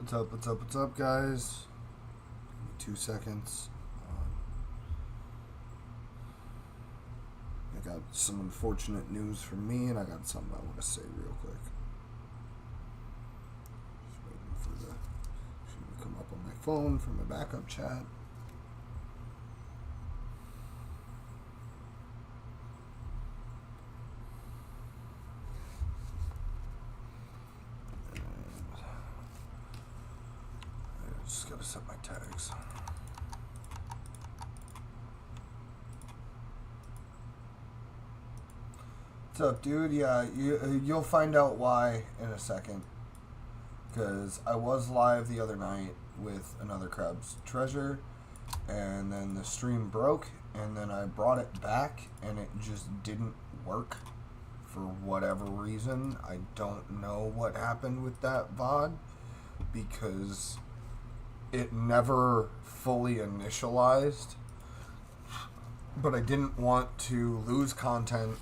What's up, what's up, what's up, guys? Give me 2 seconds. I got some unfortunate news for me, and I got something I want to say real quick. Just waiting for the should come up on my phone for my backup chat. Just gotta set my tags. What's up, dude? Yeah, you'll find out why in a second. Because I was live the other night with another Crab's Treasure, and then the stream broke, and then I brought it back, and it just didn't work for whatever reason. I don't know what happened with that VOD, because it never fully initialized, but I didn't want to lose content,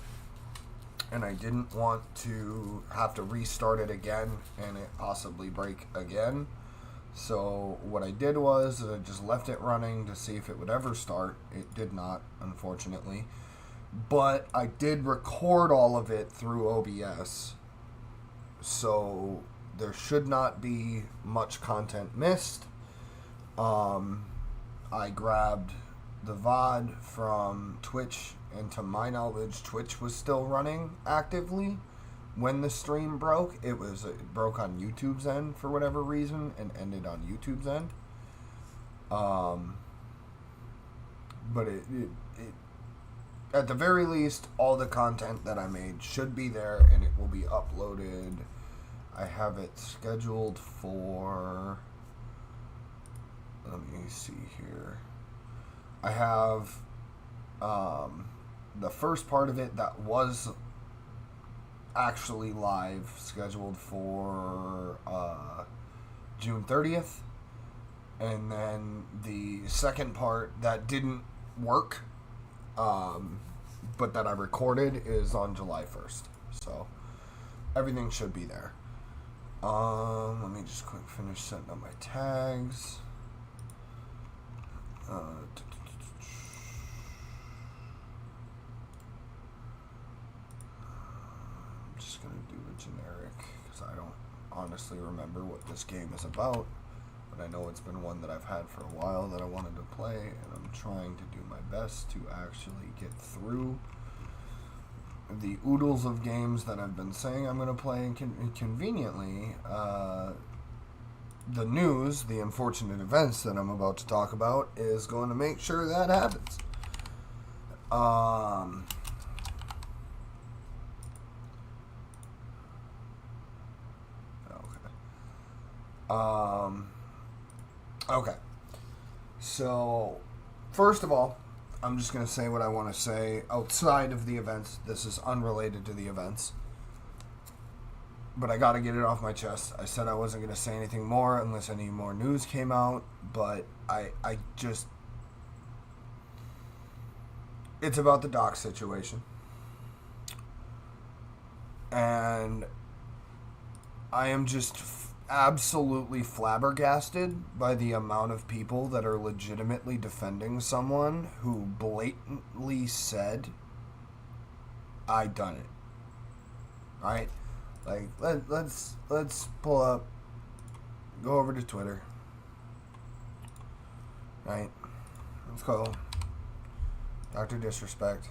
and I didn't want to have to restart it again and it possibly break again. So what I did was I just left it running to see if it would ever start. It did not, unfortunately, but I did record all of it through OBS, so there should not be much content missed. I grabbed the VOD from Twitch, and to my knowledge, Twitch was still running actively when the stream broke. It broke on YouTube's end for whatever reason and ended on YouTube's end. But it at the very least, all the content that I made should be there, and it will be uploaded. I have it scheduled for... Let me see here. I have the first part of it that was actually live scheduled for June 30th. And then the second part that didn't work, but that I recorded, is on July 1st. So everything should be there. Let me just quick finish setting up my tags. I'm just going to do a generic, because I don't honestly remember what this game is about, but I know it's been one that I've had for a while that I wanted to play, and I'm trying to do my best to actually get through the oodles of games that I've been saying I'm going to play, and conveniently, the news, the unfortunate events that I'm about to talk about, is going to make sure that happens. Okay. So, first of all, I'm just going to say what I want to say outside of the events. This is unrelated to the events, but I got to get it off my chest. I said I wasn't going to say anything more unless any more news came out, but I just... It's about the doc situation. And I am just absolutely flabbergasted by the amount of people that are legitimately defending someone who blatantly said, "I done it." Right? Like, let's pull up, go over to Twitter, right? Let's go Dr. Disrespect,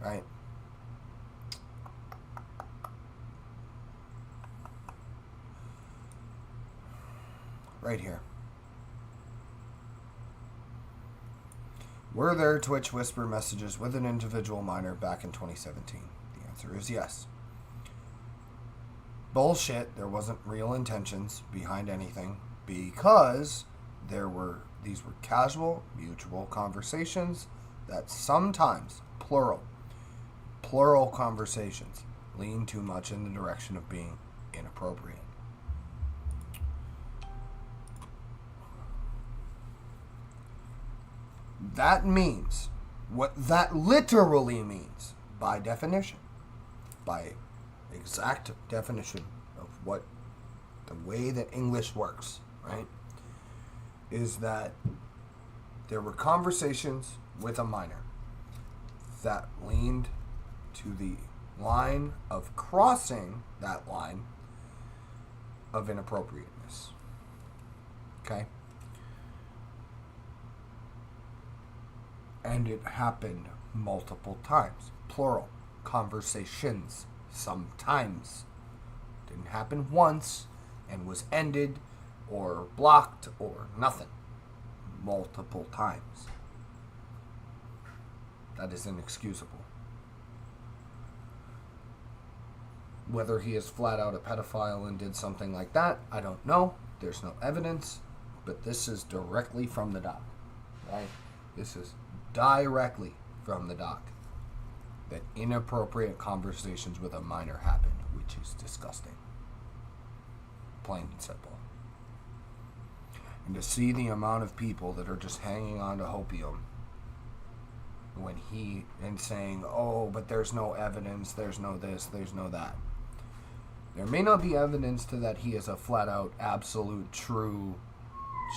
right? Right here. Were there Twitch whisper messages with an individual minor back in 2017? The answer is yes. Bullshit. There wasn't real intentions behind anything, because these were casual, mutual conversations that sometimes, plural conversations, lean too much in the direction of being inappropriate. That means, what that literally means, by definition, by exact definition of what the way that English works, right, is that there were conversations with a minor that leaned to the line of crossing that line of inappropriateness. Okay? And it happened multiple times. Plural. Conversations. Sometimes. Didn't happen once and was ended or blocked or nothing. Multiple times. That is inexcusable. Whether he is flat out a pedophile and did something like that, I don't know. There's no evidence. But this is directly from the doc. Right? This is directly from the doc. That inappropriate conversations with a minor happened, which is disgusting. Plain and simple. And to see the amount of people that are just hanging on to hopium when and saying, oh, but there's no evidence, there's no this, there's no that. There may not be evidence to that he is a flat out, absolute, true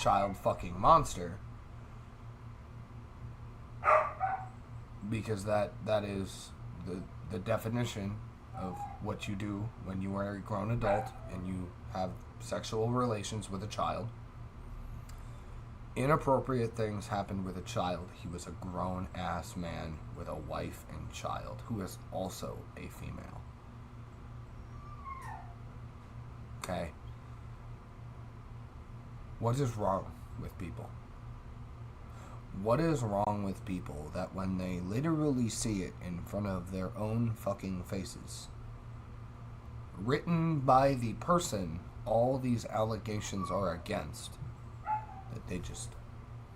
child fucking monster. Because that is the definition of what you do when you are a grown adult and you have sexual relations with a child. Inappropriate things happened with a child. He was a grown-ass man with a wife and child who is also a female. Okay? What is wrong with people? What is wrong with people that when they literally see it in front of their own fucking faces, written by the person all these allegations are against, that they just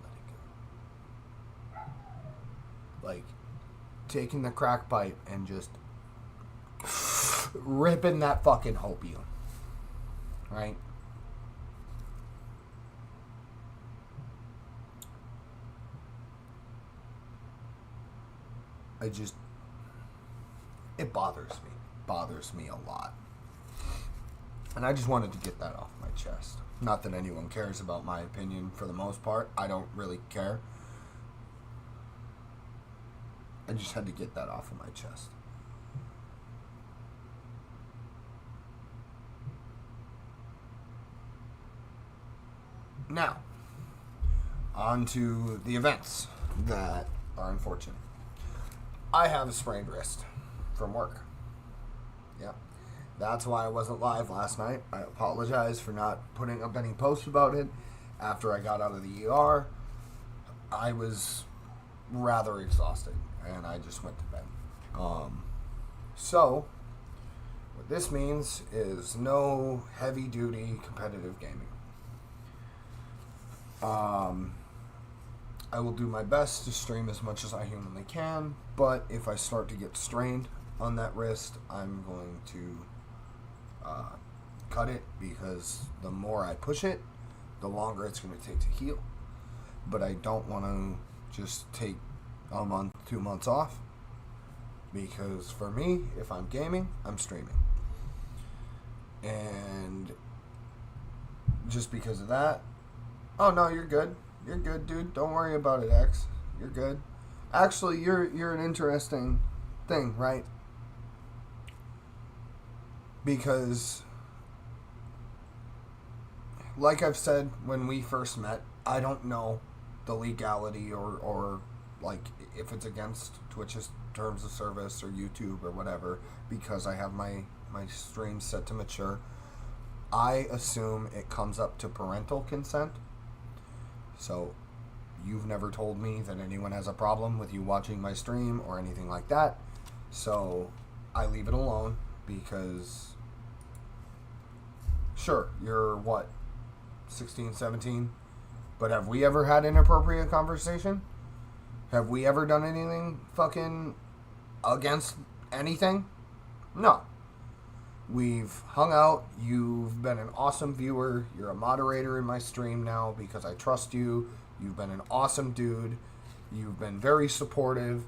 let it go? Like, taking the crack pipe and just ripping that fucking hopium. Right? It bothers me a lot. And I just wanted to get that off my chest. Not that anyone cares about my opinion for the most part. I don't really care. I just had to get that off of my chest. Now, on to the events that are unfortunate. I have a sprained wrist from work. Yep. That's why I wasn't live last night. I apologize for not putting up any posts about it. After I got out of the ER, I was rather exhausted, and I just went to bed. So, what this means is no heavy-duty competitive gaming. I will do my best to stream as much as I humanly can, but if I start to get strained on that wrist, I'm going to cut it, because the more I push it, the longer it's going to take to heal. But I don't want to just take a month, 2 months off, because for me, if I'm gaming, I'm streaming. And just because of that, oh no, you're good. You're good, dude. Don't worry about it, X. You're good. Actually, you're an interesting thing, right? Because, like I've said when we first met, I don't know the legality or like if it's against Twitch's terms of service or YouTube or whatever, because I have my streams set to mature. I assume it comes up to parental consent. So, you've never told me that anyone has a problem with you watching my stream or anything like that. So, I leave it alone because, sure, you're what, 16, 17? But have we ever had inappropriate conversation? Have we ever done anything fucking against anything? No. We've hung out. You've been an awesome viewer. You're a moderator in my stream now because I trust you. You've been an awesome dude. You've been very supportive.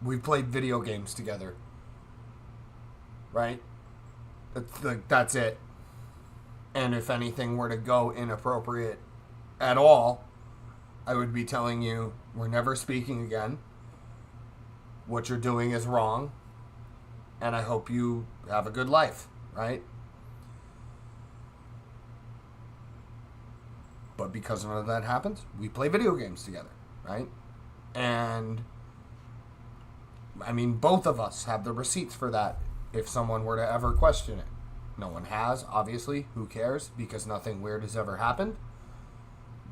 We've played video games together. Right? That's it. And if anything were to go inappropriate at all, I would be telling you, we're never speaking again. What you're doing is wrong. And I hope you have a good life, right? But because none of that happens, we play video games together, right? And, I mean, both of us have the receipts for that if someone were to ever question it. No one has, obviously. Who cares? Because nothing weird has ever happened.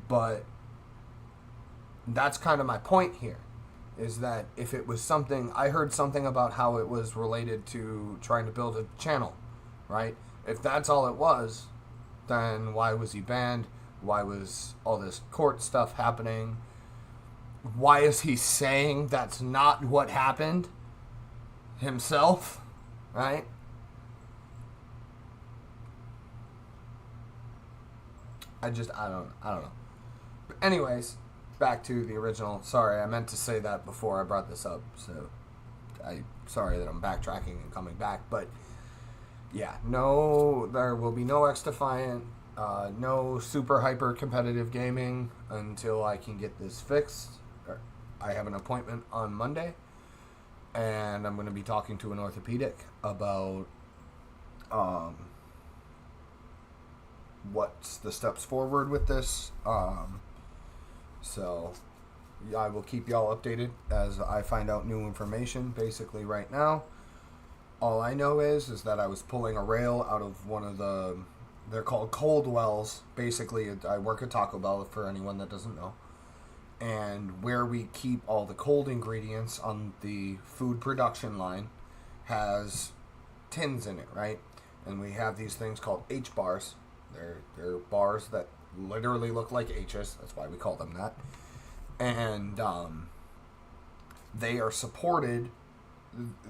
But that's kind of my point here. Is that if it was something... I heard something about how it was related to trying to build a channel, right? If that's all it was, then why was he banned? Why was all this court stuff happening? Why is he saying that's not what happened himself, right? I don't know. But anyways, back to the original. Sorry, I meant to say that before I brought this up. So, sorry that I'm backtracking and coming back. But, yeah, no, there will be no X-Defiant, no super hyper competitive gaming until I can get this fixed. I have an appointment on Monday, and I'm going to be talking to an orthopedic about what's the steps forward with this. So I will keep y'all updated as I find out new information. Basically right now, all I know is that I was pulling a rail out of one of they're called cold wells. Basically, I work at Taco Bell, for anyone that doesn't know. And where we keep all the cold ingredients on the food production line has tins in it, right? And we have these things called H bars. They're bars that literally look like H's. That's why we call them that. And they are supported.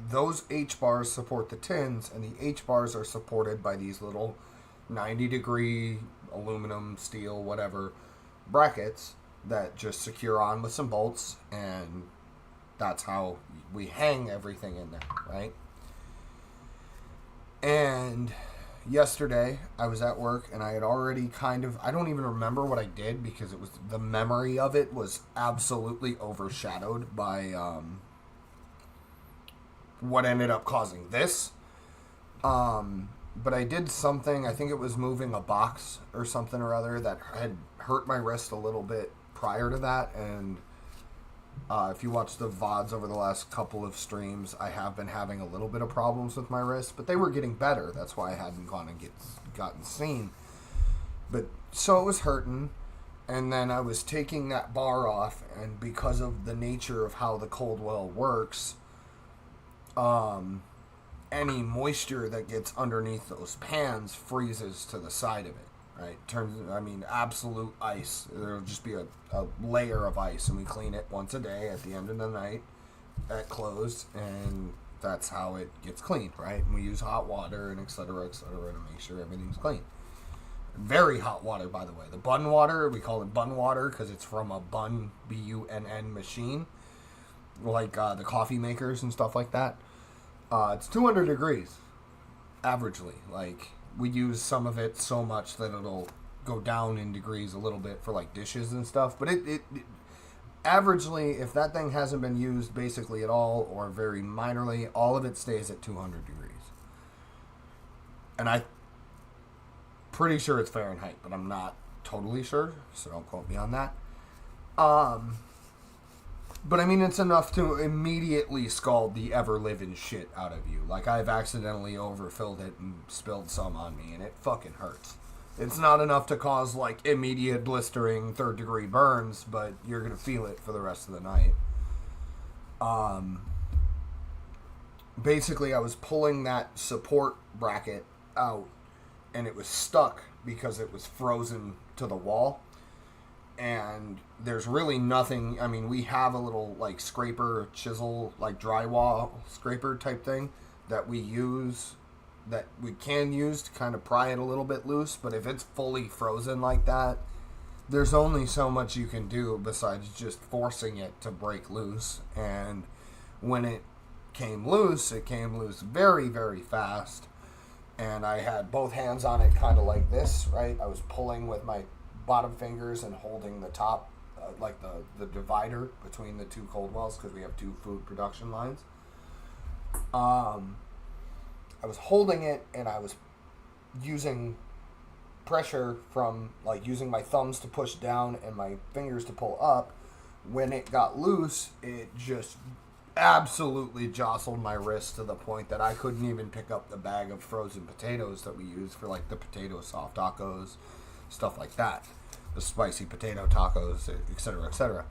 Those H bars support the tins, and the H bars are supported by these little 90-degree aluminum, steel, whatever brackets that just secure on with some bolts, and that's how we hang everything in there, right? And yesterday, I was at work, and I had already I don't even remember what I did, because it was, the memory of it was absolutely overshadowed by what ended up causing this. But I did something, I think it was moving a box or something or other, that had hurt my wrist a little bit prior to that. And if you watch the VODs over the last couple of streams, I have been having a little bit of problems with my wrist, but they were getting better. That's why I hadn't gone and gotten seen. But so it was hurting, and then I was taking that bar off, and because of the nature of how the cold well works, any moisture that gets underneath those pans freezes to the side of it. Right, absolute ice. There'll just be a layer of ice, and we clean it once a day at the end of the night at close, and that's how it gets cleaned, right? And we use hot water and et cetera, to make sure everything's clean. Very hot water, by the way. The bun water, we call it bun water because it's from a bun, B-U-N-N machine, like the coffee makers and stuff like that. It's 200 degrees, averagely, like... We use some of it so much that it'll go down in degrees a little bit for like dishes and stuff. But it averagely, if that thing hasn't been used basically at all or very minorly, all of it stays at 200 degrees. And I'm pretty sure it's Fahrenheit, but I'm not totally sure, so don't quote me on that. But I mean, it's enough to immediately scald the ever-living shit out of you. Like, I've accidentally overfilled it and spilled some on me, and it fucking hurts. It's not enough to cause, like, immediate blistering third-degree burns, but you're going to feel it for the rest of the night. Basically, I was pulling that support bracket out, and it was stuck because it was frozen to the wall. And there's really nothing. I mean, we have a little like scraper, chisel, like drywall scraper type thing that we use, that we can use to kind of pry it a little bit loose. But if it's fully frozen like that, there's only so much you can do besides just forcing it to break loose. And when it came loose very, very fast. and I had both hands on it kind of like this, right? I was pulling with my bottom fingers and holding the top, like the divider between the two cold wells, because we have two food production lines. I was holding it, and I was using pressure from, like, using my thumbs to push down and my fingers to pull up. When it got loose, it just absolutely jostled my wrist to the point that I couldn't even pick up the bag of frozen potatoes that we use for, like, the potato soft tacos, stuff like that, the spicy potato tacos, etc., etc.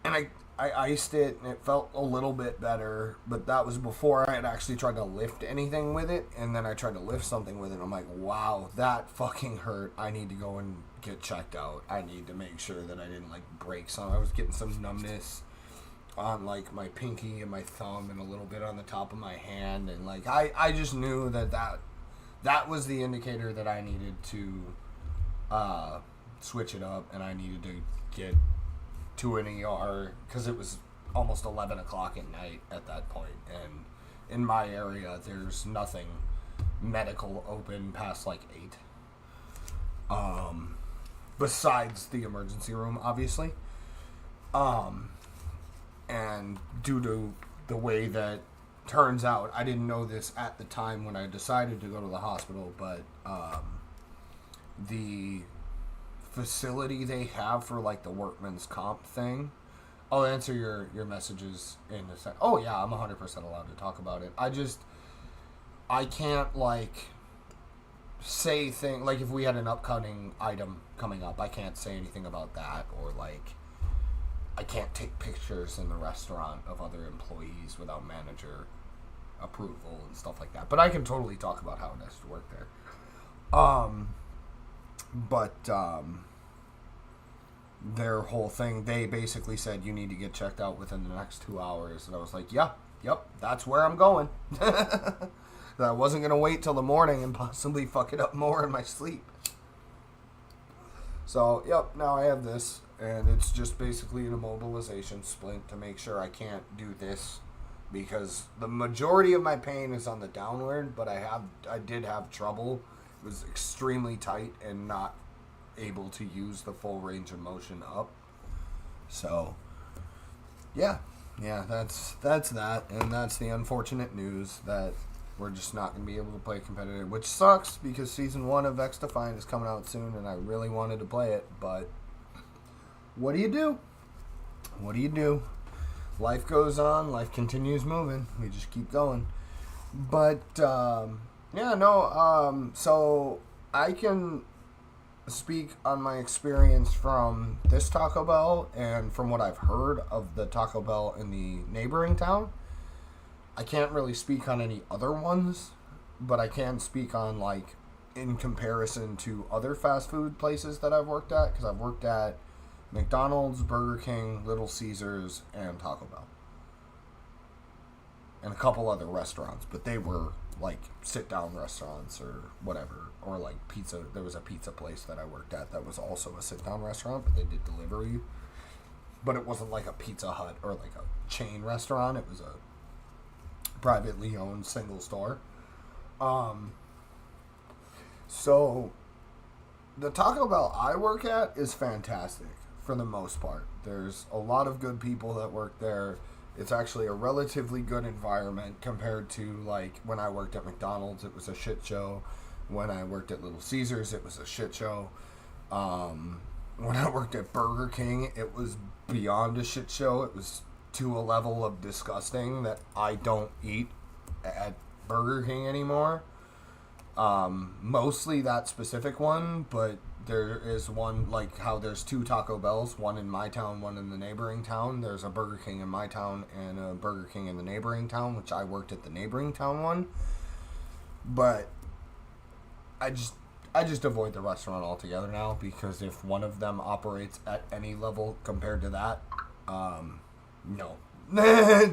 And I iced it, and it felt a little bit better, but that was before I had actually tried to lift anything with it. And then I tried to lift something with it, and I'm like, wow, that fucking hurt. I need to go and get checked out. I need to make sure that I didn't, like, break some. I was getting some numbness on, like, my pinky and my thumb, and a little bit on the top of my hand, and, like, I just knew that was the indicator that I needed to switch it up, and I needed to get to an ER, because it was almost 11 o'clock at night at that point, and in my area there's nothing medical open past like 8, besides the emergency room, obviously, and due to the way that turns out, I didn't know this at the time when I decided to go to the hospital, but the facility they have for, like, the workman's comp thing. I'll answer your messages in a sec. Oh yeah, I'm 100% allowed to talk about it. I can't, like, say things, like, if we had an upcoming item coming up, I can't say anything about that, or, like, I can't take pictures in the restaurant of other employees without manager approval and stuff like that. But I can totally talk about how it has to work there. But their whole thing, they basically said you need to get checked out within the next 2 hours. And I was like, yep, that's where I'm going. I wasn't going to wait till the morning and possibly fuck it up more in my sleep. So, yep, now I have this. And it's just basically an immobilization splint to make sure I can't do this. Because the majority of my pain is on the downward, but I did have trouble. It was extremely tight and not able to use the full range of motion up. So, yeah, that's that, and that's the unfortunate news that we're just not going to be able to play competitive, which sucks because Season 1 of X Defiant is coming out soon, and I really wanted to play it, but what do you do? What do you do? Life goes on, life continues moving, we just keep going. But, so I can speak on my experience from this Taco Bell and from what I've heard of the Taco Bell in the neighboring town. I can't really speak on any other ones, but I can speak on, like, in comparison to other fast food places that I've worked at, because I've worked at McDonald's, Burger King, Little Caesars, and Taco Bell. And a couple other restaurants, but they were, like, sit-down restaurants or whatever. Or, like, pizza. There was a pizza place that I worked at that was also a sit-down restaurant, but they did delivery. But it wasn't like a Pizza Hut or, like, a chain restaurant. It was a privately owned single store. So, the Taco Bell I work at is fantastic, for the most part. There's a lot of good people that work there. It's actually a relatively good environment compared to, like, when I worked at McDonald's, it was a shit show. When I worked at Little Caesars, it was a shit show. When I worked at Burger King, it was beyond a shit show. It was to a level of disgusting that I don't eat at Burger King anymore. Mostly that specific one, but there is one, like how there's two Taco Bells, one in my town, one in the neighboring town. There's a Burger King in my town and a Burger King in the neighboring town, which I worked at the neighboring town one. But I just avoid the restaurant altogether now, because if one of them operates at any level compared to that, no.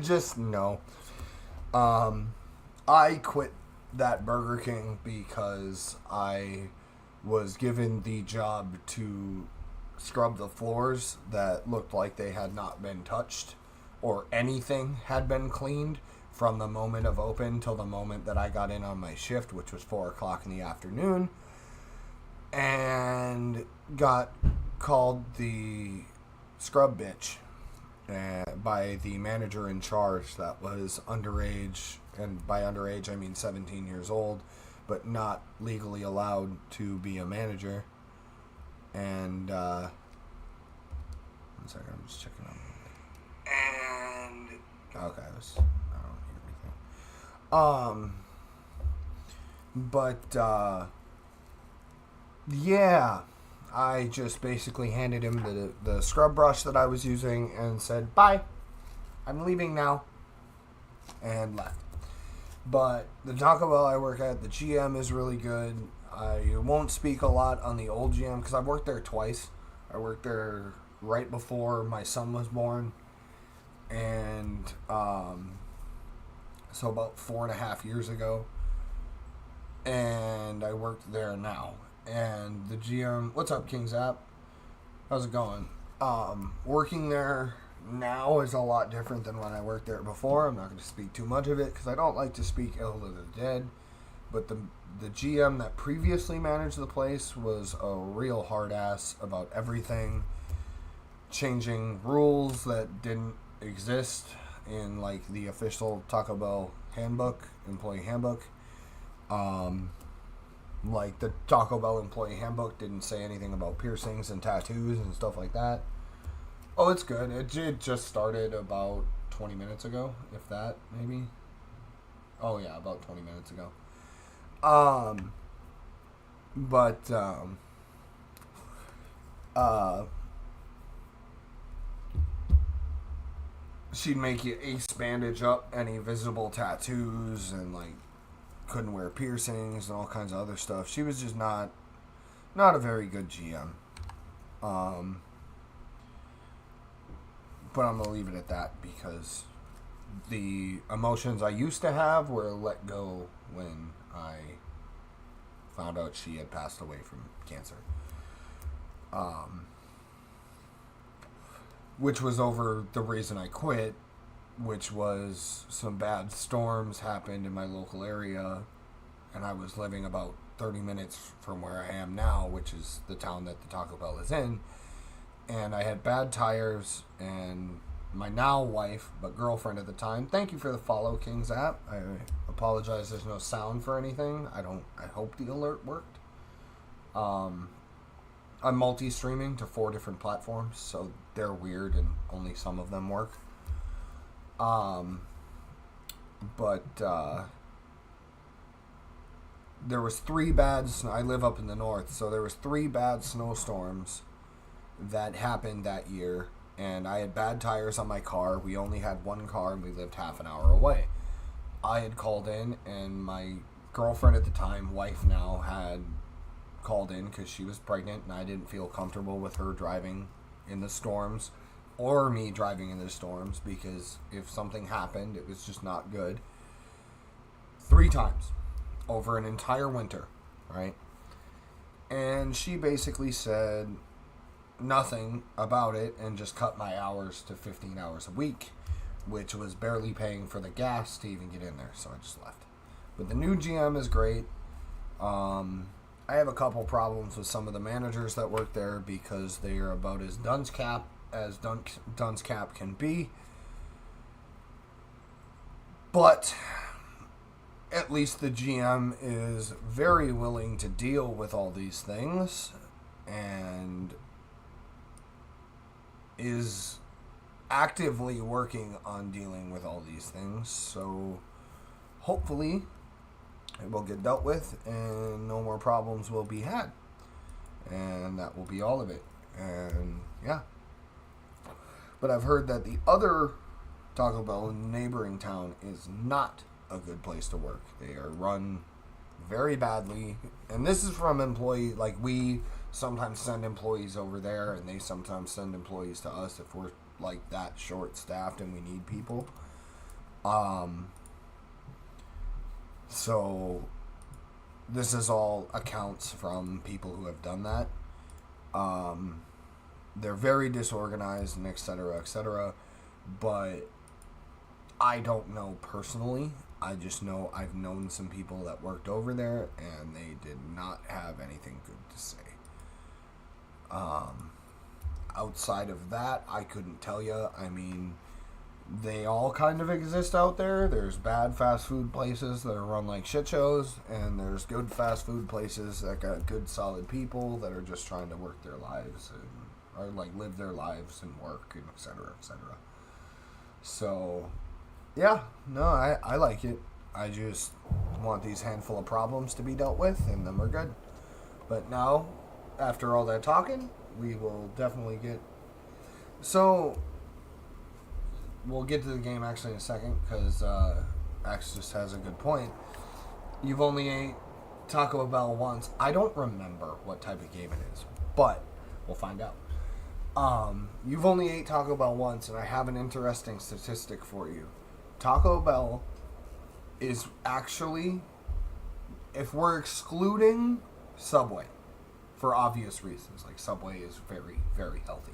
Just no. I quit that Burger King because I was given the job to scrub the floors that looked like they had not been touched or anything had been cleaned from the moment of open till the moment that I got in on my shift, which was 4 o'clock in the afternoon, and got called the scrub bitch by the manager in charge that was underage, and by underage I mean 17 years old, but not legally allowed to be a manager. And one second, I'm just checking on. And okay, I don't hear anything. But yeah, I just basically handed him the scrub brush that I was using and said, bye, I'm leaving now, and left. But the Taco Bell I work at, the GM is really good. I won't speak a lot on the old GM because I've worked there twice. I worked there right before my son was born, and so about 4.5 years ago, and I worked there now. And the GM, what's up, King's App? How's it going? Working there now is a lot different than when I worked there before. I'm not going to speak too much of it because I don't like to speak ill of the dead. But the GM that previously managed the place was a real hard ass about everything, changing rules that didn't exist in like the official Taco Bell handbook, employee handbook. Like the Taco Bell employee handbook didn't say anything about piercings and tattoos and stuff like that. Oh, it's good. It just started about 20 minutes ago, if that, maybe. Oh yeah, about 20 minutes ago. She'd make you ace bandage up any visible tattoos and like couldn't wear piercings and all kinds of other stuff. She was just not a very good GM. But I'm gonna leave it at that because the emotions I used to have were let go when I found out she had passed away from cancer. Which was over the reason I quit, which was some bad storms happened in my local area, and I was living about 30 minutes from where I am now, which is the town that the Taco Bell is in, and I had bad tires, and my now wife, but girlfriend at the time, thank you for the follow, King's App. I apologize there's no sound for anything. I hope the alert worked. I'm multi-streaming to 4 different platforms, so they're weird and only some of them work. There was 3 bad, I live up in the north, so there was 3 bad snowstorms that happened that year, and I had bad tires on my car. We only had 1 car, and we lived half an hour away. I had called in, and my girlfriend at the time, wife now, had called in because she was pregnant, and I didn't feel comfortable with her driving in the storms, or me driving in the storms, because if something happened, it was just not good. 3 times over an entire winter, right? And she basically said nothing about it and just cut my hours to 15 hours a week, which was barely paying for the gas to even get in there, so I just left. But the new GM is great. I have a couple problems with some of the managers that work there because they are about as dunce cap as dunce cap can be. But at least the GM is very willing to deal with all these things and is actively working on dealing with all these things. So hopefully it will get dealt with and no more problems will be had. And that will be all of it. And yeah. But I've heard that the other Taco Bell in the neighboring town is not a good place to work. They are run very badly. And this is from employee, like we sometimes send employees over there and they sometimes send employees to us if we're like that short staffed and we need people. So this is all accounts from people who have done that. They're very disorganized and et cetera, but I don't know personally. I just know I've known some people that worked over there, and they did not have anything good to say. Outside of that, I couldn't tell you. I mean, they all kind of exist out there. There's bad fast food places that are run like shit shows, and there's good fast food places that got good solid people that are just trying to work their lives or like live their lives and work and etc. etc. So, yeah, no, I like it. I just want these handful of problems to be dealt with, and then we're good. But now, after all that talking, we will definitely get... So, we'll get to the game actually in a second, because Axe just has a good point. You've only ate Taco Bell once. I don't remember what type of game it is, but we'll find out. You've only ate Taco Bell once, and I have an interesting statistic for you. Taco Bell is actually, if we're excluding Subway, for obvious reasons, like Subway is very, very healthy.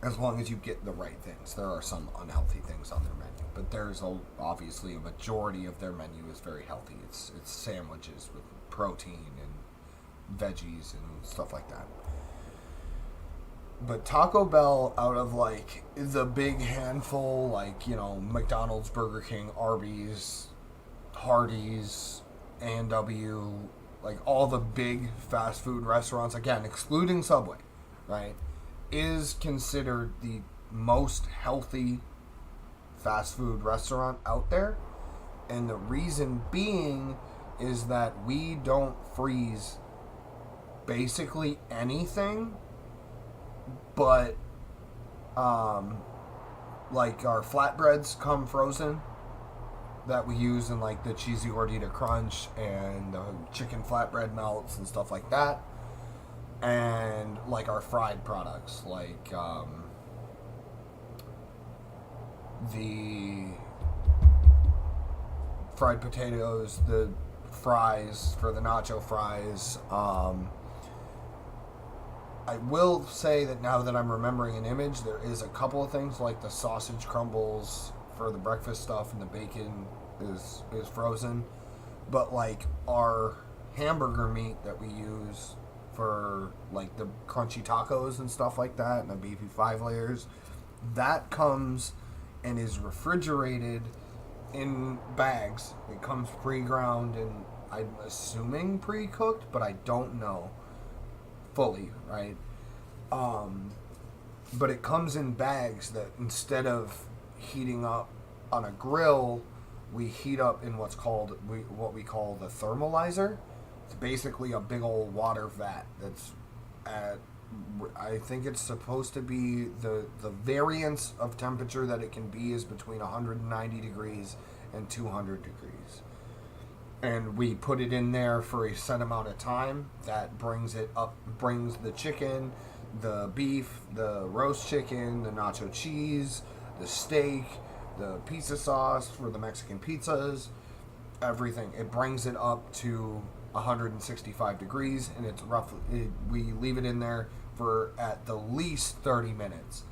As long as you get the right things. There are some unhealthy things on their menu, but there's obviously a majority of their menu is very healthy. It's sandwiches with protein and veggies and stuff like that. But Taco Bell, out of like the big handful, like, you know, McDonald's, Burger King, Arby's, Hardee's, A&W, like all the big fast food restaurants, again, excluding Subway, right, is considered the most healthy fast food restaurant out there. And the reason being is that we don't freeze basically anything but like our flatbreads come frozen that we use in like the cheesy gordita crunch and the chicken flatbread melts and stuff like that, and like our fried products like the fried potatoes, the fries for the nacho fries. I will say that now that I'm remembering an image, there is a couple of things like the sausage crumbles for the breakfast stuff and the bacon is frozen. But like our hamburger meat that we use for like the crunchy tacos and stuff like that and the beefy 5 layers, that comes and is refrigerated in bags. It comes pre-ground and I'm assuming pre-cooked, but I don't know fully, right? But it comes in bags that instead of heating up on a grill, we heat up in what we call the thermalizer. It's basically a big old water vat that's at, I think it's supposed to be the variance of temperature that it can be is between 190 degrees and 200 degrees. And we put it in there for a set amount of time. That brings it up, brings the chicken, the beef, the roast chicken, the nacho cheese, the steak, the pizza sauce for the Mexican pizzas, everything. It brings it up to 165 degrees, and it's roughly, we leave it in there for at the least 30 minutes,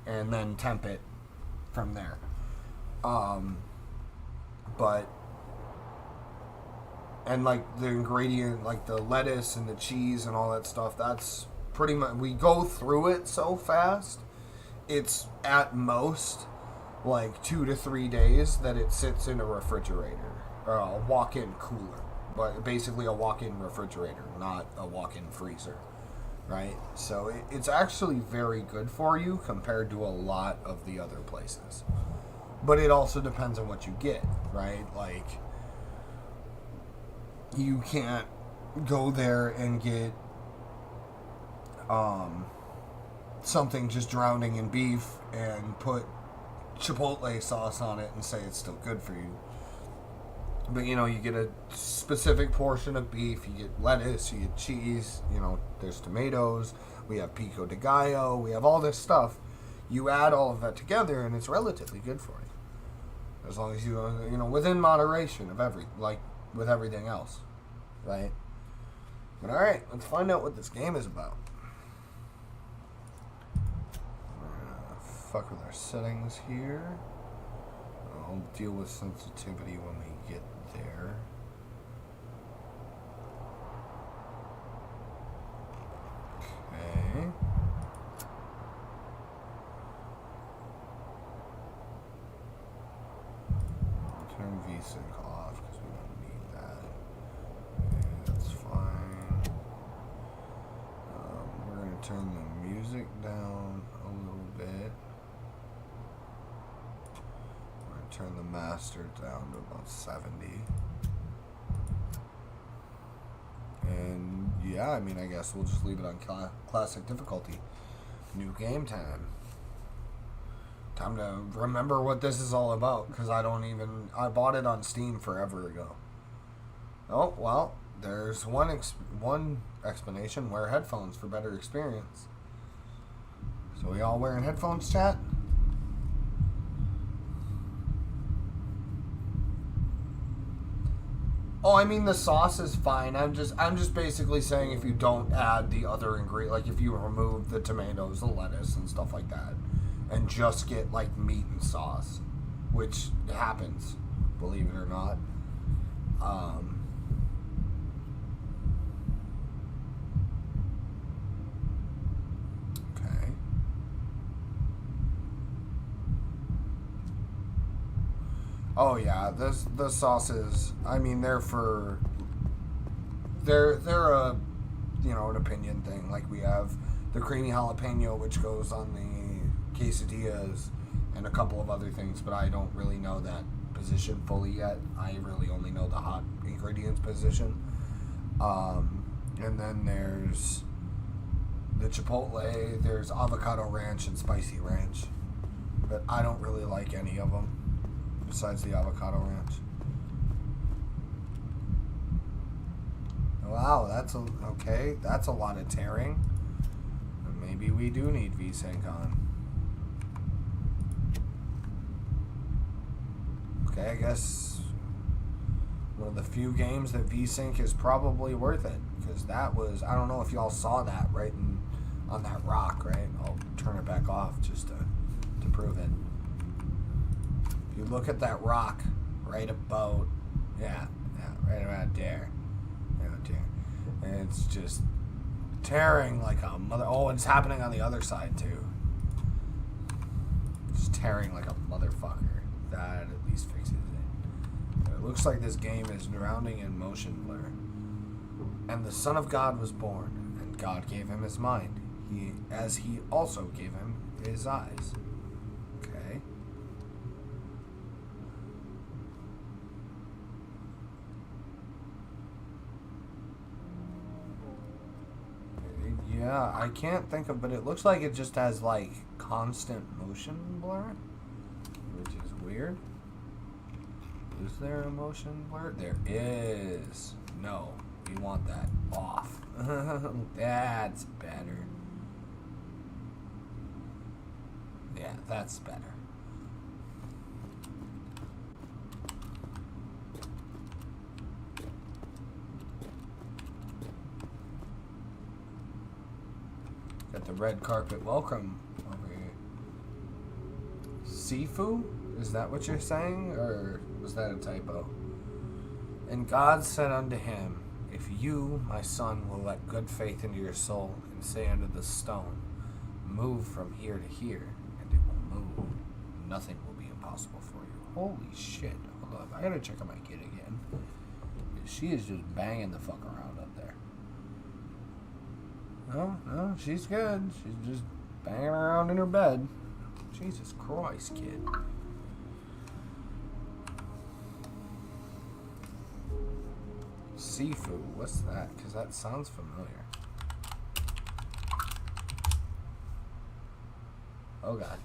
and then temp it from there. But and like the ingredient, like the lettuce and the cheese and all that stuff, that's pretty much, we go through it so fast, it's at most like 2 to 3 days that it sits in a refrigerator, or a walk-in cooler, but basically a walk-in refrigerator, not a walk-in freezer, right? So it's actually very good for you compared to a lot of the other places. But it also depends on what you get, right? Like, you can't go there and get something just drowning in beef and put chipotle sauce on it and say it's still good for you. But, you know, you get a specific portion of beef, you get lettuce, you get cheese, you know, there's tomatoes, we have pico de gallo, we have all this stuff. You add all of that together and it's relatively good for you. As long as you know, within moderation of with everything else, right? But alright, let's find out what this game is about. fuck with our settings here. I'll deal with sensitivity when we get there. Okay. Turn VSync off because we don't need that. Okay, that's fine. We're going to turn the music down a little bit. We're going to turn the master down to about 70. And yeah, I mean, I guess we'll just leave it on classic difficulty. New game time. Time to remember what this is all about, because I bought it on Steam forever ago. Oh, well, there's one explanation. Wear headphones for better experience. So we all wearing headphones, chat? Oh, I mean, the sauce is fine. I'm just basically saying if you don't add the other ingredient, like if you remove the tomatoes, the lettuce, and stuff like that, and just get like meat and sauce, which happens, believe it or not. Okay. Oh yeah, the sauces. I mean, they're a an opinion thing. Like we have the creamy jalapeno, which goes on the quesadillas, and a couple of other things, but I don't really know that position fully yet. I really only know the hot ingredients position. And then there's the chipotle, there's avocado ranch and spicy ranch, but I don't really like any of them besides the avocado ranch. Wow, that's a lot of tearing. Maybe we do need VSync on. Okay, I guess one of the few games that VSync is probably worth it, because that was, I don't know if y'all saw that right on that rock, right? I'll turn it back off just to prove it. If you look at that rock right about, right about there. Right there. And it's just tearing like a mother. Oh, and it's happening on the other side too. It's tearing like a motherfucker. That at least fixes it. It looks like this game is drowning in motion blur. And the Son of God was born, and God gave him his mind, as he also gave him his eyes. Okay. Yeah, I can't think of, but it looks like it just has like constant motion blur, which is weird. Is there a motion blur? There is. No, we want that off. That's better. Yeah, that's better. Got the red carpet welcome over here. Sifu? Is that what you're saying? Or was that a typo? And God said unto him, if you, my son, will let good faith into your soul, and say unto the stone, move from here to here, and it will move. Nothing will be impossible for you. Holy shit. Hold up. I gotta check on my kid again. She is just banging the fuck around up there. No, she's good. She's just banging around in her bed. Jesus Christ, kid. Seafood, what's that? Because that sounds familiar. Oh God.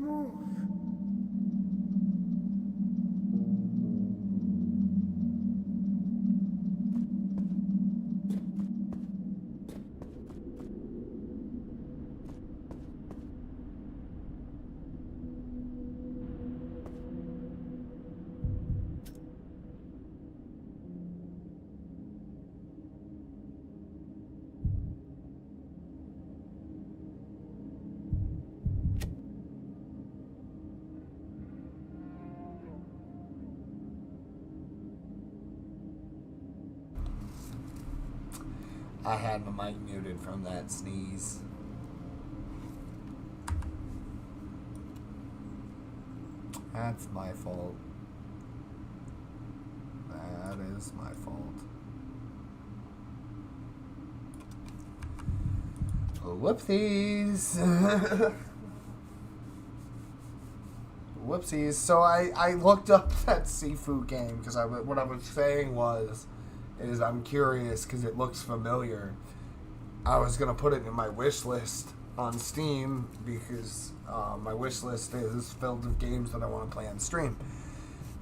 Move. I had my mic muted from that sneeze. That's my fault. That is my fault. Whoopsies. Whoopsies. So I looked up that Sifu game because what I was saying is I'm curious because it looks familiar. I was going to put it in my wish list on Steam because my wish list is filled with games that I want to play on stream.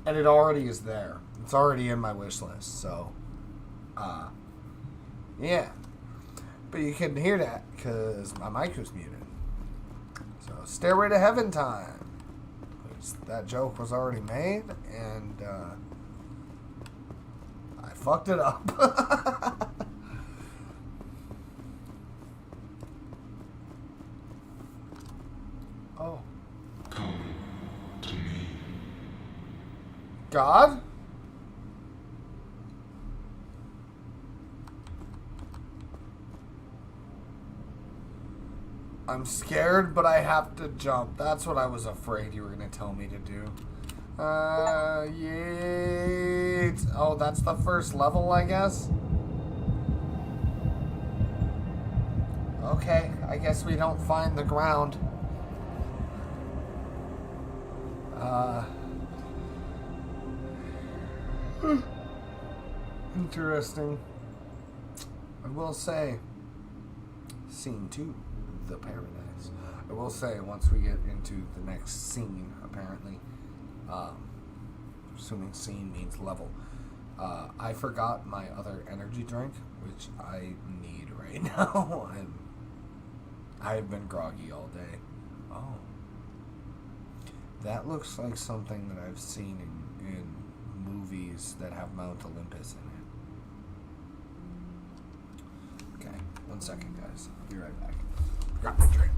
And it already is there. It's already in my wish list. So, yeah. But you couldn't hear that because my mic was muted. So, Stairway to Heaven time. That joke was already made, and I fucked it up. Oh. Come to me. God? I'm scared, but I have to jump. That's what I was afraid you were going to tell me to do. Yeet. Oh, that's the first level, I guess? Okay, I guess we don't find the ground. Interesting. I will say, scene 2. The paradise. I will say, once we get into the next scene, apparently, assuming scene means level, I forgot my other energy drink, which I need right now. I've been groggy all day. Oh. That looks like something that I've seen in movies that have Mount Olympus in it. Okay, 1 second, guys. I'll be right back. Grab the drink.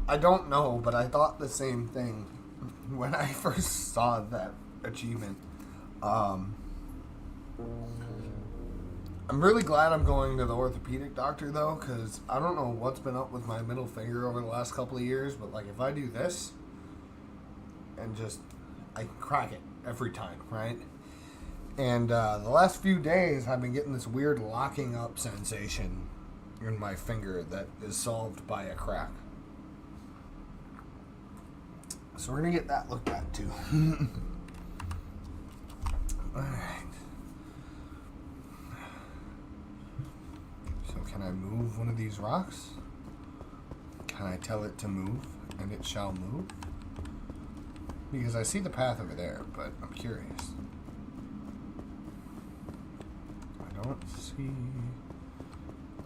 I don't know, but I thought the same thing when I first saw that achievement. I'm really glad I'm going to the orthopedic doctor, though, because I don't know what's been up with my middle finger over the last couple of years, but, like, if I do this and just, I crack it every time, right? And the last few days, I've been getting this weird locking up sensation in my finger that is solved by a crack. So we're going to get that looked at, too. Alright. So can I move one of these rocks? Can I tell it to move, and it shall move? Because I see the path over there, but I'm curious. I don't see...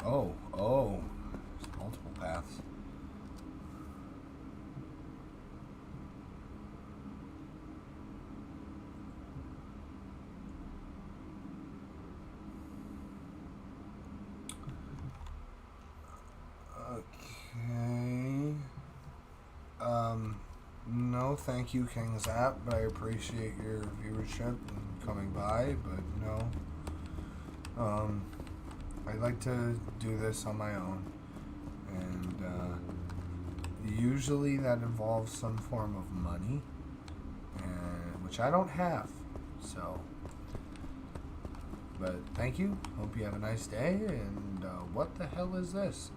Oh. There's multiple paths. Okay. No, thank you, King Zap, but I appreciate your viewership and coming by, but no. I'd like to do this on my own, and Usually that involves some form of money, and which I don't have. So, but thank you. Hope you have a nice day. And what the hell is this?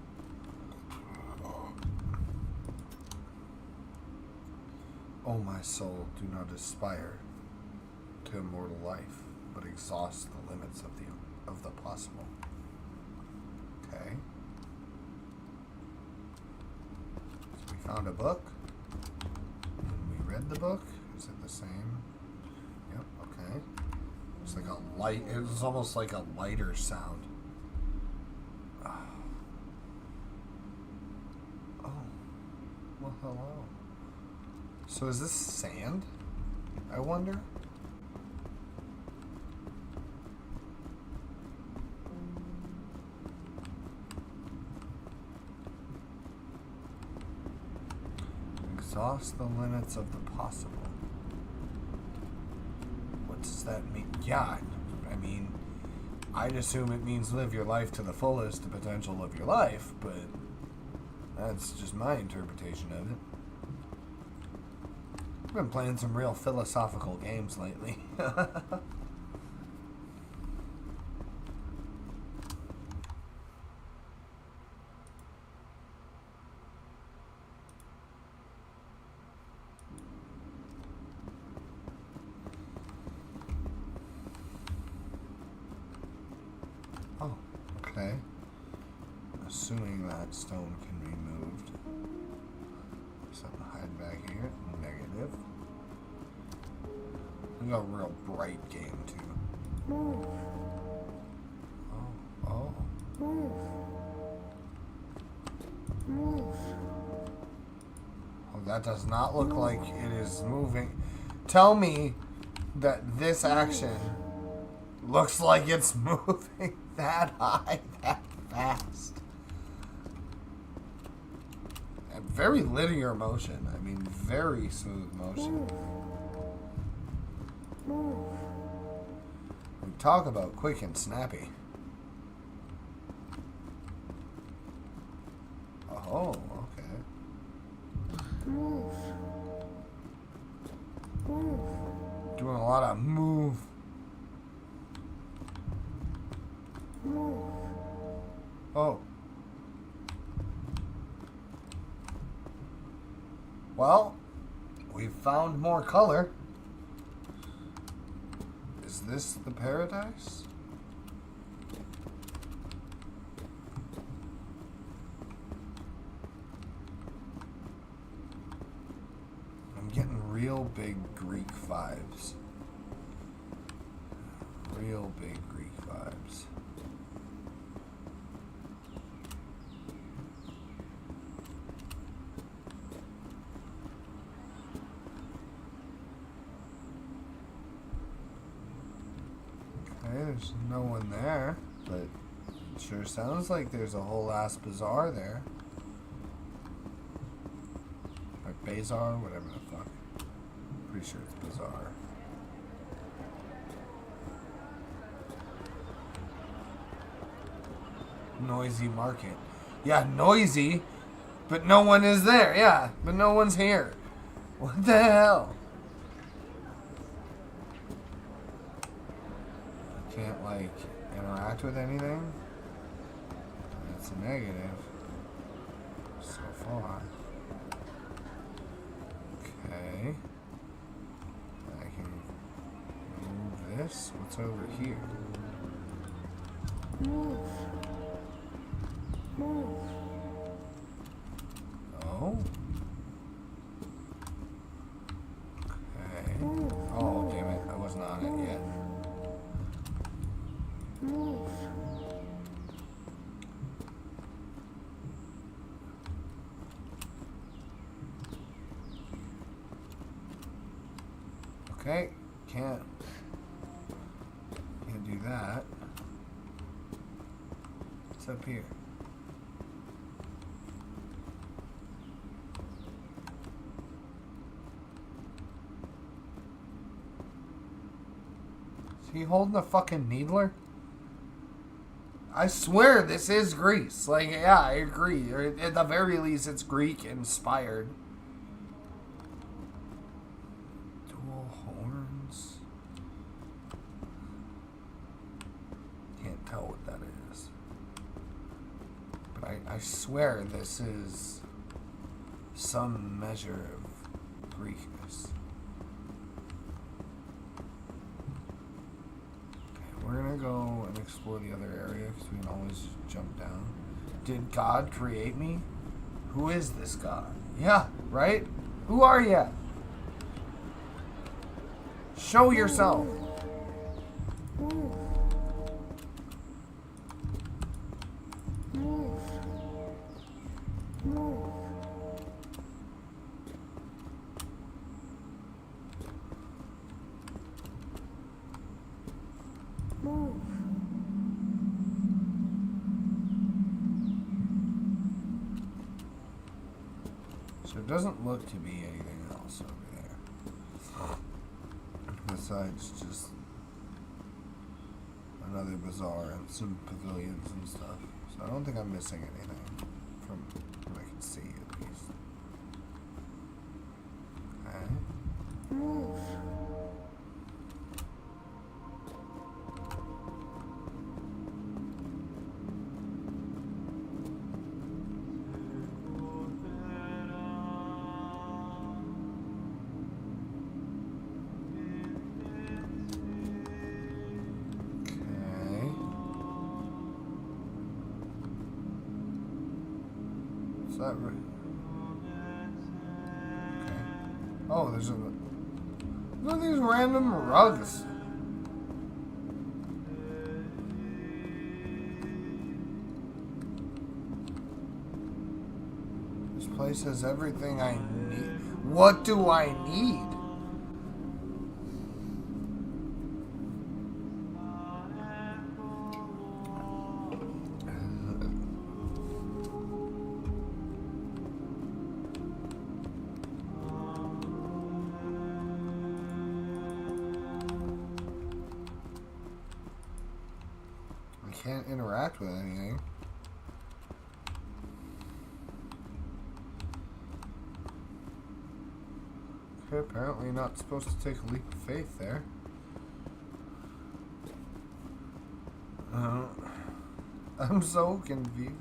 Oh, my soul, do not aspire to immortal life, but exhaust the limits of the possible. Okay. So we found a book. And we read the book. Is it the same? Yep, okay. It's like a light. It was almost like a lighter sound. Oh. Well, hello. So is this sand? I wonder. Exhaust the limits of the possible. What does that mean? Yeah, I mean, I'd assume it means live your life to the fullest, the potential of your life, but that's just my interpretation of it. I've been playing some real philosophical games lately. Oh, okay. Assuming that stone can be moved. Something hiding back here. Negative. We got a real bright game too. Move. Oh. Move. Move. Oh, that does not look like it is moving. Tell me that this action looks like it's moving that high, that fast. And very linear motion. I mean, very smooth motion. Move. We talk about quick and snappy. Oh, okay. Move. Move. Doing a lot of move. Move. Oh. Well, we've found more color. Is this the paradise? I'm getting real big Greek vibes. Real big Greek vibes. There's no one there, but it sure sounds like there's a whole ass bazaar there. Or bazaar, whatever the fuck. Pretty sure it's bazaar. Noisy market. Yeah, noisy, but no one is there. Yeah, but no one's here. What the hell? Can't like interact with anything. That's a negative so far. Okay, I can move this. What's over here? Move. Move. Oh. Okay. Oh damn it! I wasn't on it yet. Move. Okay, can't do that. What's up here? Is he holding a fucking needler? I swear this is Greece. Like, yeah, I agree. Or at the very least, it's Greek inspired. Dual horns. Can't tell what that is. But I swear this is some measure of Greekness. We're gonna go and explore the other area because we can always jump down. Did God create me? Who is this God? Yeah, right? Who are you? Show yourself. Move. Move. Move. Move. So it doesn't look to be anything else over there. Besides just another bazaar and some pavilions and stuff. So I don't think I'm missing anything from what I can see at least. Okay. Move. Okay. Is that right? Okay. Oh, there's a. Look at these random rugs. This place has everything I need. What do I need? I can't interact with anything. Okay, apparently not supposed to take a leap of faith there. I'm so confused.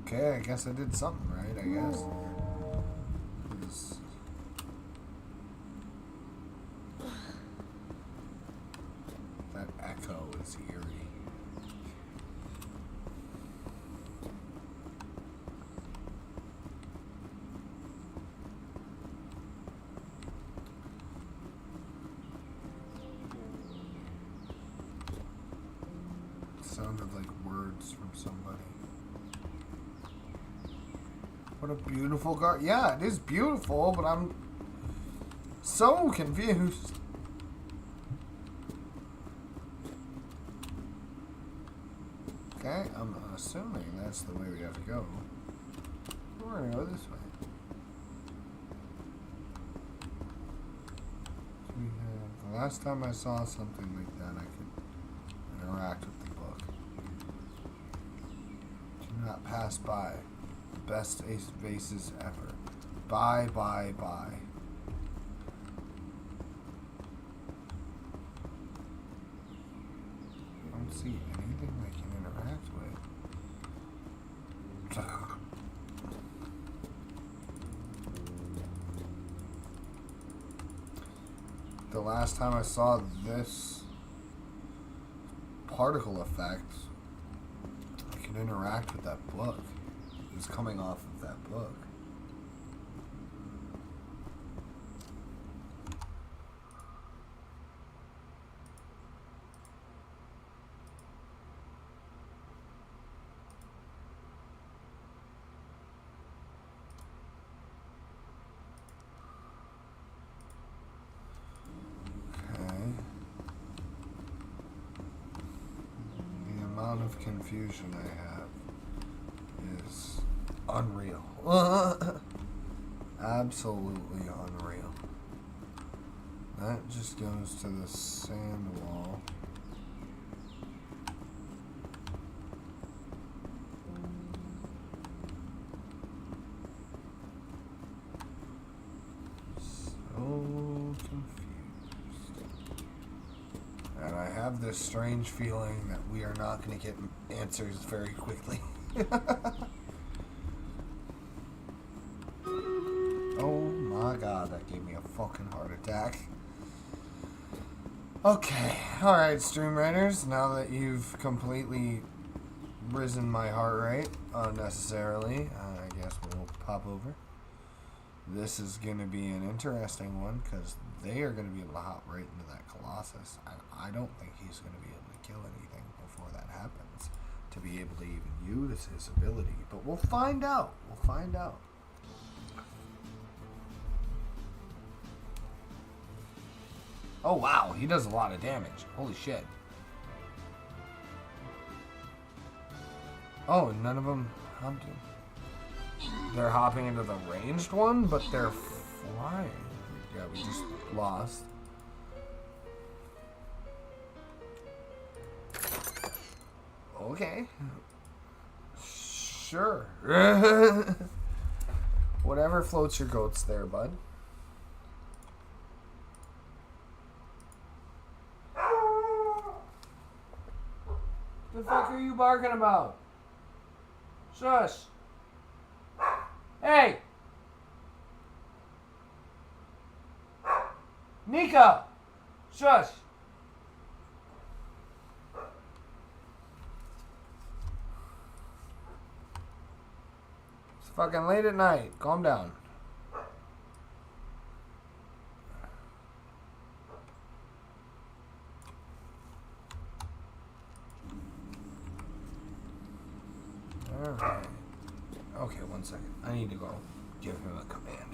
Okay, I guess I did something right, I guess. 'Cause that echo is eerie. Sounded like words from somebody. What a beautiful garden. Yeah, it is beautiful, but I'm so confused. Okay, I'm assuming that's the way we have to go. We're gonna go this way. We have, the last time I saw something like that, I could interact with the book. Do not pass by. The best vases ever. Bye, bye, bye. I don't see anything I can interact with. The last time I saw this particle effect, I could interact with that book. It was coming off of that book. Okay. The amount of confusion I have is unreal. Absolutely unreal. That just goes to the sand wall. strange feeling that we are not going to get answers very quickly. Oh my god, that gave me a fucking heart attack. Okay, alright, stream writers, now that you've completely risen my heart rate unnecessarily, I guess we'll pop over. This is going to be an interesting one, because they are going to be able to hop right into that Colossus. I don't think he's going to be able to kill anything before that happens, to be able to even use his ability. But we'll find out. We'll find out. Oh wow, he does a lot of damage. Holy shit. Oh, and none of them hopped in. They're hopping into the ranged one, but they're flying. Yeah, we just lost. Okay. Sure. Whatever floats your goats there, bud. The fuck are you barking about? Shush. Hey! Nika! Shush! It's fucking late at night. Calm down. Alright. Okay, 1 second. I need to go give him a command.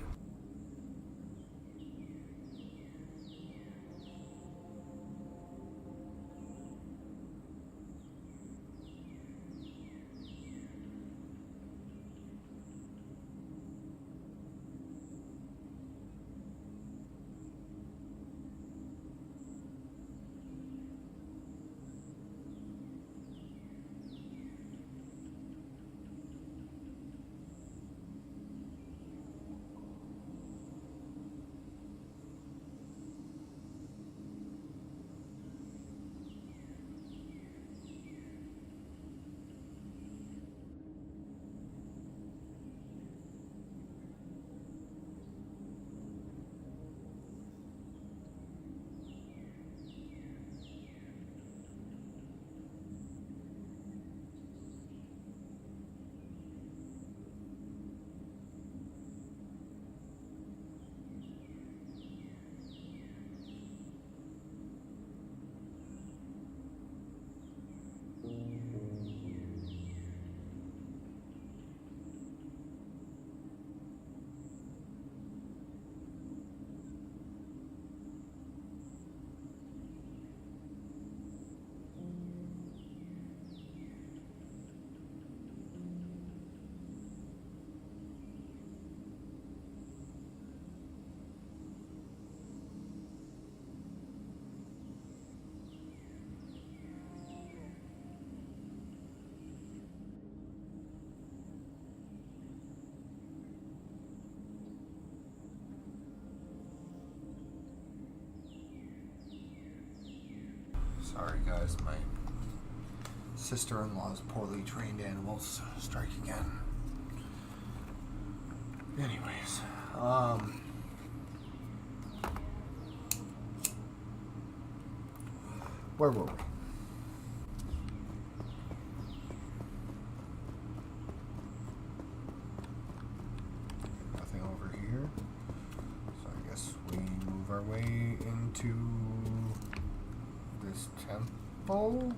Sorry guys, my sister-in-law's poorly trained animals strike again. Anyways, where were we? Nothing over here. So I guess we move our way into this temple.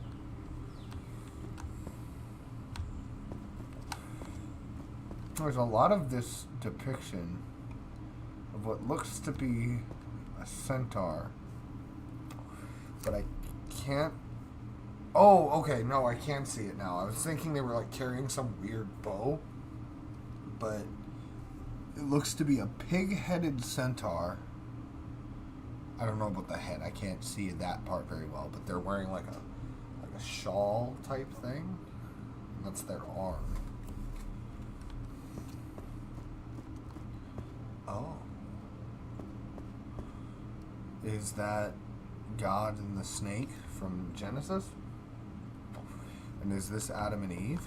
There's a lot of this depiction of what looks to be a centaur, but I can't. Oh, okay, no, I can see it now. I was thinking they were like carrying some weird bow, but it looks to be a pig-headed centaur. I don't know about the head. I can't see that part very well, but they're wearing like a shawl type thing. That's their arm. Oh. Is that God and the snake from Genesis? And is this Adam and Eve?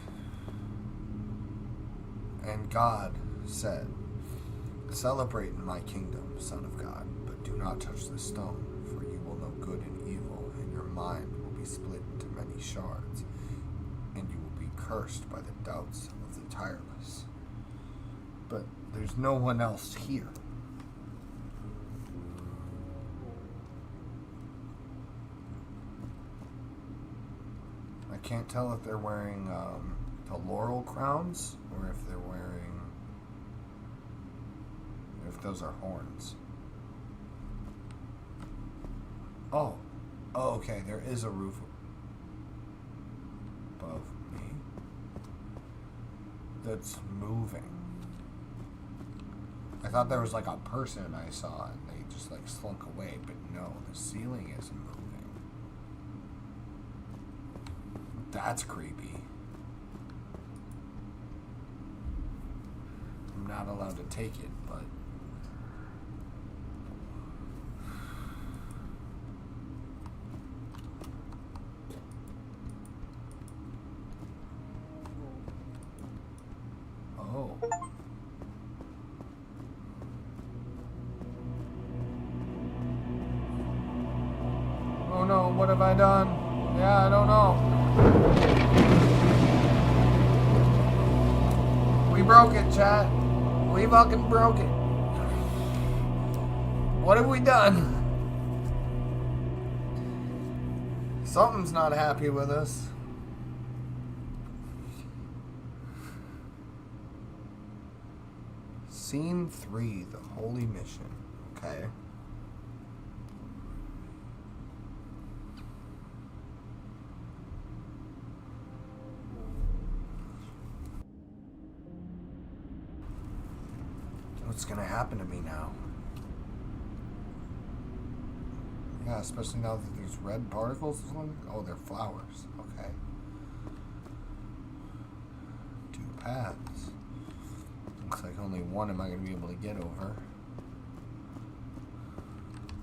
And God said, "Celebrate in my kingdom, Son of God, but do not touch the stone, for you will know good and evil, and your mind will be split into many shards, and you will be cursed by the doubts of the tireless." But there's no one else here. I can't tell if they're wearing the laurel crowns or if they're wearing, if those are horns. Oh, okay, there is a roof above me that's moving. I thought there was like a person I saw and they just like slunk away, but no, the ceiling isn't moving. That's creepy. I'm not allowed to take it, but oh. Oh no, what have I done? Yeah, I don't know. We broke it, chat. We fucking broke it. What have we done? Something's not happy with us. Scene 3, the Holy Mission. Okay. What's gonna happen to me now? Yeah, especially now that there's red particles. Oh, they're flowers. Okay. 2 paths. Looks like only one am I gonna be able to get over.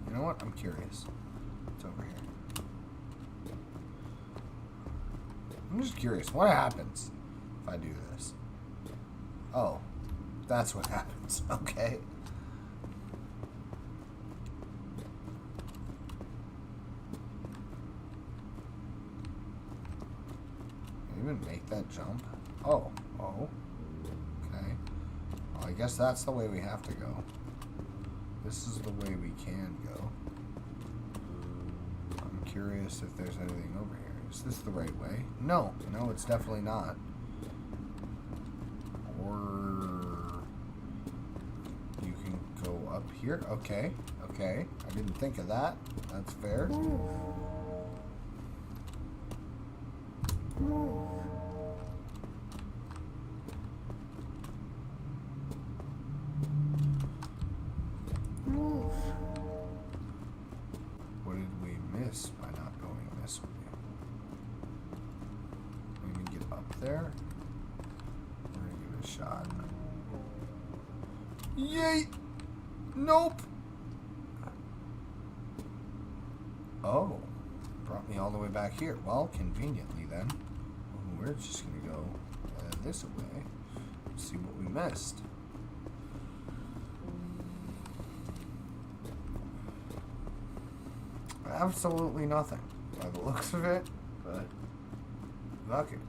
You know what? I'm curious. It's over here. I'm just curious. What happens if I do this? Oh. That's what happens. Okay. Can you even make that jump? Oh. Oh. Okay. Well, I guess that's the way we have to go. This is the way we can go. I'm curious if there's anything over here. Is this the right way? No. No, it's definitely not. Up here? Okay. Okay. I didn't think of that. That's fair. Move. Move. Move. What did we miss by not going this way? We can get up there. We're gonna give it a shot. Yay! Nope. Oh, brought me all the way back here. Well, conveniently then. We're just gonna go this way and see what we missed. Absolutely nothing by the looks of it, but fuck it.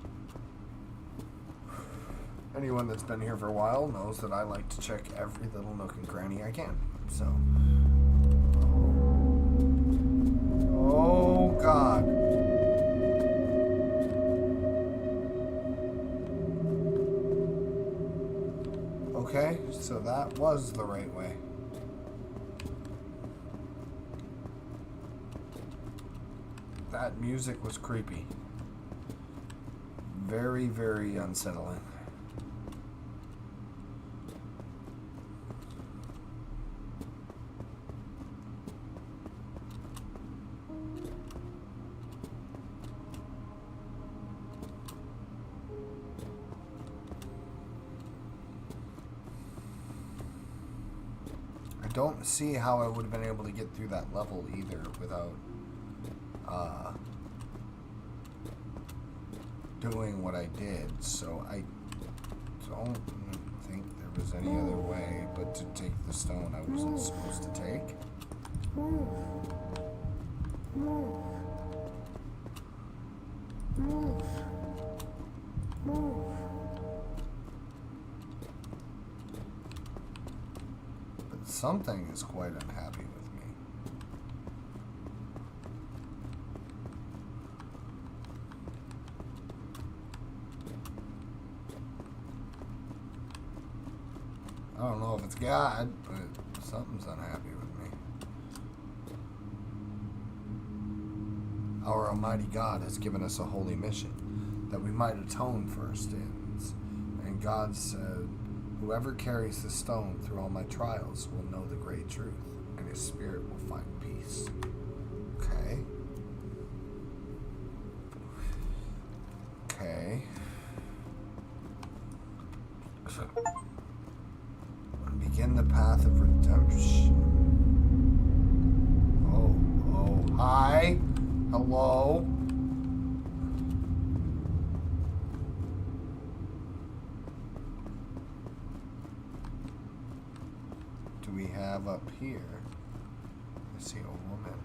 Anyone that's been here for a while knows that I like to check every little nook and cranny I can. So, oh God. Okay, so that was the right way. That music was creepy. Very, very unsettling. Don't see how I would have been able to get through that level either without doing what I did, so I don't think there was any other way but to take the stone I wasn't supposed to take. Move. Move. Move. Move. But something is quite unhappy with me. I don't know if it's God, but something's unhappy with me. Our Almighty God has given us a holy mission, that we might atone for our sins. And God said, whoever carries the stone through all my trials will know the great truth, and his spirit will find peace. Okay. Okay. Begin the path of redemption. Oh, hi. Hello. Do we have up here? I see a woman.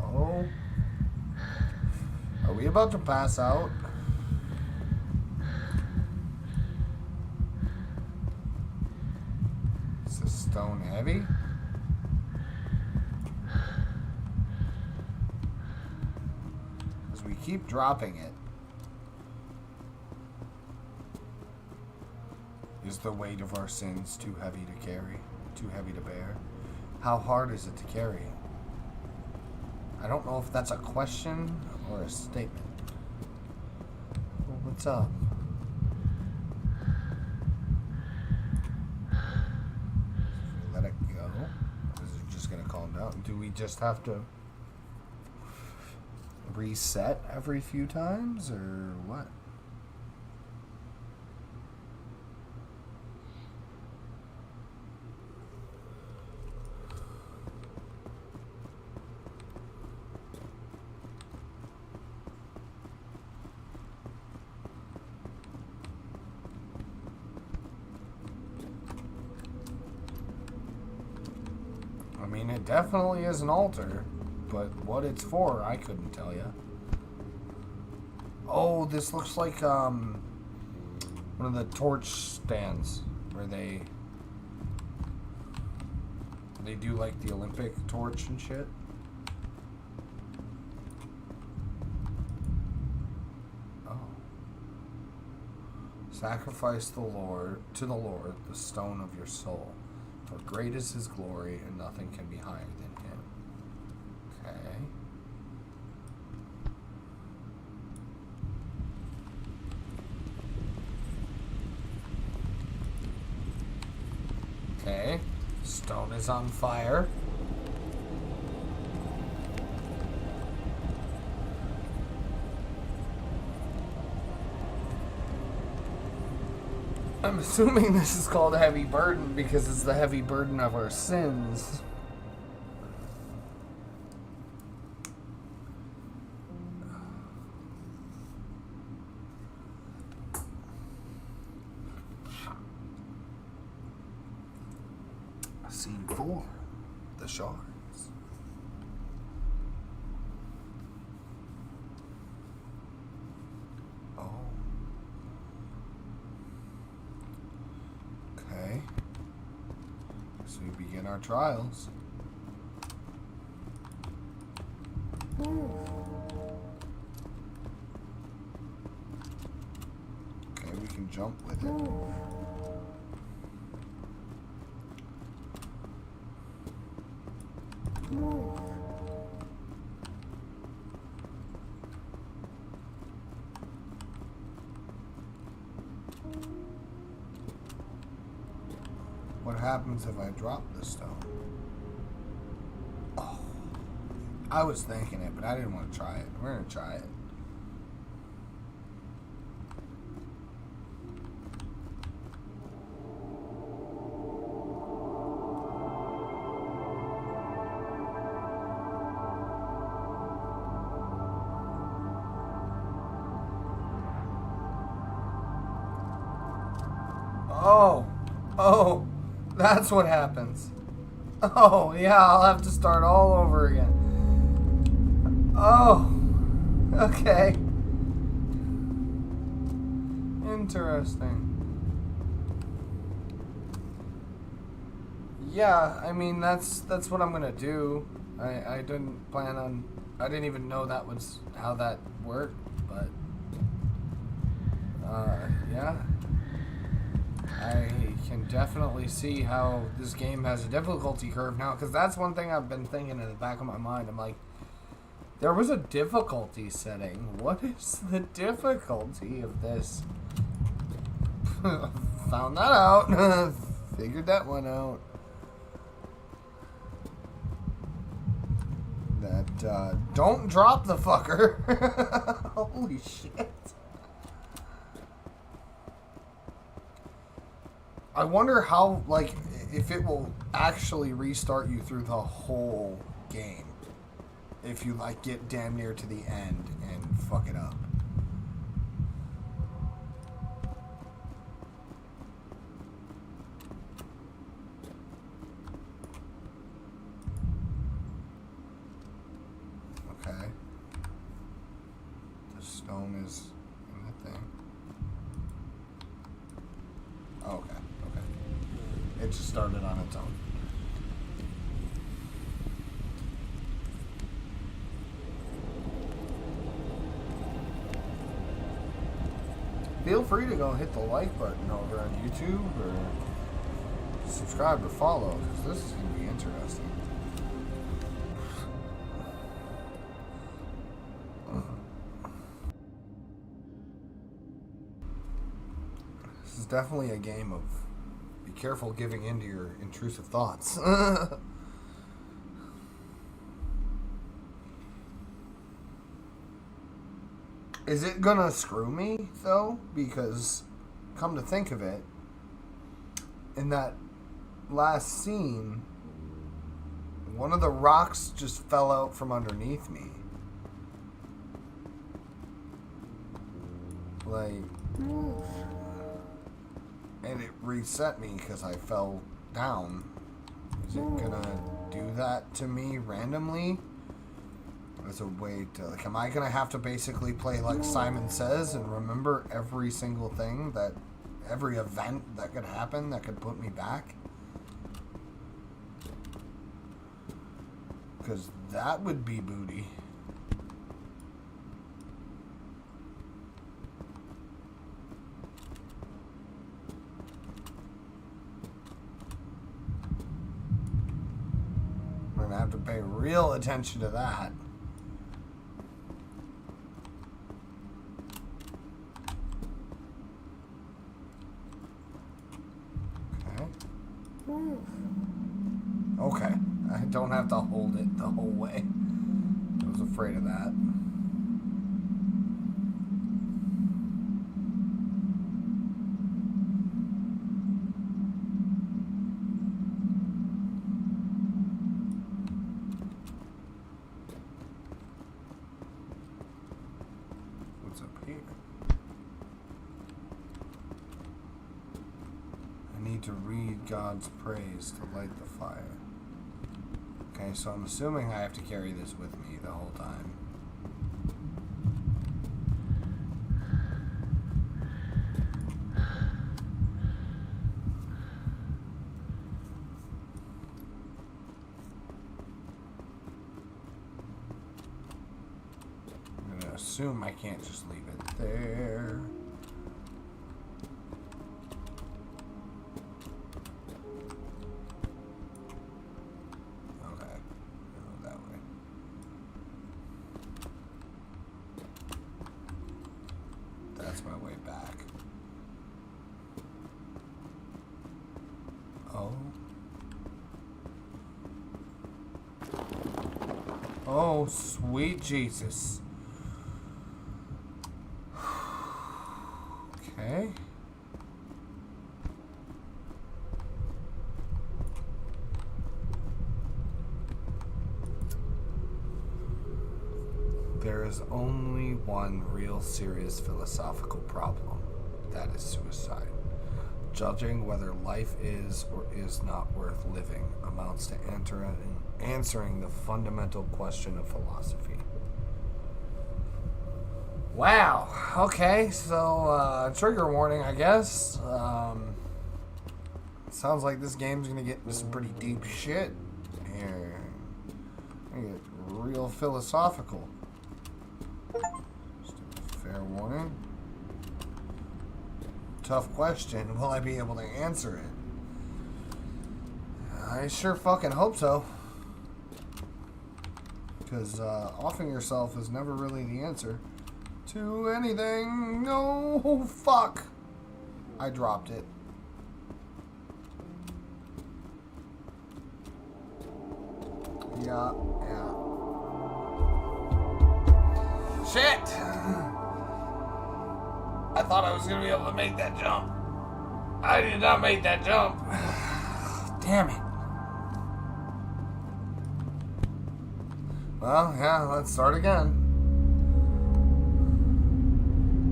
Oh. Are we about to pass out? Is the stone heavy? As we keep dropping it, is the weight of our sins too heavy to carry? Too heavy to bear? How hard is it to carry? I don't know if that's a question or a statement. Well, what's up? Let it go. Is it just gonna calm down? Do we just have to reset every few times, or what? I mean, it definitely is an altar, but what it's for, I couldn't tell you. Oh, this looks like one of the torch stands where they do like the Olympic torch and shit. Oh. Sacrifice to the Lord the stone of your soul. For great is his glory, and nothing can be higher than him. Okay. Okay. Stone is on fire. I'm assuming this is called a heavy burden because it's the heavy burden of our sins. Scene 4. The shards. Oh. Okay. So we begin our trials. Move. Okay, we can jump with it. Move. Move. What happens if I drop the stone? Oh. I was thinking it, but I didn't want to try it. We're going to try it. Oh. Oh. That's what happens. Oh, yeah, I'll have to start all over again. Oh. Okay. Interesting. Yeah, I mean, that's what I'm gonna do. I didn't plan on... I didn't even know that was how that worked, but... yeah. I can definitely see how this game has a difficulty curve now, because that's one thing I've been thinking in the back of my mind. I'm like, there was a difficulty setting. What is the difficulty of this? Found that out. Figured that one out. That, don't drop the fucker. Holy shit. I wonder how, like, if it will actually restart you through the whole game. If you, like, get damn near to the end and fuck it up. Okay. The stone is in the thing. Oh, okay. It just started on its own. Feel free to go hit the like button over on YouTube or subscribe or follow, because this is going to be interesting. This is definitely a game of be careful giving in to your intrusive thoughts. Is it gonna screw me, though? Because, come to think of it, in that last scene, one of the rocks just fell out from underneath me. Like... Move. And it reset me because I fell down. Is it gonna do that to me randomly? As a way to, like, am I gonna have to basically play like Simon Says and remember every single thing that, every event that could happen that could put me back? Because that would be booty. I'm gonna have to pay real attention to that. Okay. Move. Okay. I don't have to hold it the whole way. I was afraid of that. What's up here? I need to read God's praise to light the fire. Okay, so I'm assuming I have to carry this with me the whole time. I'm gonna assume I can't just leave it there. That's my way back. Oh. Oh, sweet Jesus. Okay. There is only one real serious philosophical problem. That is suicide. Judging whether life is or is not worth living amounts to answering the fundamental question of philosophy. Wow. Okay, so trigger warning, I guess. Sounds like this game's gonna get into some pretty deep shit here. Gonna get real philosophical. Just a fair warning. Tough question. Will I be able to answer it? I sure fucking hope so. Because offing yourself is never really the answer to anything. No, fuck. I dropped it. Yeah. Shit! I thought I was going to be able to make that jump. I did not make that jump. Damn it. Well, yeah, let's start again.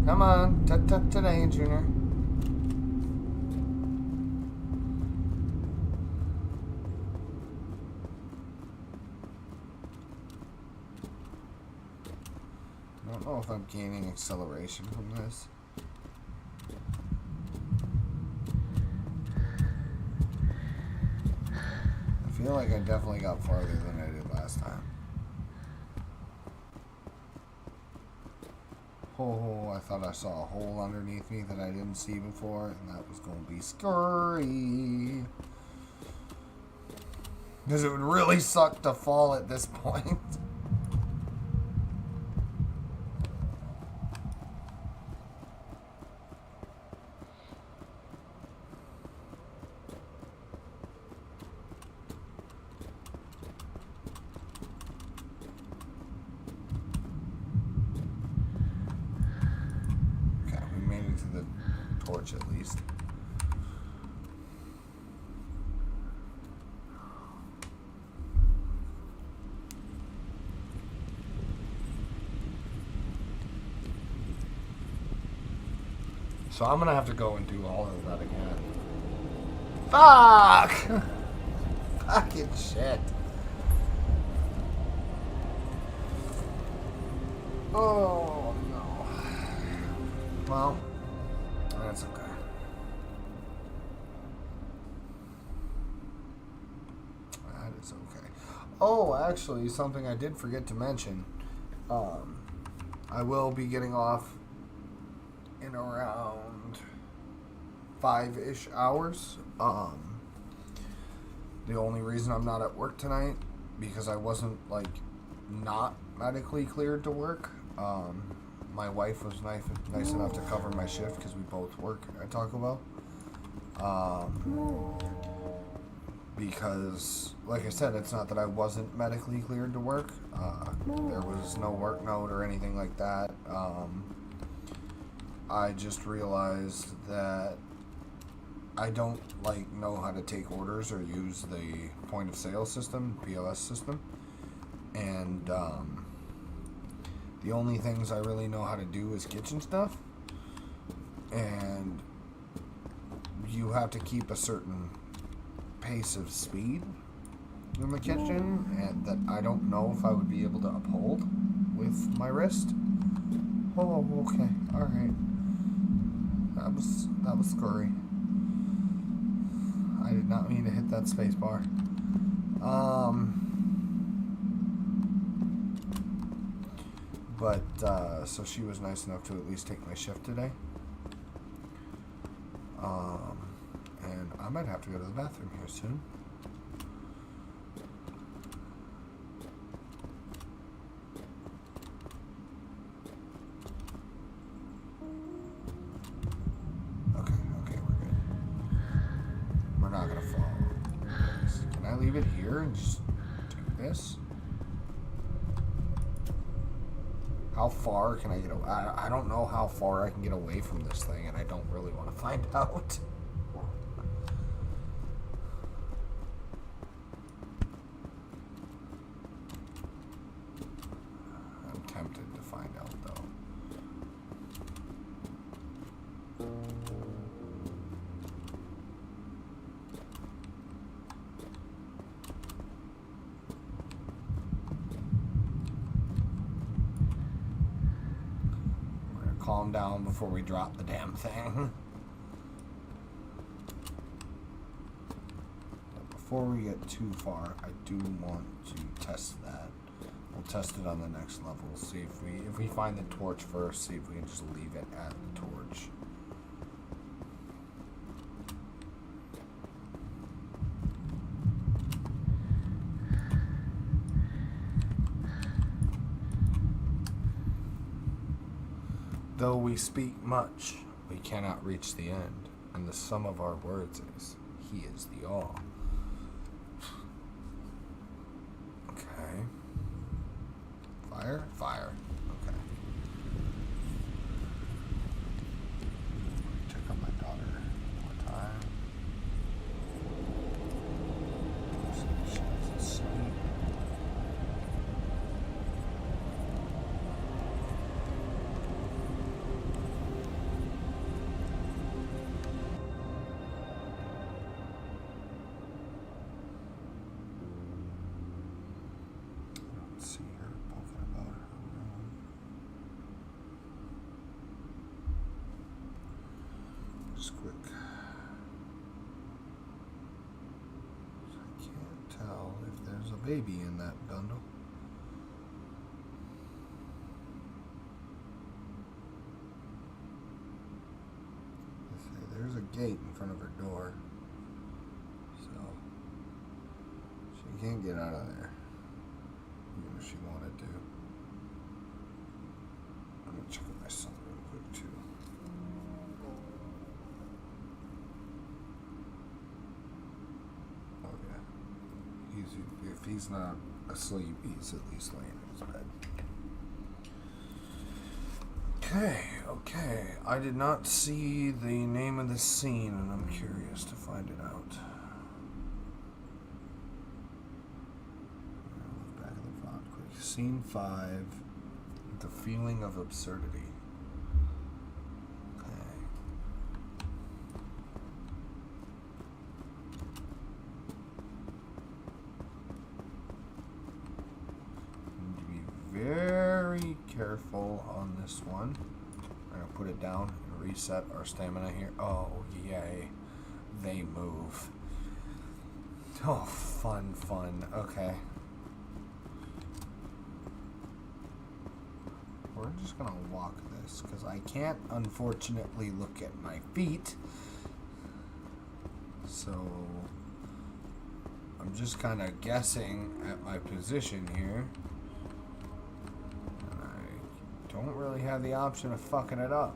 Come on. Today, Junior. I don't know if I'm gaining acceleration from this. I feel like I definitely got farther than I did last time. Oh, I thought I saw a hole underneath me that I didn't see before, and that was going to be scary. Because it would really suck to fall at this point. At least. So I'm gonna have to go and do all of that again. Fuck! Fucking shit. Oh no. Well, that's okay. That is okay. Oh, actually, something I did forget to mention. I will be getting off in around 5-ish hours. The only reason I'm not at work tonight, because I wasn't, not medically cleared to work. My wife was nice enough to cover my shift because we both work at Taco Bell. Because, like I said, it's not that I wasn't medically cleared to work. There was no work note or anything like that. I just realized that I don't know how to take orders or use the point of sale system, POS system, and the only things I really know how to do is kitchen stuff, and you have to keep a certain pace of speed in the kitchen, and that I don't know if I would be able to uphold with my wrist. Oh, okay, all right. That was scary. I did not mean to hit that space bar. But so she was nice enough to at least take my shift today. And I might have to go to the bathroom here soon. Okay, we're good. We're not gonna fall. Can I leave it here and just do this? How far can I get away? I don't know how far I can get away from this thing, and I don't really want to find out. I'm tempted to find out, though. calm down before we drop the damn thing. But before we get too far, I do want to test that. We'll test it on the next level. See if we find the torch first. See if we can just leave it at the torch. Though we speak much, we cannot reach the end, and the sum of our words is, He is the all. Okay. Fire? Fire. Okay. Check on my daughter one more time. See if she doesn't sleep. See her poking about her room. Just quick. I can't tell if there's a baby in that bundle. There's a gate in front of her door, so she can't get out of there. Even if she wanted to. I'm gonna check with my son real quick too. Oh yeah. If he's not asleep, he's at least laying in his bed. Okay. I did not see the name of the scene, and I'm curious to find it out. Scene 5, the feeling of absurdity. Okay. Need to be very careful on this one. I'm gonna put it down and reset our stamina here. Oh, yay. They move. Oh, fun. Okay. We're just gonna walk this because I can't unfortunately look at my feet, so I'm just kind of guessing at my position here, and I don't really have the option of fucking it up.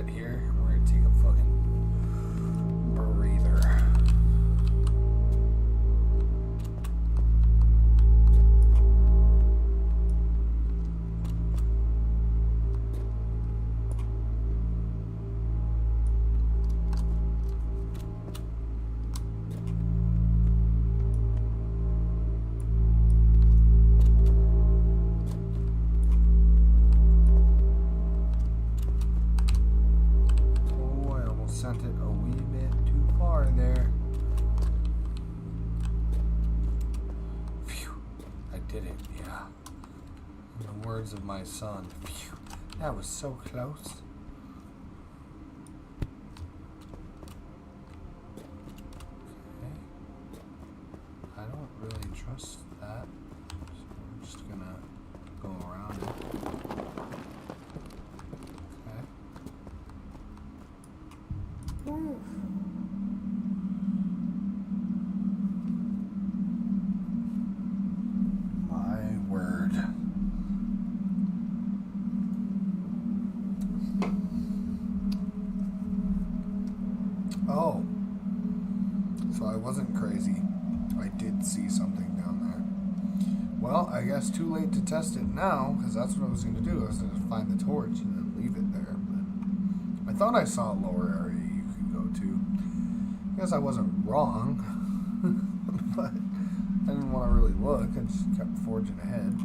Here, we're gonna take a fucking breather. Sent it a wee bit too far there. Phew. I did it, yeah. In the words of my son, phew. That was so close. Okay. I don't really trust that, so we're just gonna go around it. My word. Oh. So I wasn't crazy. I did see something down there. Well, I guess too late to test it now, because that's what I was going to do. I was going to find the torch and then leave it there. But I thought I saw a lower area you could go to. I guess I wasn't wrong. But I didn't want to really look. I just kept forging ahead.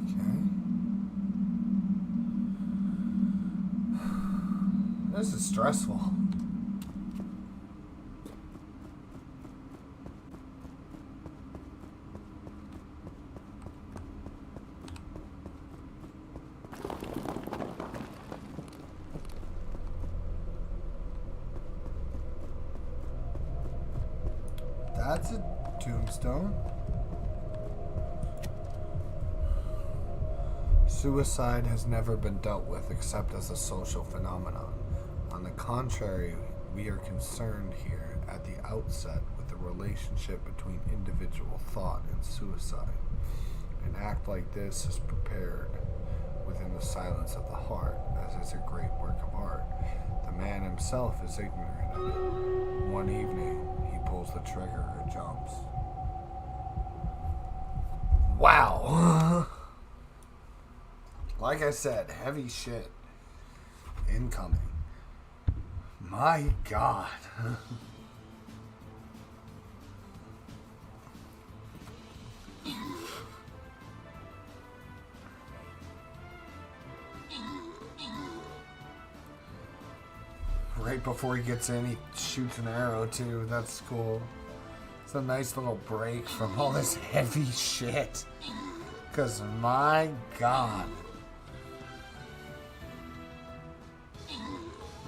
Okay. This is stressful. That's a tombstone. Suicide has never been dealt with except as a social phenomenon. On the contrary, we are concerned here at the outset with the relationship between individual thought and suicide. An act like this is prepared within the silence of the heart, as is a great work of art. The man himself is ignorant of it. One evening, he pulls the trigger or jumps. Wow! Like I said, heavy shit incoming. My God. Right before he gets in, he shoots an arrow too. That's cool. It's a nice little break from all this heavy shit. Because my God.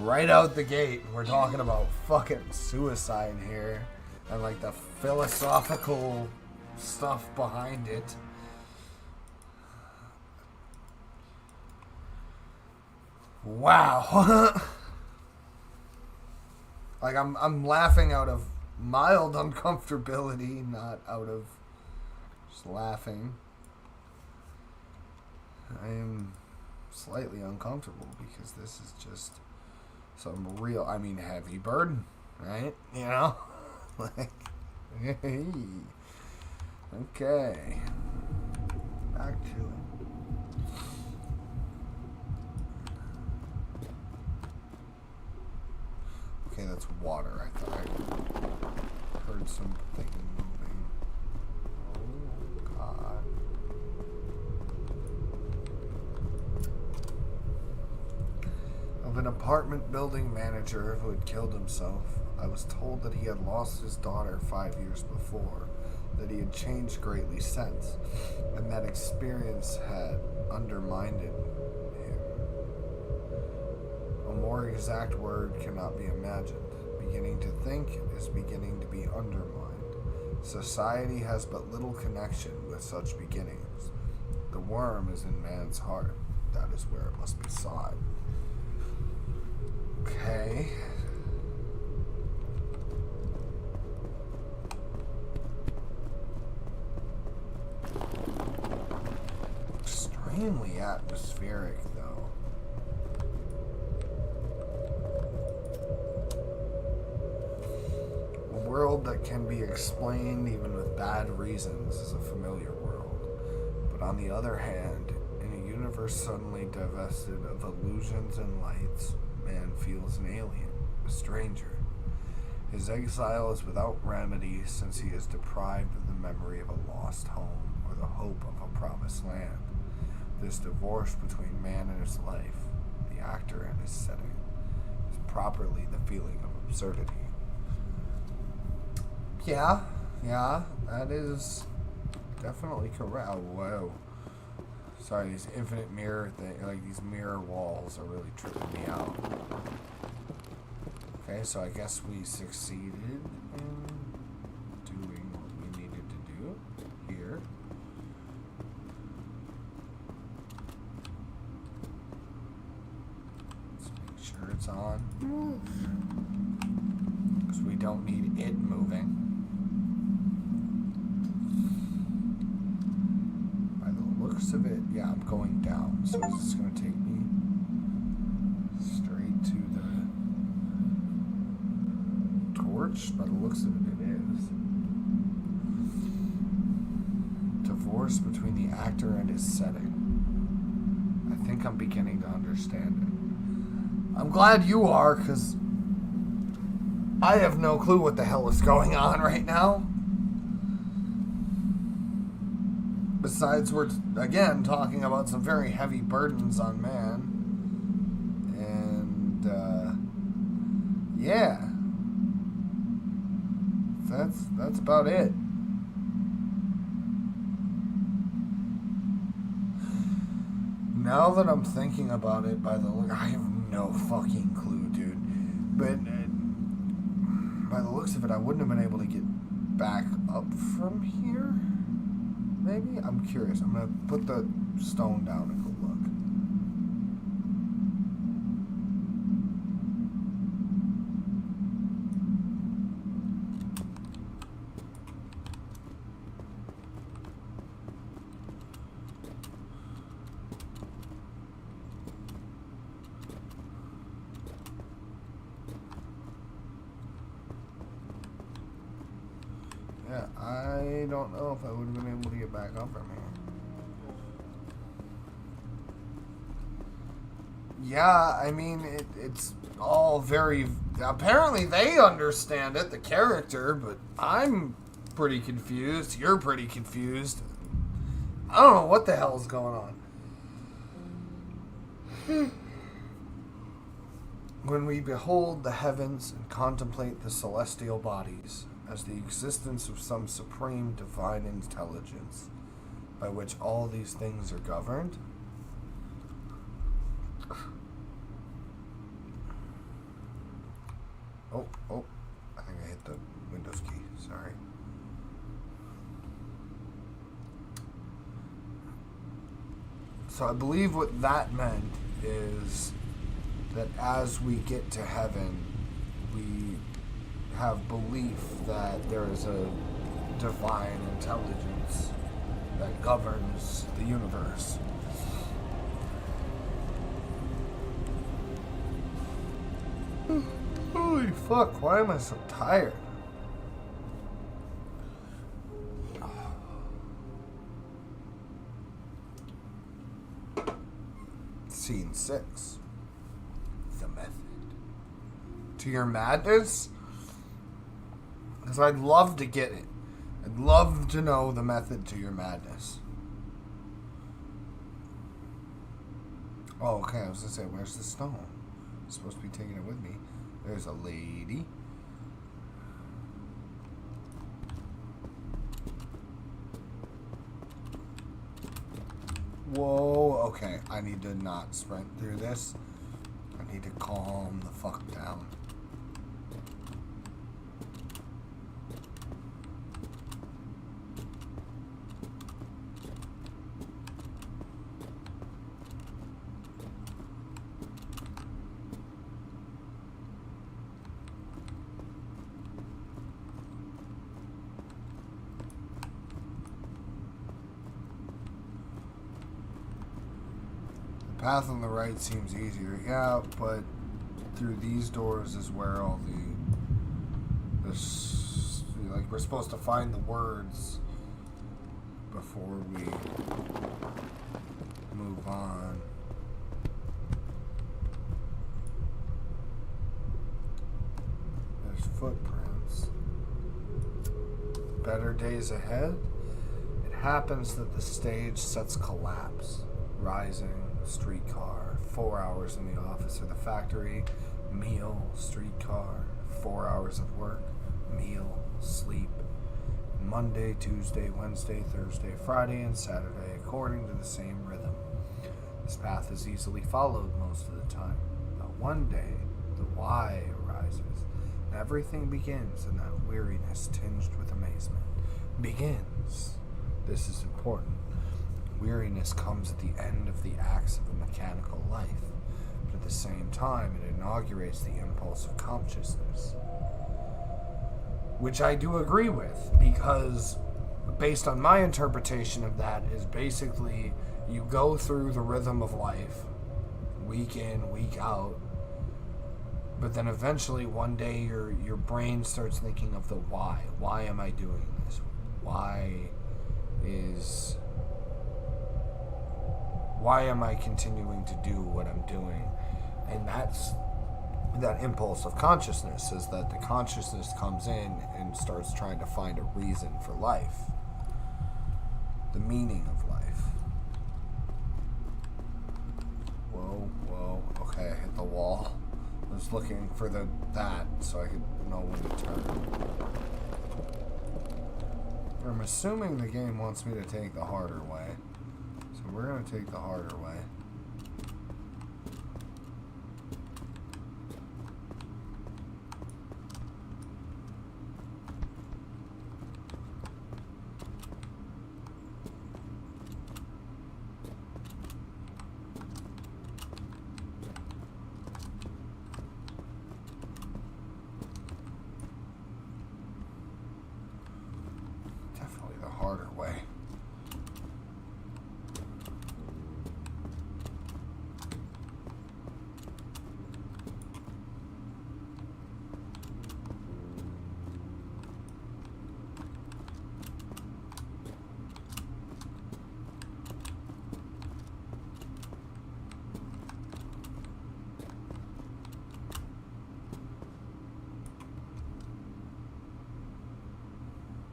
Right out the gate, we're talking about fucking suicide here. And like the philosophical stuff behind it. Wow. Like I'm laughing out of mild uncomfortability, not out of just laughing. I am slightly uncomfortable because this is just some real, I mean, heavy burden, right? You know? Like, hey. Okay. Back to it. Okay, that's water. I thought I heard something moving. Oh, God. Of an apartment building manager who had killed himself, I was told that he had lost his daughter 5 years before, that he had changed greatly since, and that experience had undermined him. A more exact word cannot be imagined. Beginning to think is beginning to be undermined. Society has but little connection with such beginnings. The worm is in man's heart. That is where it must be sought. Okay. Extremely atmospheric, though. A world that can be explained even with bad reasons is a familiar world. But on the other hand, in a universe suddenly divested of illusions and lights, man feels an alien, a stranger. His exile is without remedy since he is deprived of the memory of a lost home or the hope of a promised land. This divorce between man and his life, the actor and his setting, is properly the feeling of absurdity. Yeah, that is definitely correct. Oh, whoa. Sorry, these infinite mirror like these mirror walls are really tripping me out. Okay, so I guess we succeeded in doing what we needed to do here. Let's make sure it's on. Because we don't need it moving. Of it, yeah, I'm going down. So is this going to take me straight to the torch? By the looks of it, it is. Divorce between the actor and his setting. I think I'm beginning to understand I'm glad you are, because I have no clue what the hell is going on right now. Besides, we're, again, talking about some very heavy burdens on man. And, yeah. That's about it. Now that I'm thinking about it, by the look, I have no fucking clue, dude. But by the looks of it, I wouldn't have been able to get back up from here. Maybe? I'm curious. I'm gonna put the stone down and go look. Yeah, I don't know if I would have been able to get back up from here. Yeah, I mean, it's all very... Apparently they understand it, the character, but I'm pretty confused. You're pretty confused. I don't know what the hell is going on. When we behold the heavens and contemplate the celestial bodies as the existence of some supreme divine intelligence by which all these things are governed, Oh, I think I hit the Windows key. Sorry. So I believe what that meant is that as we get to heaven, we have belief that there is a divine intelligence that governs the universe. Holy fuck, why am I so tired? Scene 6. The method. To your madness? Because I'd love to get it. I'd love to know the method to your madness. Oh, okay, I was going to say, where's the stone? I'm supposed to be taking it with me. There's a lady. Whoa, okay. I need to not sprint through this. I need to calm the fuck down. Path on the right seems easier, yeah, but through these doors is where all like, we're supposed to find the words before we move on. There's footprints. Better days ahead? It happens that the stage sets collapse, rising. Streetcar, 4 hours in the office or the factory, meal, streetcar, 4 hours of work, meal, sleep. Monday, Tuesday, Wednesday, Thursday, Friday, and Saturday, according to the same rhythm. This path is easily followed most of the time, but one day, the why arises, and everything begins in that weariness tinged with amazement. Begins. This is important. Weariness comes at the end of the acts of a mechanical life, but at the same time it inaugurates the impulse of consciousness. Which I do agree with, because based on my interpretation of that is basically you go through the rhythm of life, week in, week out, but then eventually one day your brain starts thinking of the why. Why am I doing this? Why am I continuing to do what I'm doing? And that's that impulse of consciousness is that the consciousness comes in and starts trying to find a reason for life, the meaning of life. Whoa, okay, I hit the wall. I was looking for that so I could know when to turn. I'm assuming the game wants me to take the harder way, so we're going to take the harder way. Harder way.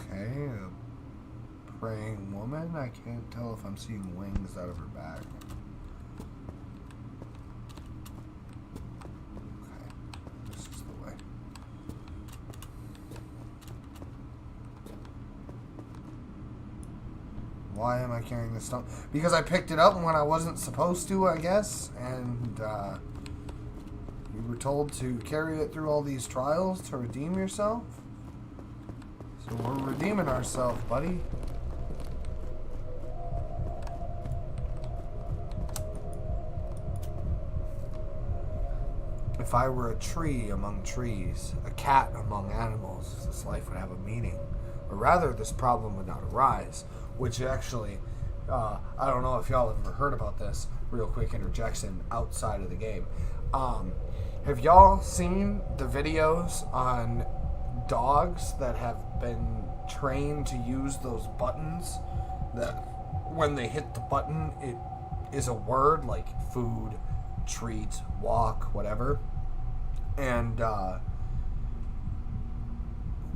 Okay. Praying woman. I can't tell if I'm seeing wings out of her back. Okay, this is the way. Why am I carrying this stone? Because I picked it up when I wasn't supposed to, I guess, and we were told to carry it through all these trials to redeem yourself. So we're redeeming ourselves, buddy. If I were a tree among trees, a cat among animals, this life would have a meaning. Or rather, this problem would not arise. Which actually, I don't know if y'all have ever heard about this. Real quick interjection outside of the game. Have y'all seen the videos on dogs that have been trained to use those buttons? That when they hit the button, it is a word like food, treat, walk, whatever. And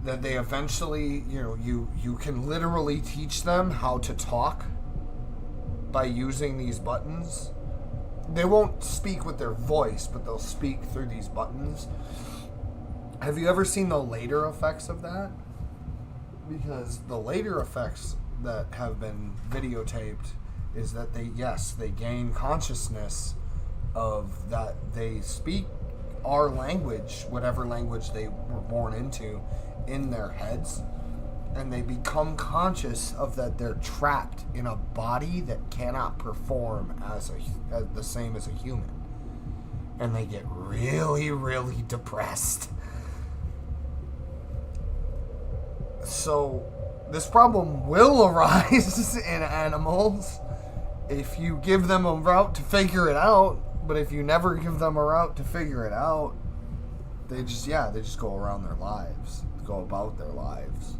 that they eventually, you can literally teach them how to talk by using these buttons. They won't speak with their voice, but they'll speak through these buttons. Have you ever seen the later effects of that? Because the later effects that have been videotaped is that they gain consciousness of that they speak our language, whatever language they were born into, in their heads, and they become conscious of that they're trapped in a body that cannot perform as the same as a human, and they get really, really depressed. So this problem will arise in animals if you give them a route to figure it out. But if you never give them a route to figure it out, they just go around their lives, go about their lives,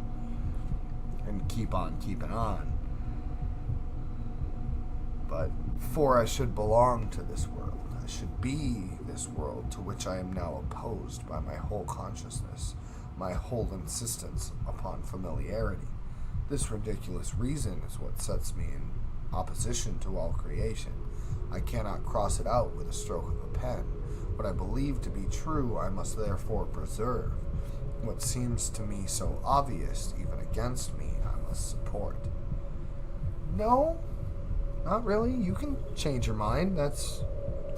and keep on keeping on. But for I should belong to this world, I should be this world to which I am now opposed by my whole consciousness, my whole insistence upon familiarity. This ridiculous reason is what sets me in opposition to all creation. I cannot cross it out with a stroke of a pen. What I believe to be true, I must therefore preserve. What seems to me so obvious, even against me, I must support. No, not really. You can change your mind. That's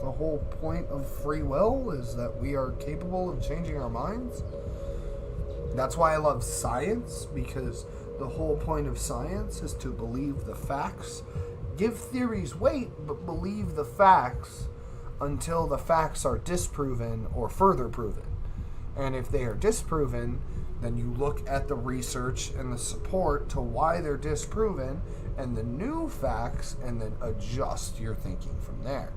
the whole point of free will, is that we are capable of changing our minds. That's why I love science, because the whole point of science is to believe the facts. Give theories weight, but believe the facts until the facts are disproven or further proven. And if they are disproven, then you look at the research and the support to why they're disproven and the new facts, and then adjust your thinking from there.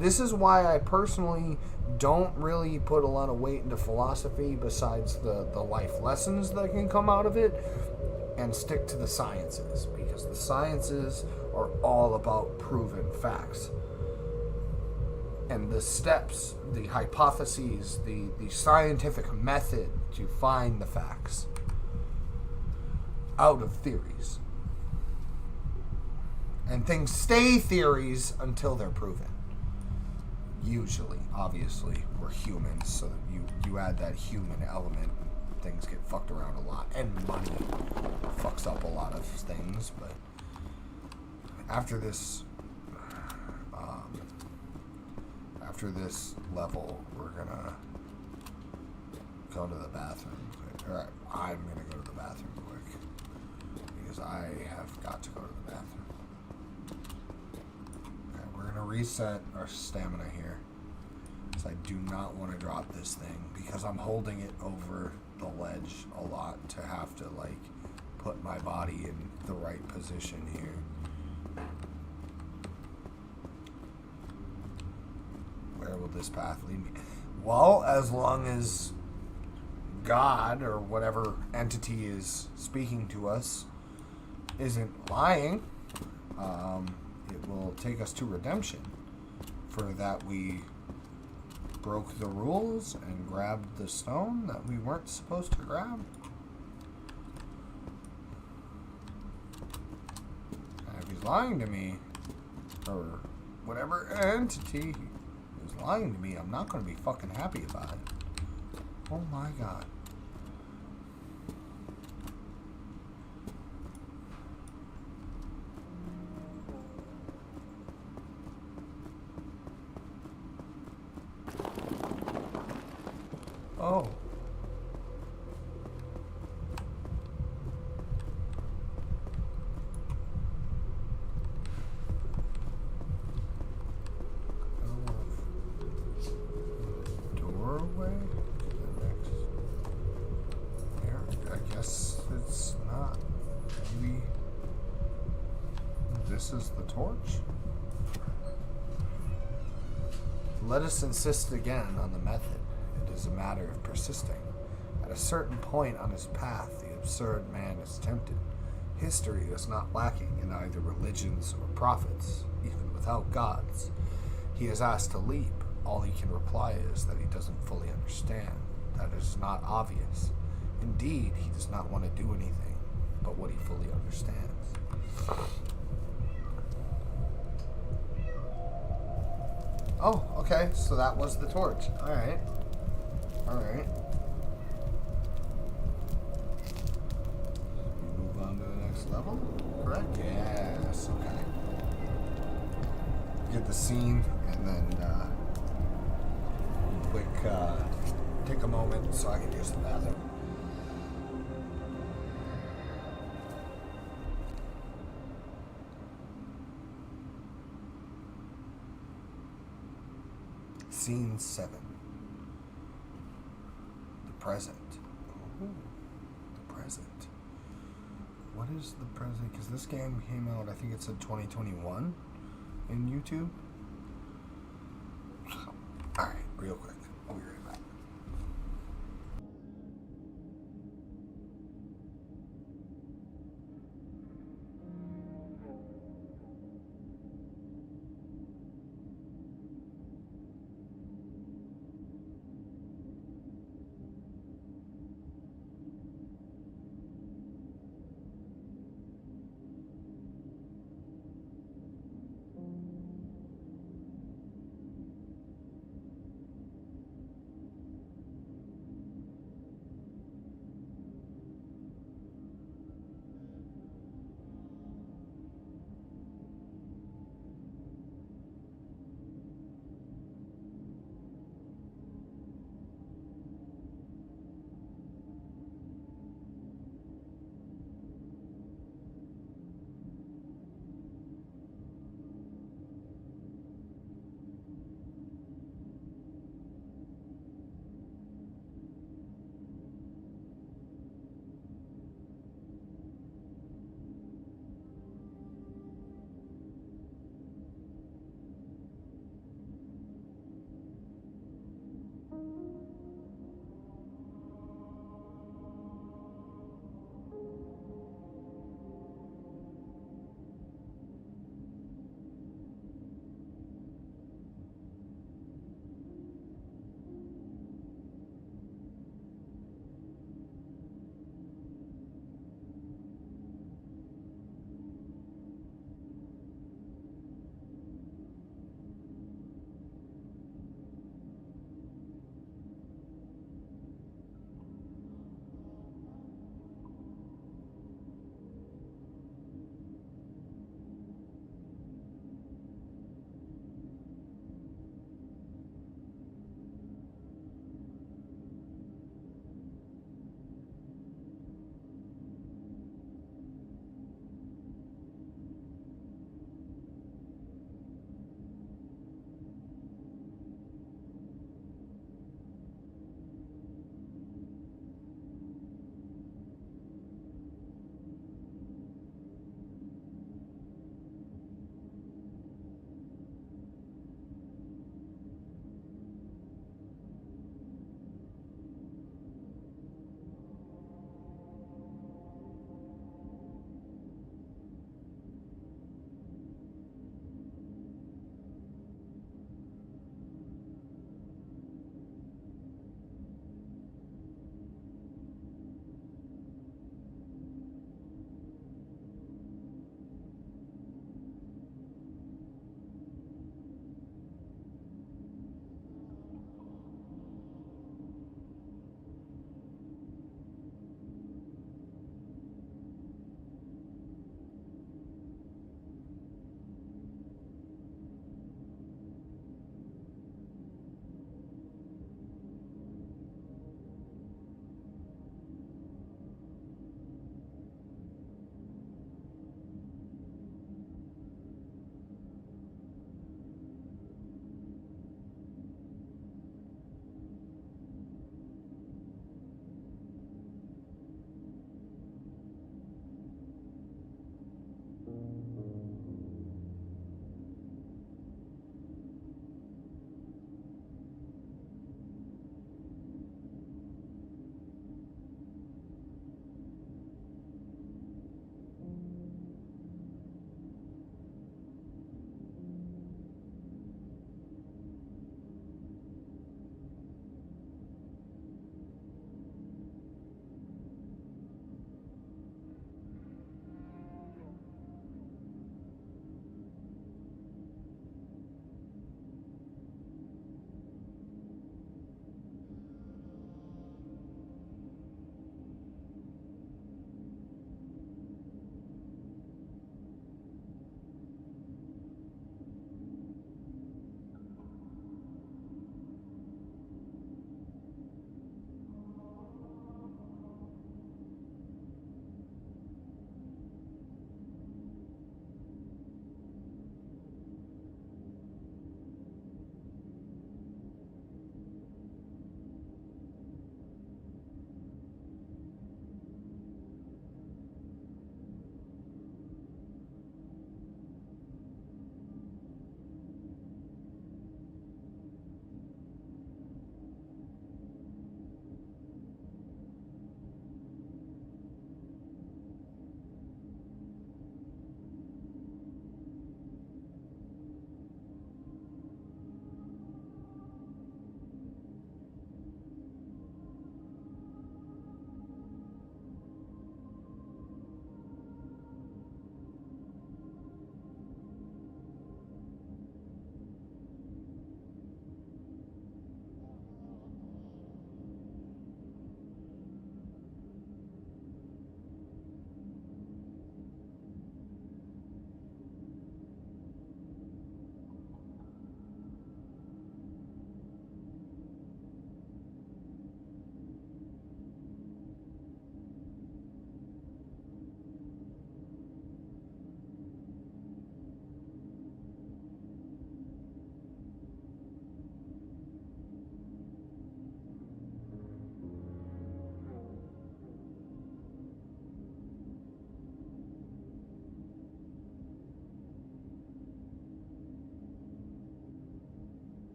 This is why I personally don't really put a lot of weight into philosophy besides the life lessons that can come out of it, and stick to the sciences, because the sciences are all about proven facts. and the steps, the hypotheses, the scientific method to find the facts out of theories. And things stay theories until they're proven. Usually, obviously, we're humans, so you add that human element, things get fucked around a lot. And money fucks up a lot of things, but after this level, we're gonna go to the bathroom quick. Or I'm gonna go to the bathroom quick. Because I have got to go to the bathroom. Okay, we're gonna reset our stamina here. Because I do not want to drop this thing. Because I'm holding it over the ledge a lot to have to, like, put my body in the right position here. Where will this path lead me? Well, as long as God or whatever entity is speaking to us isn't lying, it will take us to redemption. For that we broke the rules and grabbed the stone that we weren't supposed to grab. And if he's lying to me, or whatever entity is lying to me, I'm not going to be fucking happy about it. Oh my god. Oh. Doorway? The next. There. I guess it's not. Maybe this is the torch? Let us insist again on the method. It is a matter of persisting. At a certain point on his path, the absurd man is tempted. History is not lacking in either religions or prophets, even without gods. He is asked to leap. All he can reply is that he doesn't fully understand, that it is not obvious. Indeed, he does not want to do anything but what he fully understands. Oh, okay, so that was the torch. Alright. Alright. Move on to the next level? Correct? Yes, okay. Get the scene and then quick take a moment so I can use the bathroom. Scene 7. The present. Ooh, the present. What is the present? Because this game came out, I think it said 2021 in YouTube. Alright, real quick. I'll be right back.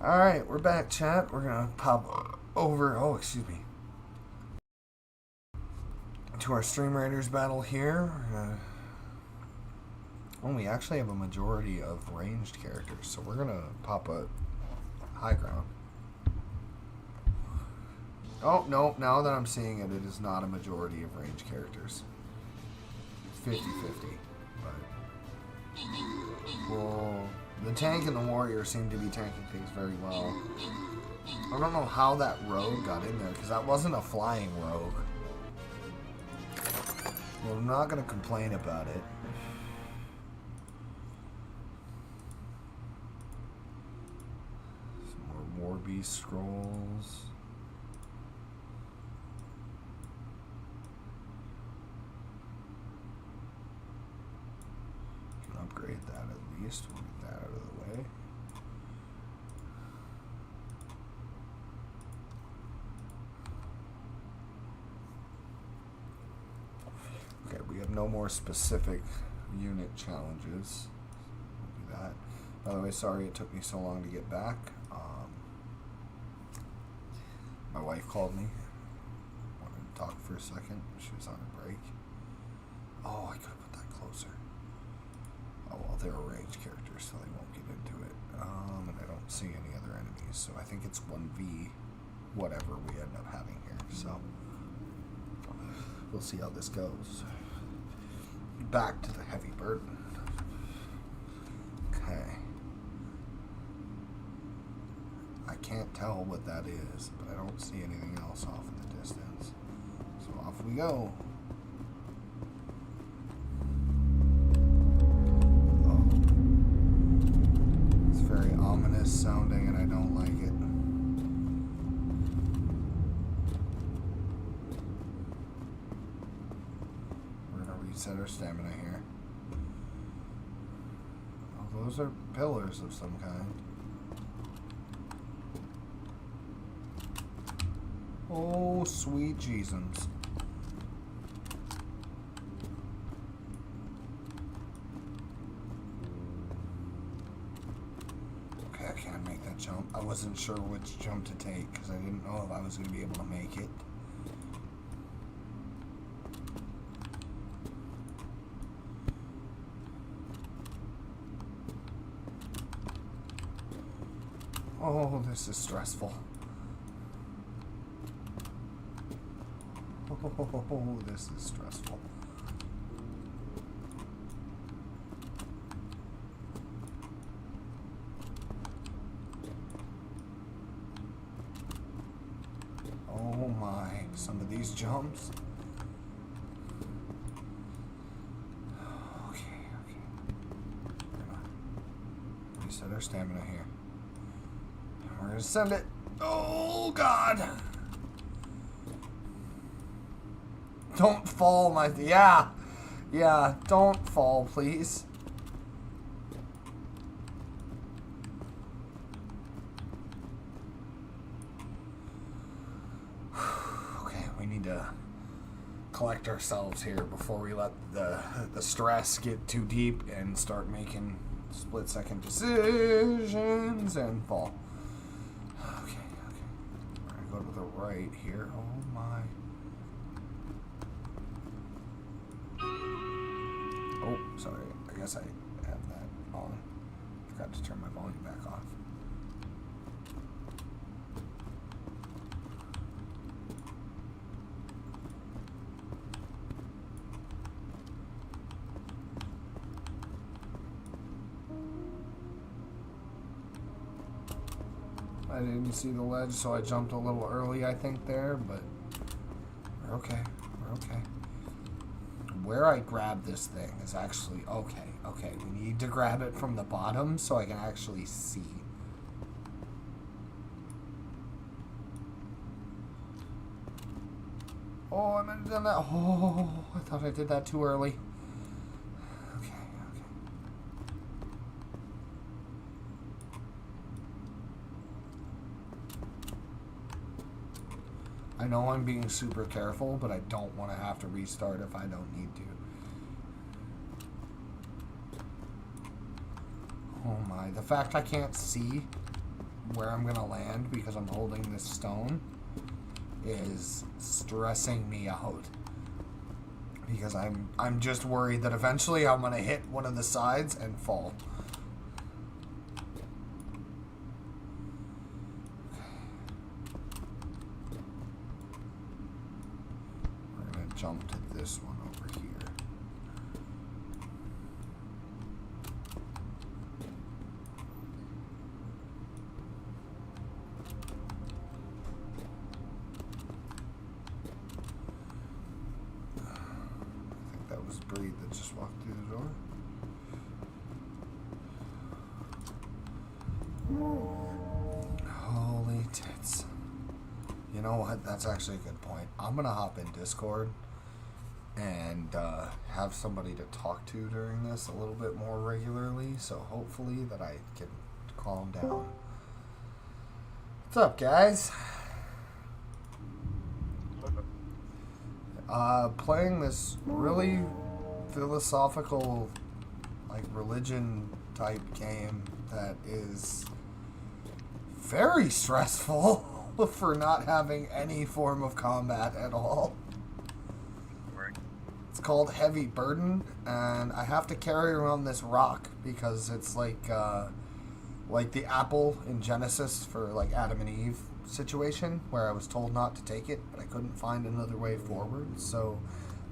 Alright, we're back, chat. We're gonna pop over, to our Stream Raiders battle here. We actually have a majority of ranged characters, so we're gonna pop a high ground. Oh, no, now that I'm seeing it, it is not a majority of ranged characters. 50-50. But, well, the tank and the warrior seem to be tanking things very well. I don't know how that rogue got in there, because that wasn't a flying rogue. Well, I'm not going to complain about it. Some more War Beast scrolls. Can upgrade that at least. We'll get that out of the way. Okay, we have no more specific unit challenges. We'll do that. By the way, sorry it took me so long to get back. My wife called me. Wanted to talk for a second. She was on a break. Oh, I could have put that closer. Oh, well, they're a ranged character, so they won't get into it. And I don't see any other enemies, so I think it's 1v whatever we end up having here. So we'll see how this goes. Back to the heavy burden. Okay. I can't tell what that is, but I don't see anything else off in the distance. So off we go. Oh. It's very ominous sounding and I don't like it. We're going to reset our stamina here. Oh, those are pillars of some kind. Oh, sweet Jinxsyns. Okay, I can't make that jump. I wasn't sure which jump to take because I didn't know if I was going to be able to make it. Oh, this is stressful. Oh, this is stressful. Oh my, some of these jumps. Okay. We're gonna reset our stamina here. We're gonna send it. Oh God. Don't fall, my... Yeah, don't fall, please. Okay, we need to collect ourselves here before we let the stress get too deep and start making split-second decisions and fall. Okay. We're gonna go to the right here. Oh my... Oh, sorry. I guess I have that on. Forgot to turn my volume back off. I didn't see the ledge, so I jumped a little early, I think, there, but we're okay. Where I grab this thing is actually... Okay. We need to grab it from the bottom so I can actually see. Oh, I might have done that. Oh, I thought I did that too early. Okay. I know I'm being super careful, but I don't want to have to restart if I don't need to. Oh my, the fact I can't see where I'm gonna land because I'm holding this stone is stressing me out. Because I'm just worried that eventually I'm gonna hit one of the sides and fall. We're gonna jump to this one over here. That was Breed that just walked through the door. Holy tits. You know what? That's actually a good point. I'm going to hop in Discord and have somebody to talk to during this a little bit more regularly. So hopefully that I can calm down. What's up, guys? Playing this really philosophical, like, religion type game that is very stressful for not having any form of combat at all. It's called Heavy Burden, and I have to carry around this rock because it's like the apple in Genesis for like Adam and Eve situation where I was told not to take it, but I couldn't find another way forward, so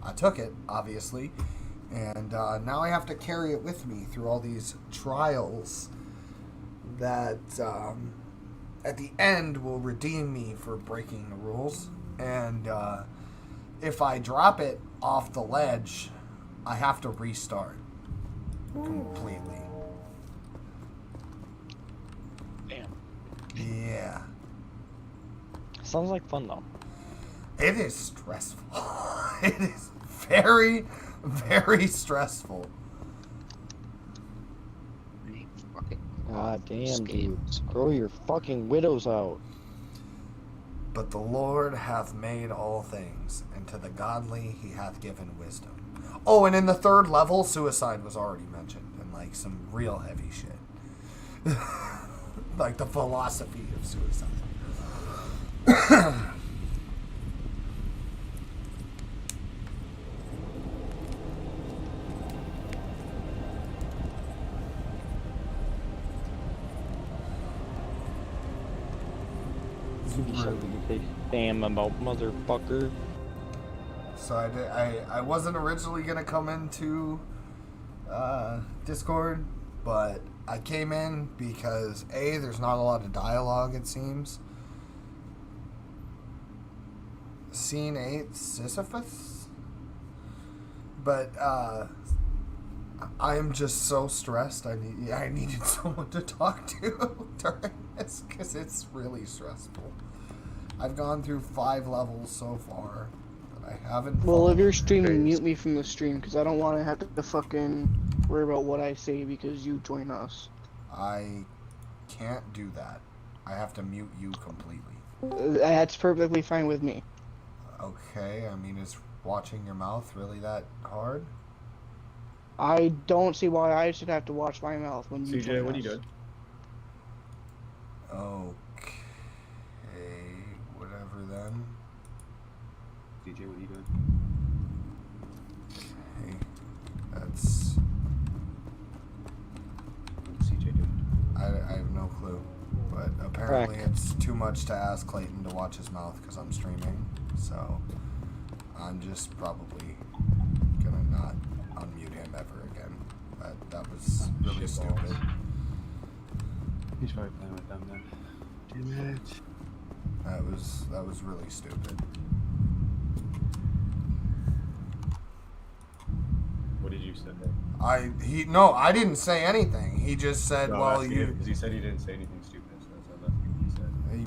I took it, obviously, and now I have to carry it with me through all these trials that at the end will redeem me for breaking the rules, and if I drop it off the ledge, I have to restart completely. Damn. Yeah. Sounds like fun, though. It is stressful. It is very, very stressful. God damn, dude. Grow your fucking widows out. But the Lord hath made all things, and to the godly he hath given wisdom. Oh, and in the third level, suicide was already mentioned, and like some real heavy shit. Like the philosophy of suicide. Something you say damn about, motherfucker. So I wasn't originally gonna come into Discord, but I came in because A, there's not a lot of dialogue, it seems. Scene 8, Sisyphus? But I am just so stressed. I needed someone to talk to during this because it's really stressful. I've gone through 5 levels so far that I haven't. Well, if you're streaming, mute me from the stream because I don't want to have to fucking worry about what I say because you join us. I can't do that. I have to mute you completely. That's perfectly fine with me. Okay, I mean, is watching your mouth really that hard? I don't see why I should have to watch my mouth when you join CJ, what are you us. doing? Okay, whatever then. CJ, what are you doing? Okay, that's... What's CJ doing? I have no clue. But apparently Crack. it's too much to ask Clayton to watch his mouth because I'm streaming. So I'm just probably gonna not unmute him ever again. That was really Shit stupid. balls. He's probably playing with them then. Damn it. That was really stupid. What did you say? I didn't say anything. He just said, No, well, that's you. because he said he didn't say anything stupid, so that's what he said. He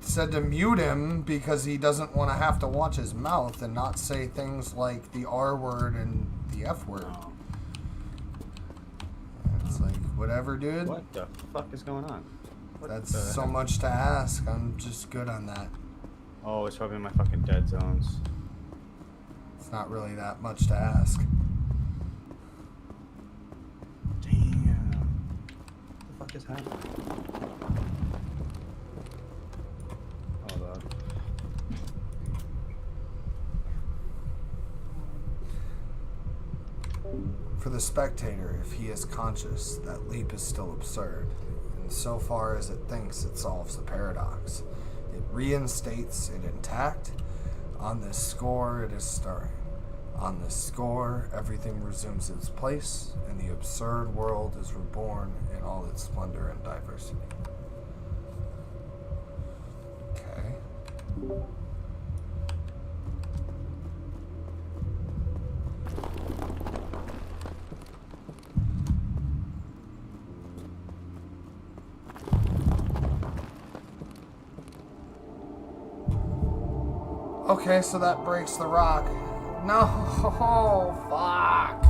said to mute him because he doesn't want to have to watch his mouth and not say things like the R word and the F word. Oh. It's like, whatever, dude. What the fuck is going on? What That's the so heck? much to ask. I'm just good on that. Oh, it's probably in my fucking dead zones. It's not really that much to ask. Damn. What the fuck is happening? For the spectator, if he is conscious, that leap is still absurd. So far as it thinks it solves the paradox, it reinstates it intact. On this score, it is stirring. On this score, everything resumes its place, and the absurd world is reborn in all its splendor and diversity. Okay. Okay, so that breaks the rock. No, fuck.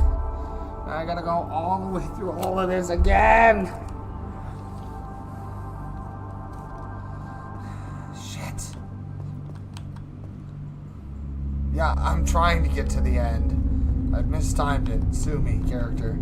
I gotta go all the way through all of this again. Shit. Yeah, I'm trying to get to the end. I've mistimed it. Sue me, character.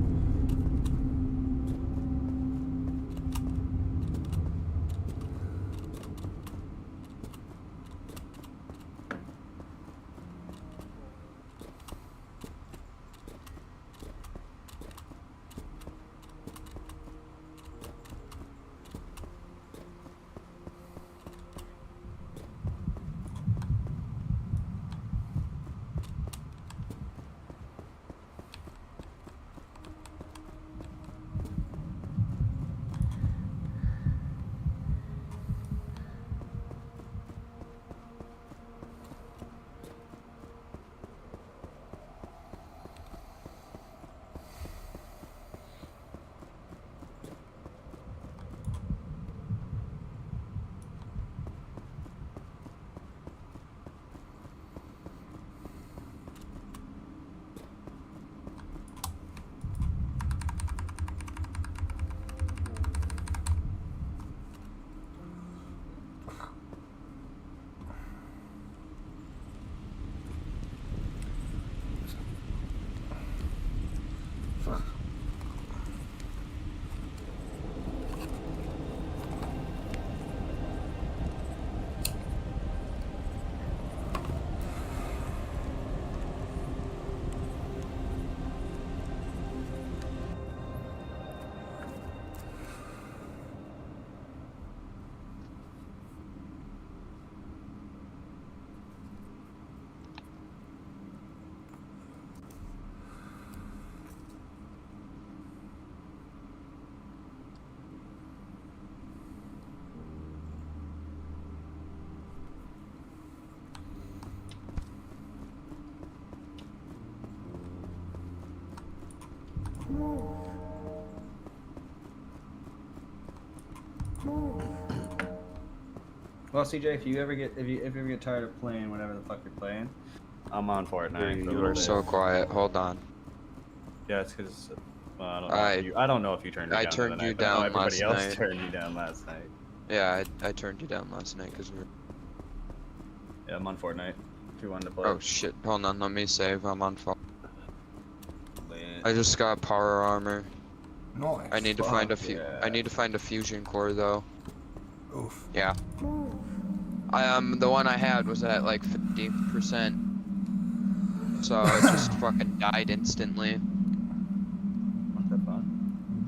Well, CJ, if you ever get tired of playing whatever the fuck you're playing, I'm on Fortnite. for a You little are bit. so quiet. Hold on. Yeah, it's because I don't know if you turned me I down. turned the you night, but I know down everybody last else night. turned me down last night. Yeah, I turned you down last night because we were. Yeah, I'm on Fortnite. If you wanted to play. Oh shit! Hold on, let me save. I'm on phone. Lit. I just got power armor. Nice. I need to find a Fuck few. yeah. I need to find a fusion core though. Oof. Yeah. The one I had was at like 50%, so it just fucking died instantly. What the fuck?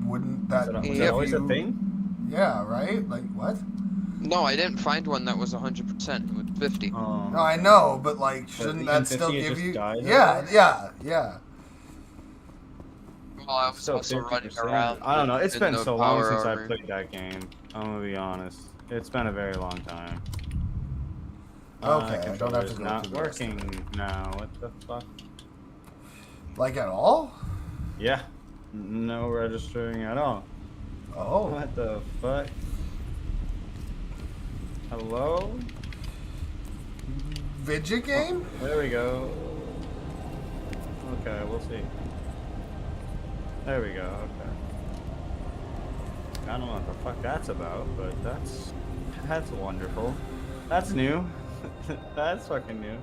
Wouldn't that Was give that always a you- thing? Yeah, right? Like, what? No, I didn't find one that was 100%. It was 50. No, I know, but like, shouldn't even that still 50, it give just you? dies Yeah, already? yeah. Well, I was Still also running 50%. around. I don't know. It's in been the so long power since armor. I played that game. I'm gonna be honest. It's been a very long time. Okay, I don't have to Controller's go not through the rest of working now. What the fuck? Like at all? Yeah. No registering at all. Oh. What the fuck? Hello? Vidget game? There we go. Okay, we'll see. There we go, okay. I don't know what the fuck that's about, but that's wonderful. That's new. That's fucking new.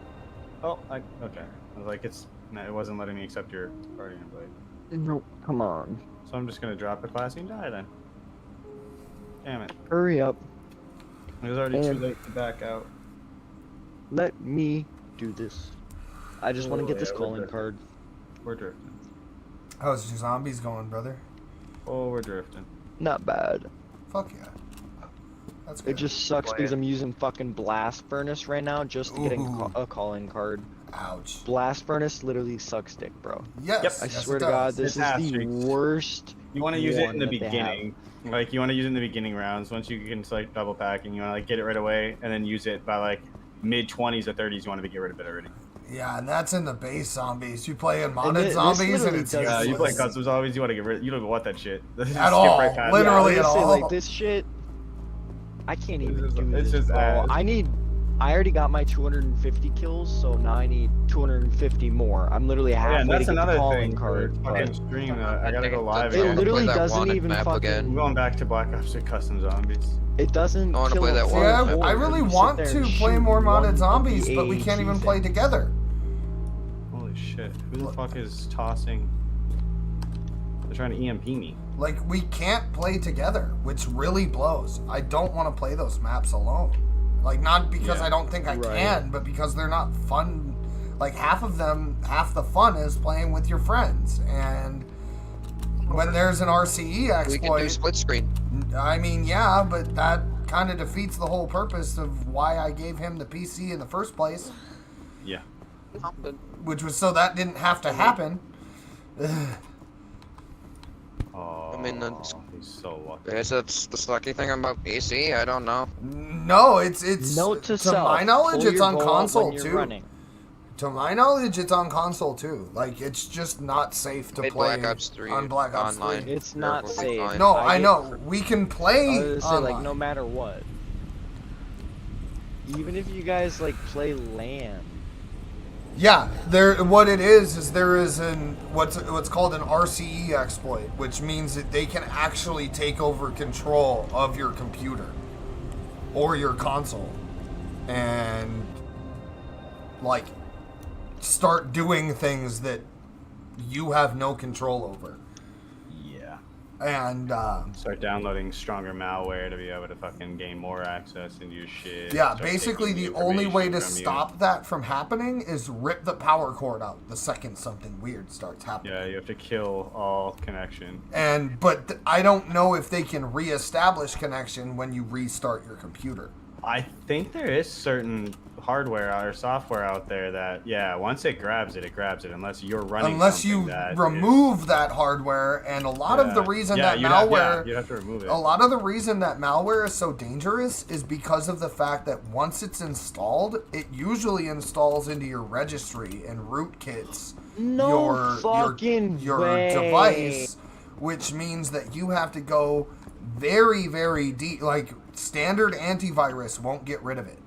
Oh, okay. I was like, it wasn't letting me accept your party invite. Nope. Come on. So I'm just gonna drop the class and die then. Damn it. Hurry up. It was already too And- late to back out. Let me do this. I just want to get this Yeah, calling we're card. We're drifting. How's your zombies going, brother? Oh, we're drifting. Not bad. Fuck yeah. That's It good. just sucks because I'm using fucking Blast Furnace right now just to get Ooh. a calling card. Ouch. Blast Furnace literally sucks dick, bro. Yes. Yep. I yes, swear it to God, does. this It's is half the streaks. worst. You want to use it in the one that they have. beginning. Like, you want to use it in the beginning rounds. Once you can select double packing, you want to like get it right away, and then use it by like mid 20s or 30s. You want to get rid of it already. Yeah, and that's in the base zombies. You play in And modded this zombies, and literally it's does- Yeah, you play useless. custom zombies. You want to get rid. You don't even want that shit. Just At skip all. right past it. Literally. Yeah, I was at gonna say, all. like this shit. I can't even It's just- do it's this, just bro. ass. I already got my 250 kills, so now I need 250 more. I'm literally Yeah, halfway and to that's get the another calling thing. card. Fucking But stream. I gotta go live. I it wanna again. literally play that doesn't wanted even map fucking. again. I'm going back to Black Ops 6 custom zombies. It doesn't I wanna kill play that a one. full Yeah, horde I if really you sit want there to and play shoot more one modded of the zombies, but we can't AAC even play things. together. Holy shit. Who the fuck is tossing? They're trying to EMP me. Like, we can't play together, which really blows. I don't want to play those maps alone. Like, not because Yeah. I don't think I Right. can, but because they're not fun. Like, half of them, half the fun is playing with your friends. And when there's an RCE We can exploit, do split screen. I mean, yeah, but that kind of defeats the whole purpose of why I gave him the PC in the first place, Yeah. which was so that didn't have to happen. Oh, I mean, that's- he's so lucky. Guess that's the sucky thing about PC. I don't know. No, it's Note to self. my knowledge, pull it's your on bow out console when you're too. running. To my knowledge, it's on console too. Like, it's just not safe to Hey, play Black Ops 3 on Black Ops online. 3. It's not We'll be safe. fine. No, I I get- know. We can I play was gonna say, like, online. no matter what. Even if you guys, like, play LAN. Yeah, what it is there is what's called an RCE exploit, which means that they can actually take over control of your computer or your console and like start doing things that you have no control over. Yeah. And Start downloading stronger malware to be able to fucking gain more access and use shit. yeah, Start basically taking the only way to information from you. stop that from happening is rip the power cord out the second something weird starts happening. Yeah, you have to kill all connection. But I don't know if they can reestablish connection when you restart your computer. I think there is certain hardware or software out there that, yeah, once it grabs it, unless you're running Unless something you that remove that hardware, and a lot of the reason that malware, you'd have to remove it. a lot of the reason that malware is so dangerous is because of the fact that once it's installed, it usually installs into your registry and rootkits No fucking your way. device, which means that you have to go very, very deep. Like, standard antivirus won't get rid of it.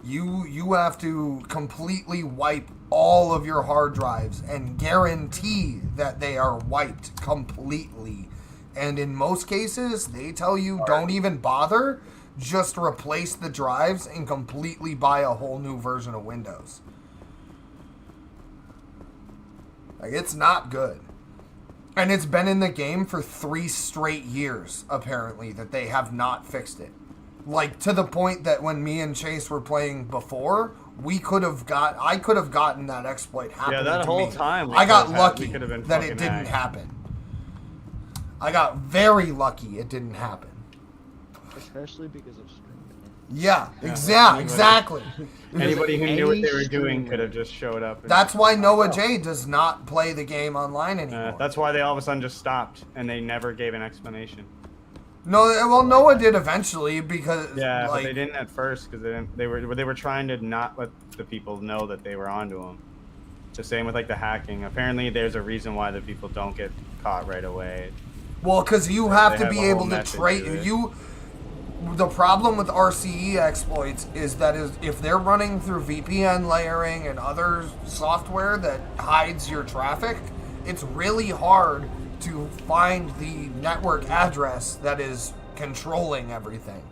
You have to completely wipe all of your hard drives and guarantee that they are wiped completely. And in most cases, they tell you don't even bother, just replace the drives and completely buy a whole new version of Windows. Like, it's not good. And it's been in the game for 3 straight years, apparently, that they have not fixed it. Like, to the point that when me and Chase were playing before, I could have gotten that exploit happening that to whole me. time we I got could've had- lucky we could've been that it fucking didn't hacked. happen. I got very lucky it didn't happen. Especially because of streaming. Yeah, Yeah. exactly. Anybody who knew what they were Any doing streamer. could have just showed up. And, That's why Noah J does not play the game online anymore. that's why they all of a sudden just stopped and they never gave an explanation. No, well, Noah did eventually because Yeah, like, but they didn't at first because they were trying to not let the people know that they were onto them. The same with like the hacking. Apparently, there's a reason why the people don't get caught right away. well, because you have They to have be a whole able to method trade to it. you. The problem with RCE exploits is that if they're running through VPN layering and other software that hides your traffic, it's really hard to find the network address that is controlling everything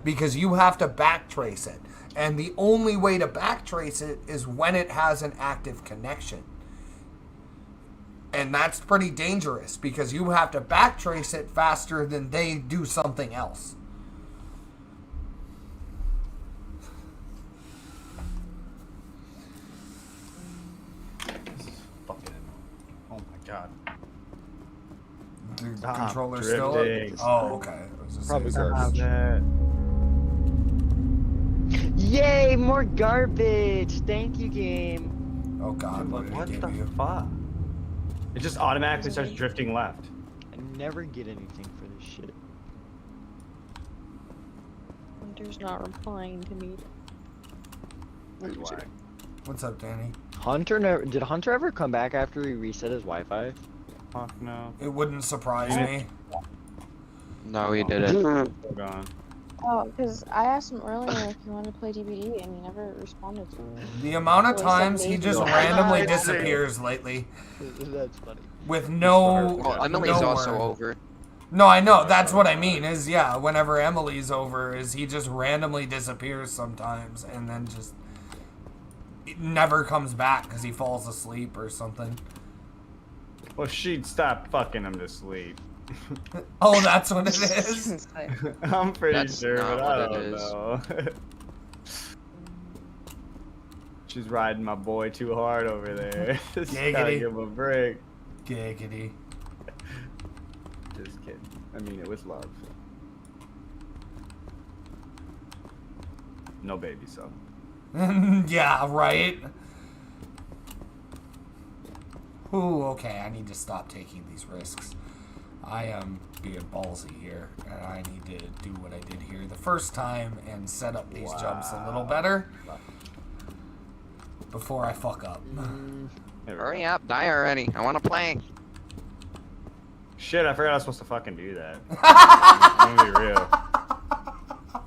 because you have to backtrace it. And the only way to backtrace it is when it has an active connection. And that's pretty dangerous because you have to backtrace it faster than they do something else. God. The Stop controller still. drifting. Oh, okay. I was just Probably saying, garbage. That. Yay, more garbage! Thank you, game. oh God, what did What he give the you? fuck? It just automatically starts drifting left. I never get anything for this shit. Hunter's not replying to me. That's why. What's up, Danny? Hunter never did Hunter ever come back after he reset his Wi-Fi? Fuck no. It wouldn't surprise me. No, he didn't. Still gone. Oh, because I asked him earlier if he wanted to play DBD and he never responded to me. The amount of Well, times he maybe. just No. randomly I see. disappears lately That's funny. with no. Well, Emily's no also word. over. No, I know. That's what I mean. Is yeah. Whenever Emily's over, is he just randomly disappears sometimes and then just it never comes back because he falls asleep or something. Well, she'd stop fucking him to sleep. Oh, that's what it is. I'm pretty That's sure, not but I what it don't is. know. She's riding my boy too hard over there. Just gotta Giggity. give him a break. Giggity. Just kidding. I mean, it was love. No baby, so. Yeah, right. Ooh, okay. I need to stop taking these risks. I am being ballsy here, and I need to do what I did here the first time and set up these jumps a little better before I fuck up. Hurry up, die already. I want to play. Shit, I forgot I was supposed to fucking do that. I'm gonna be real.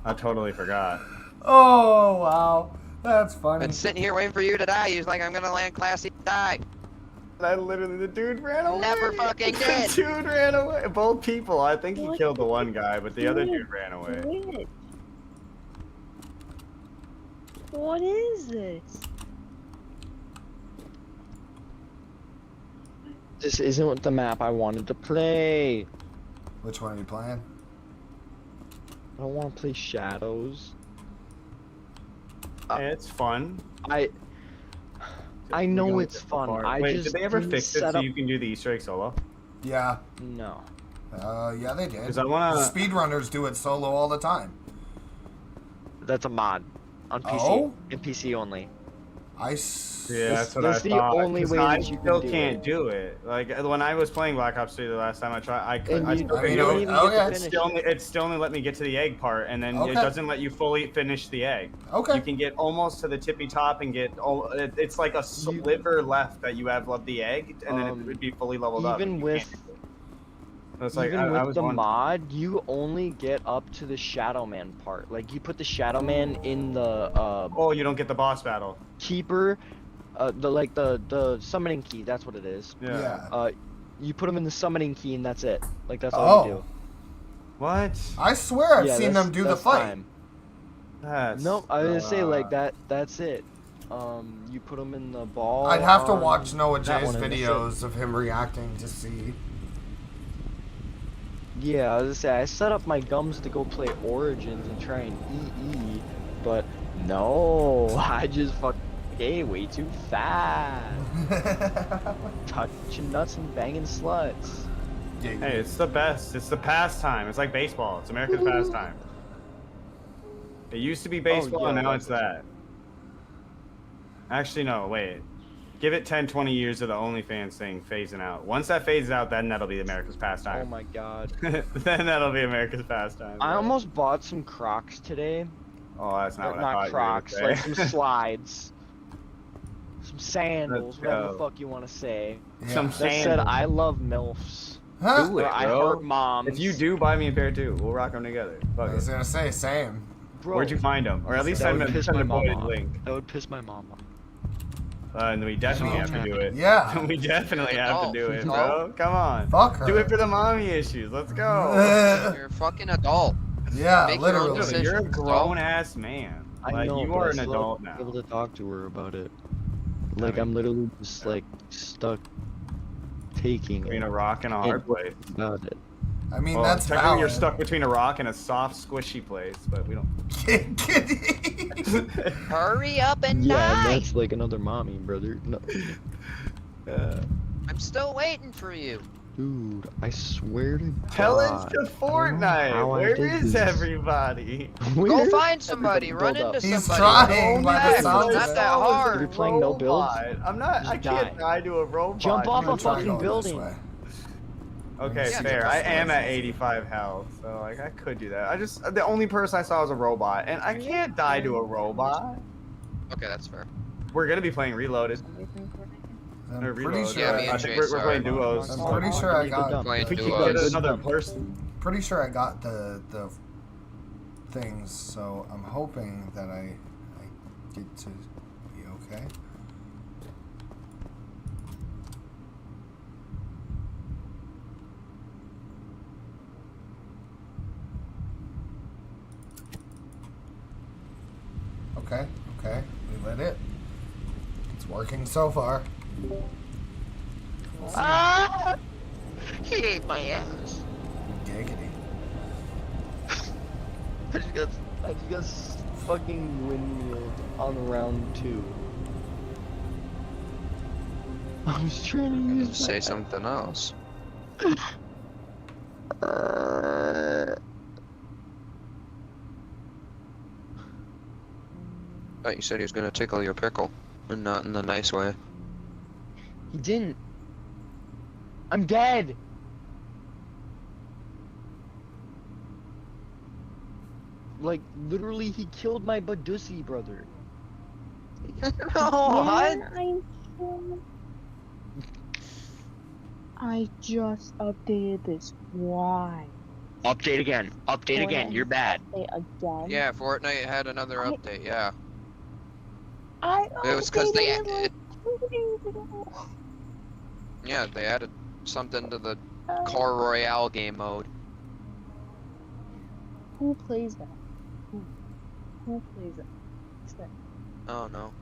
I totally forgot. Oh, wow. That's funny. Been sitting here waiting for you to die. He's like, I'm gonna land classy, die. I literally, the dude ran away. Never fucking did. The dude ran away. Both people. I think he What? killed the one guy, but the other dude ran away. Wait. What is this? This isn't the map I wanted to play. Which one are you playing? I don't want to play Shadows. It's fun. I know Really it's difficult fun. part. I Wait, just did they ever didn't fix it set so up- you can do the Easter egg solo? Yeah. No. Yeah, they did. Because I wanna. Speedrunners do it solo all the time. That's a mod on PC. Oh? And PC only. Yeah, that's what That's I the thought. only 'cause way I that you can still do can't it. do it. Like when I was playing Black Ops 3 the last time I tried, I could. And I you, still I mean, you couldn't don't do even it. oh, get yeah. to It finish. still only let me get to the egg part, and then Okay. it doesn't let you fully finish the egg. Okay. You can get almost to the tippy top and get. It's like a sliver left that you have of the egg, and then it would be fully leveled up. Even and you with can't do it. So it's like, even I with was the wondering. mod, you only get up to the Shadow Man part. Like you put the Shadow Man in the Oh, you don't get the boss battle. keeper, the summoning key. That's what it is. Yeah. You put him in the summoning key and that's it. Like that's all you Oh. do. What? I swear I've Yeah, seen that's- them do the that's fight. time. That's. No, I was gonna say like that. That's it. You put him in the ball. I'd have to on watch Noah that J's one and that's it. videos of him reacting to see. Yeah, I was gonna say I set up my gums to go play Origins and try and EE, but no, I just way too fast. Touching nuts and banging sluts. Hey, it's the best. It's the pastime. It's like baseball. It's America's pastime. It used to be baseball, yeah, and now that's it's that. Actually, no, wait. Give it 10, 20 years of the OnlyFans thing phasing out. Once that phases out, then that'll be America's Oh pastime. my god. Then that'll be America's pastime. I bro. almost bought some Crocs today. Oh, that's not Or what I not thought Crocs, you were like gonna some say. slides. Some sandals, whatever the go. fuck you want to say. Some That said, sandals. I love MILFs. Huh? Do it, Or I bro. hurt moms. If you do buy me a pair too, we'll rock them together. Fuck I was it. gonna say same. Bro, Where'd you find them? Or at least that send would me piss send my a mom voted off. link. That would piss my mom off. And we definitely have to do it. Yeah. We definitely have to do it, No. bro. Come on. Fuck her. Do it for the mommy issues. Let's go. You're a fucking adult. Yeah, Make your own literally. decision. You're a Decisions, grown ass man. I Like know, you but are I an still adult haven't now. been able to talk to her about it. Like I'm literally just like stuck taking Between it a rock and a hard place. about it. I mean, Well, that's technically you're valid. stuck between a rock and a soft, squishy place, but we don't. Hurry up and Yeah, and die. that's like another mommy, brother. No. I I'm still waiting for you. Dude, I swear to Challenge God. to I don't know Fortnite. how I Where did is this. everybody? Go Where? find somebody. Everybody Run build into up. He's somebody. trying by the Heck, sounds it's of not it. that hard. You're playing no builds? I'm not. Just I can't die. die to a robot. Jump off I'm gonna a try fucking going this building. way. Okay, Yeah, fair. jump I off am the at roof. 85 health, so like I could do that. The only person I saw was a robot, and I can't die to a robot. Okay, that's fair. We're gonna be playing Reloaded. Somebody playing Fortnite? I'm Or pretty Reload. sure. Yeah, me I and think Jay, we're sorry. playing duos. I'm pretty sure I got. Playing If we the- could duos. get another person. Pretty sure I got the things, so I'm hoping that I get to be okay. Okay, okay, we lit it. It's working so far. Ah! He ate my ass. Giggity. I just got fucking windmilled on round 2. I was trying to I'm use gonna say something else. Thought you said he was gonna tickle your pickle, and not in the nice way. He didn't. I'm dead. Like, literally, he killed my Badussy brother. No, Yeah, I just updated this. Why? Update again. Update again. You're bad. Say again. Yeah, Fortnite had another I- update. Yeah, I it was because they updated it added. like 2 days ago. Yeah, they added something to the Car Royale game mode. Who plays that? Who plays that? What's that? Oh no.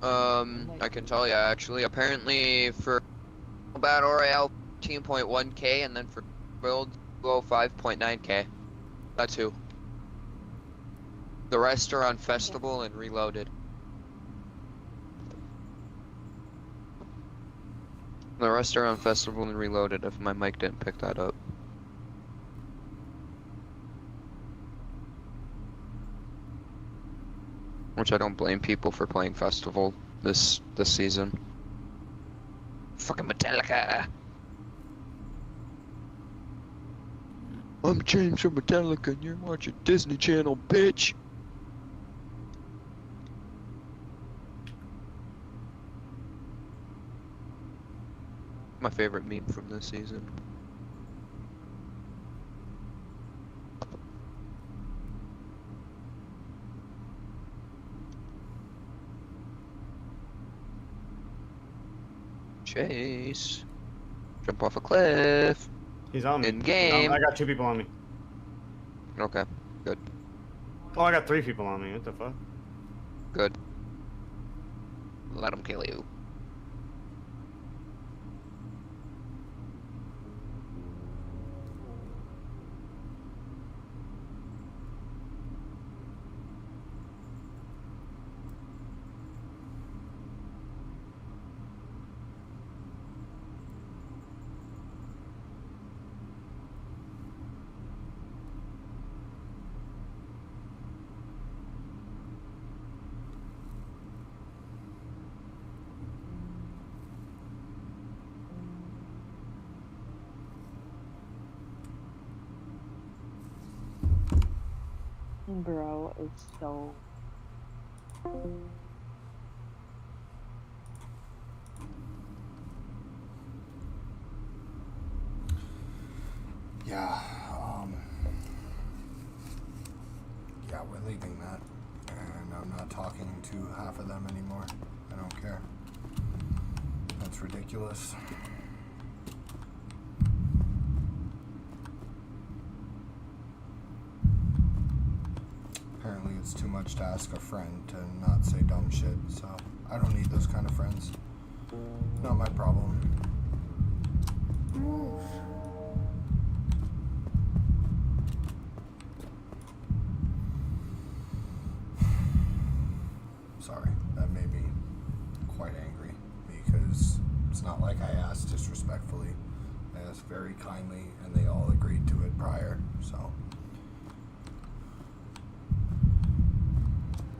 I can tell you actually. Apparently for Battle Royale 15.1k, and then for Build 5.9k. That's who. The rest are on Festival and Reloaded. The rest are on Festival and Reloaded. If my mic didn't pick that up. Which I don't blame people for playing Festival this season. Fucking Metallica. I'm James from Metallica and you're watching Disney Channel, bitch. My favorite meme from this season. Chase. Jump off a cliff. He's on me. In game. I got 2 people on me. Okay, Oh, I got 3 people on me. What the fuck? good. Let him kill you. Bro, it's so. Yeah, yeah, we're leaving that, and I'm not talking to half of them anymore. I don't care. That's ridiculous. Apparently it's too much to ask a friend to not say dumb shit, so I don't need those kind of friends. Not my problem. Sorry, that made me quite angry because not like I asked disrespectfully. I asked very kindly, and they all agreed to it prior. So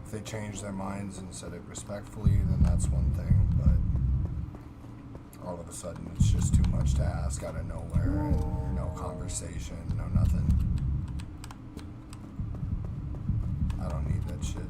if they changed their minds and said it respectfully, then that's one thing. But all of a sudden, it's just too much to ask out of nowhere, and no conversation, no nothing. I don't need that shit.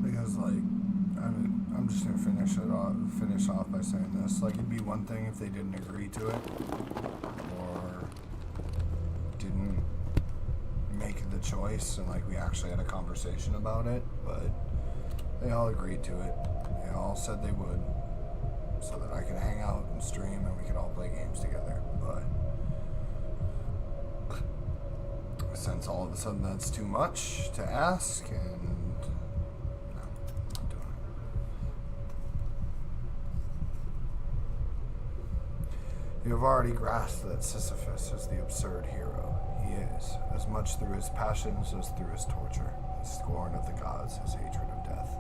Because, like, I'm just gonna finish off by saying this. Like, it'd be one thing if they didn't agree to it, or didn't make the choice, and like we actually had a conversation about it. But they all agreed to it. They all said they would, so that I could hang out and stream and we could all play games together. But since all of a sudden that's too much to ask, and no, not doing it. You have already grasped that Sisyphus is the absurd hero. He is, as much through his passions as through his torture, his scorn of the gods, his hatred of death.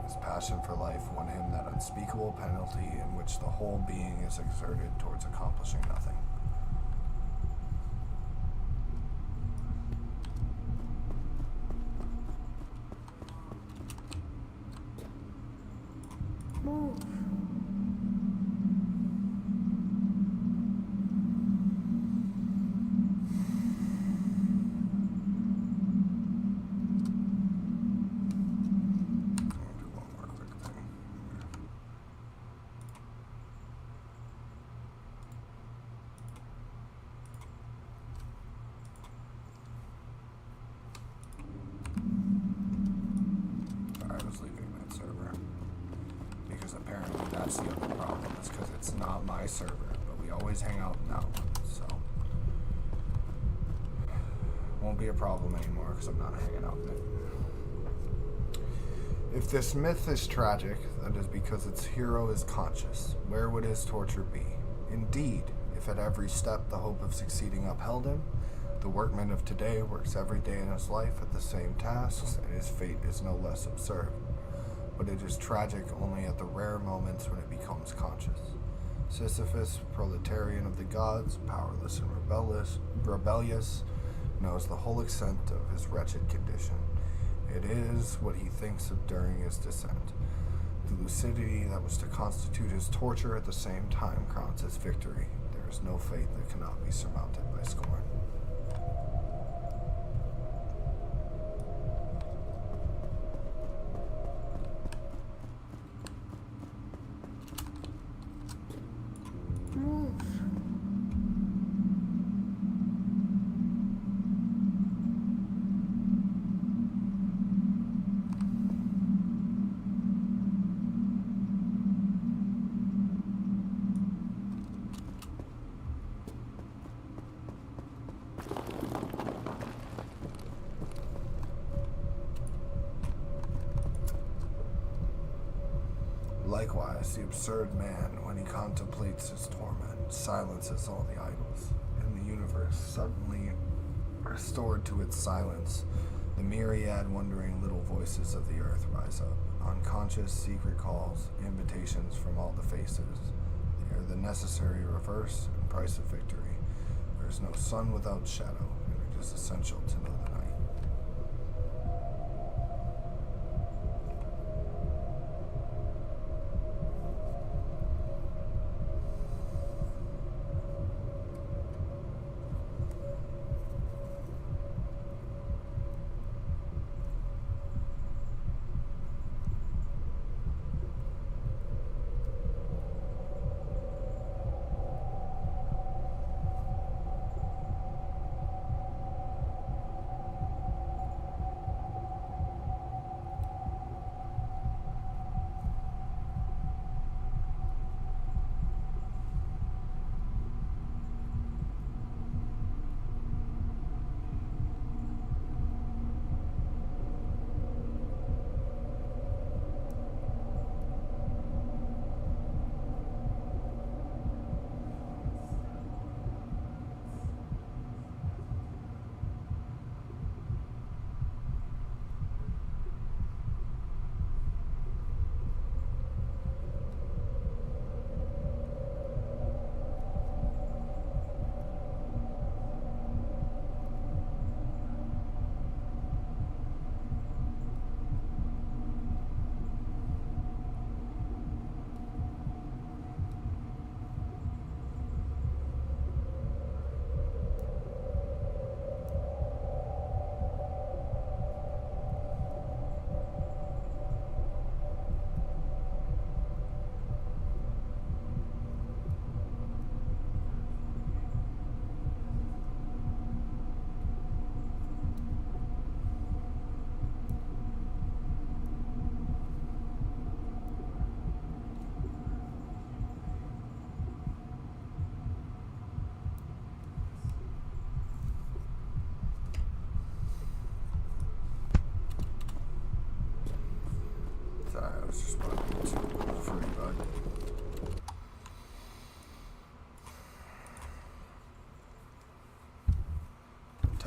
His passion for life won him that unspeakable penalty in which the whole being is exerted towards accomplishing nothing. That's the other problem, is because it's not my server, but we always hang out in that one, so won't be a problem anymore because I'm not hanging out in it. If this myth is tragic, that is because its hero is conscious. Where would his torture be? Indeed, if at every step the hope of succeeding upheld him, the workman of today works every day in his life at the same tasks, and his fate is no less absurd. But it is tragic only at the rare moments when it becomes conscious. Sisyphus, proletarian of the gods, powerless and rebellious, knows the whole extent of his wretched condition. It is what he thinks of during his descent. The lucidity that was to constitute his torture at the same time crowns his victory. There is no fate that cannot be surmounted by scorn. Likewise, the absurd man, when he contemplates his torment, silences all the idols in the universe, suddenly restored to its silence. The myriad wondering little voices of the earth rise up, unconscious secret calls, invitations from all the faces. They are the necessary reverse and price of victory. There is no sun without shadow, and it is essential to know the night.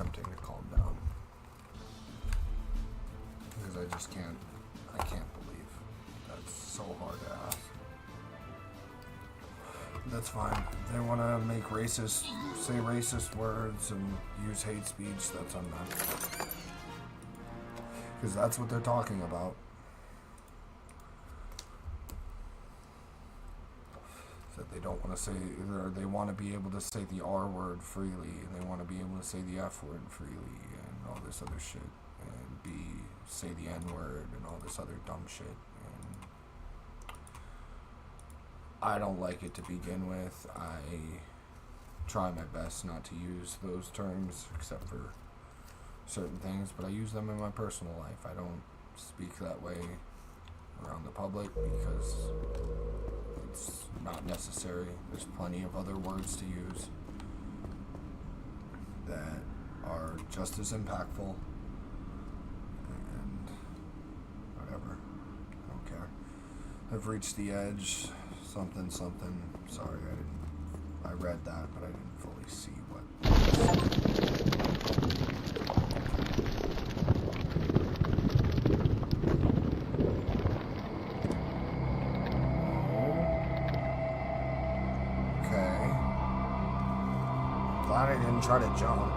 attempting to calm down. Because I just can't, I can't believe that's so hard to ask. That's fine. If they want to make racist, say racist words and use hate speech, that's on them. Because that's what they're talking about. That they don't want to say, or they want to be able to say the R word freely, and they want to be able to say the F word freely, and all this other shit, and say the N word, and all this other dumb shit. And I don't like it to begin with. I try my best not to use those terms, except for certain things, but I use them in my personal life. I don't speak that way around the public because it's not necessary. There's plenty of other words to use that are just as impactful, and whatever. I don't care. I've reached the edge. Something. Sorry, I read that, but I didn't fully see what. Glad I didn't try to jump.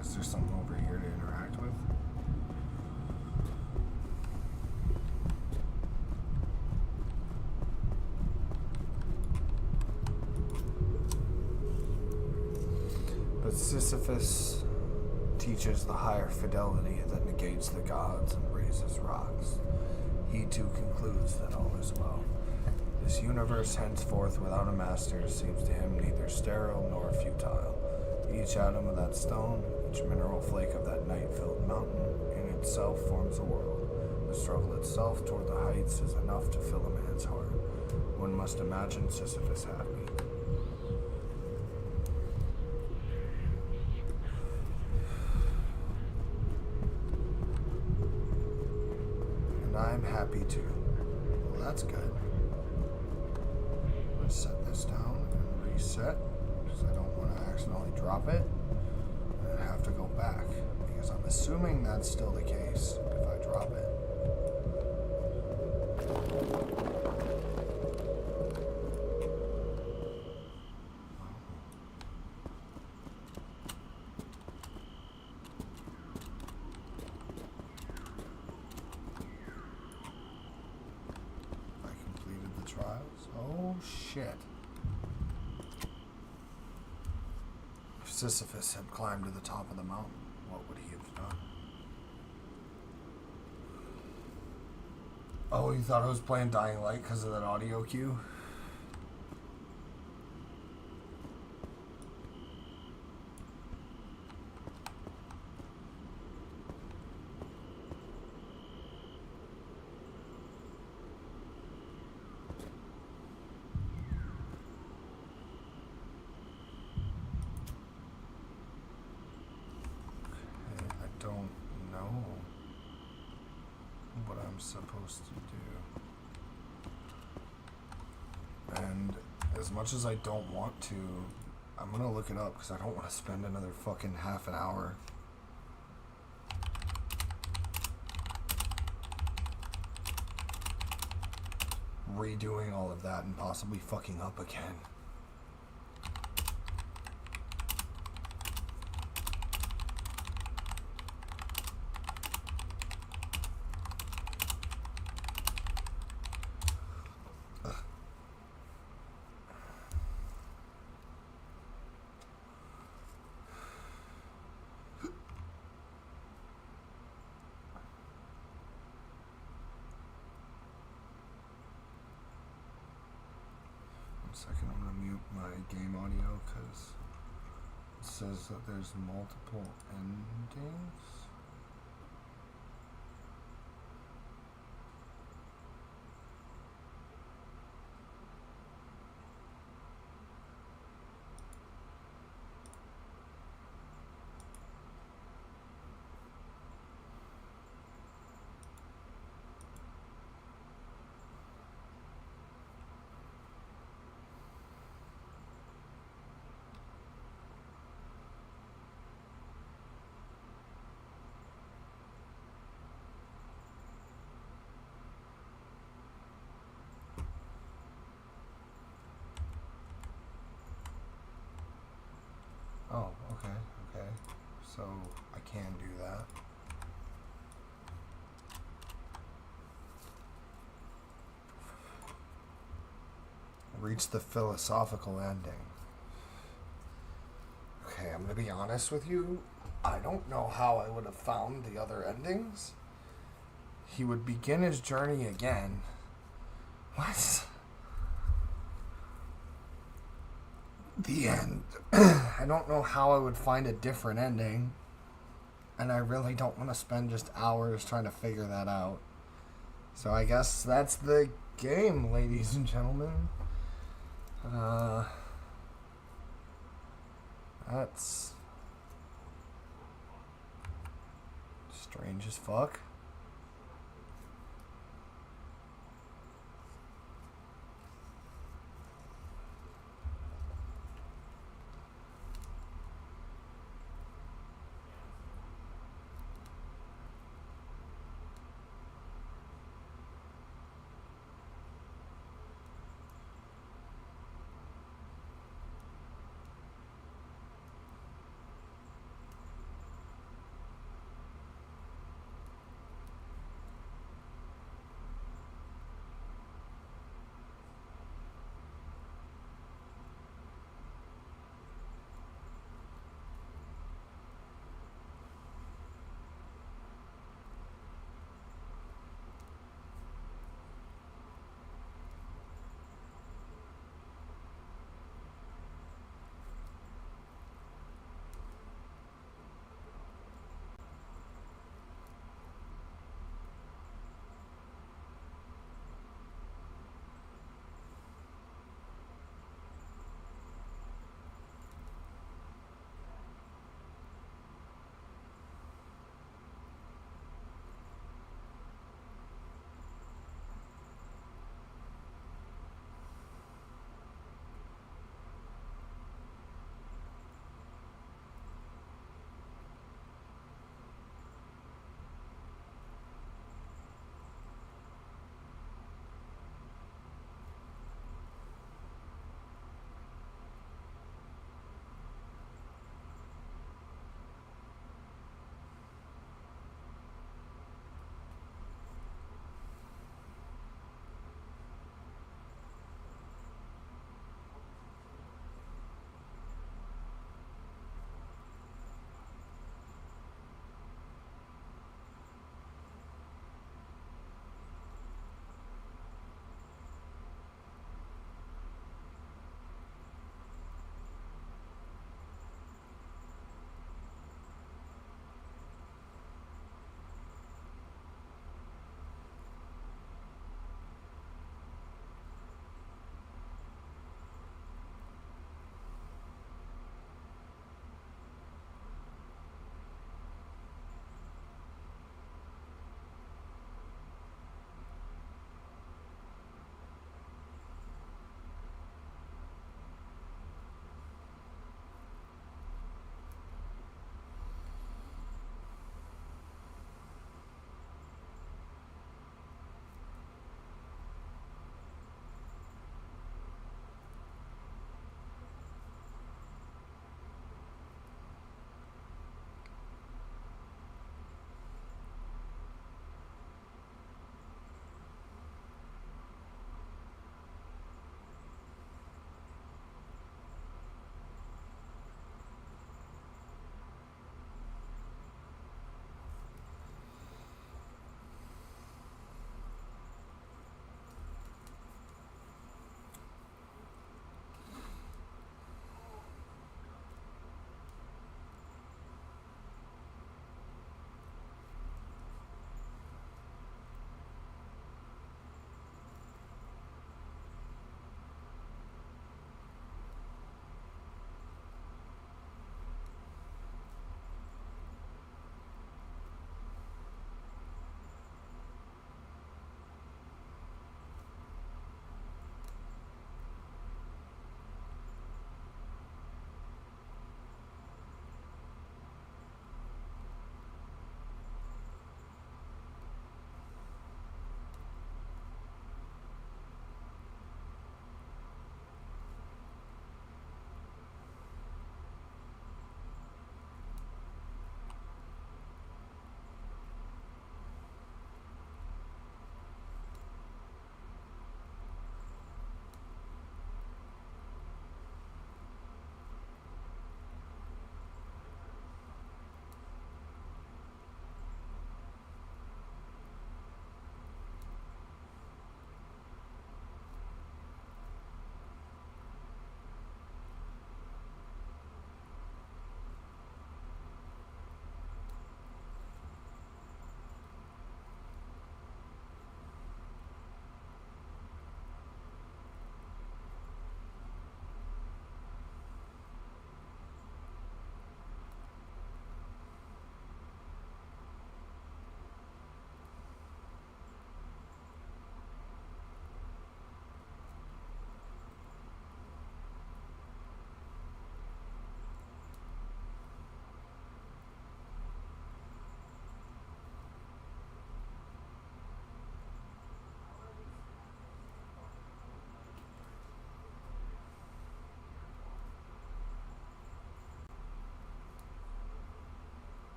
Is there something over here to interact with? But Sisyphus teaches the higher fidelity that negates the gods and raises rocks. He too concludes that all is well. This universe henceforth without a master seems to him neither sterile nor futile. Each atom of that stone, each mineral flake of that night-filled mountain, in itself forms a world. The struggle itself toward the heights is enough to fill a man's heart. One must imagine Sisyphus happy. And I'm happy too. Well, that's good. Let's set this down and reset, because I don't want to accidentally drop it and have to go back, because I'm assuming that's still the case if I drop it. shit. If Sisyphus had climbed to the top of the mountain, what would he have done? Oh, you thought I was playing Dying Light because of that audio cue? I don't know what I'm supposed to do. And as much as I don't want to, I'm gonna look it up because I don't want to spend another fucking half an hour. Redoing all of that and possibly fucking up again. One second, I'm gonna mute my game audio because it says that there's multiple endings. Oh, okay, okay. So I can do that. Reach the philosophical ending. Okay, I'm gonna be honest with you. I don't know how I would have found the other endings. He would begin his journey again. What? The end. I don't know how I would find a different ending. And I really don't want to spend just hours trying to figure that out. So I guess that's the game, ladies and gentlemen. That's strange as fuck.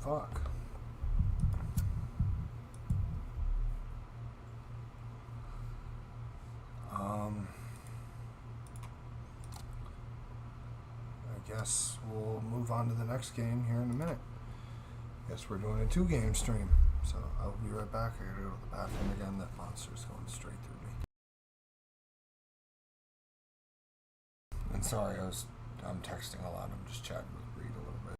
Fuck. I guess we'll move on to the next game here in a minute. Guess we're doing a 2-game stream. So I'll be right back. I gotta go to the bathroom again. That monster's going straight through me. And sorry, I'm texting a lot. I'm just chatting with Reed a little bit.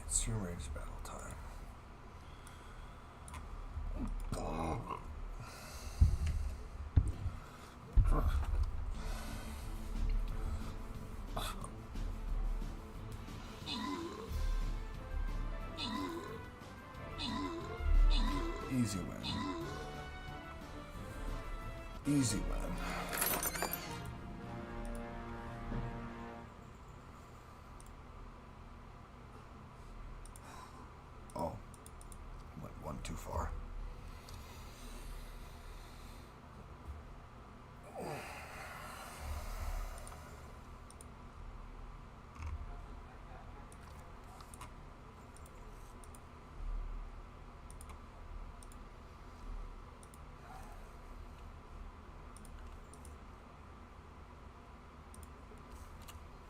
Stream Rage battle time. Easy win. Easy win. Oh. Went one too far.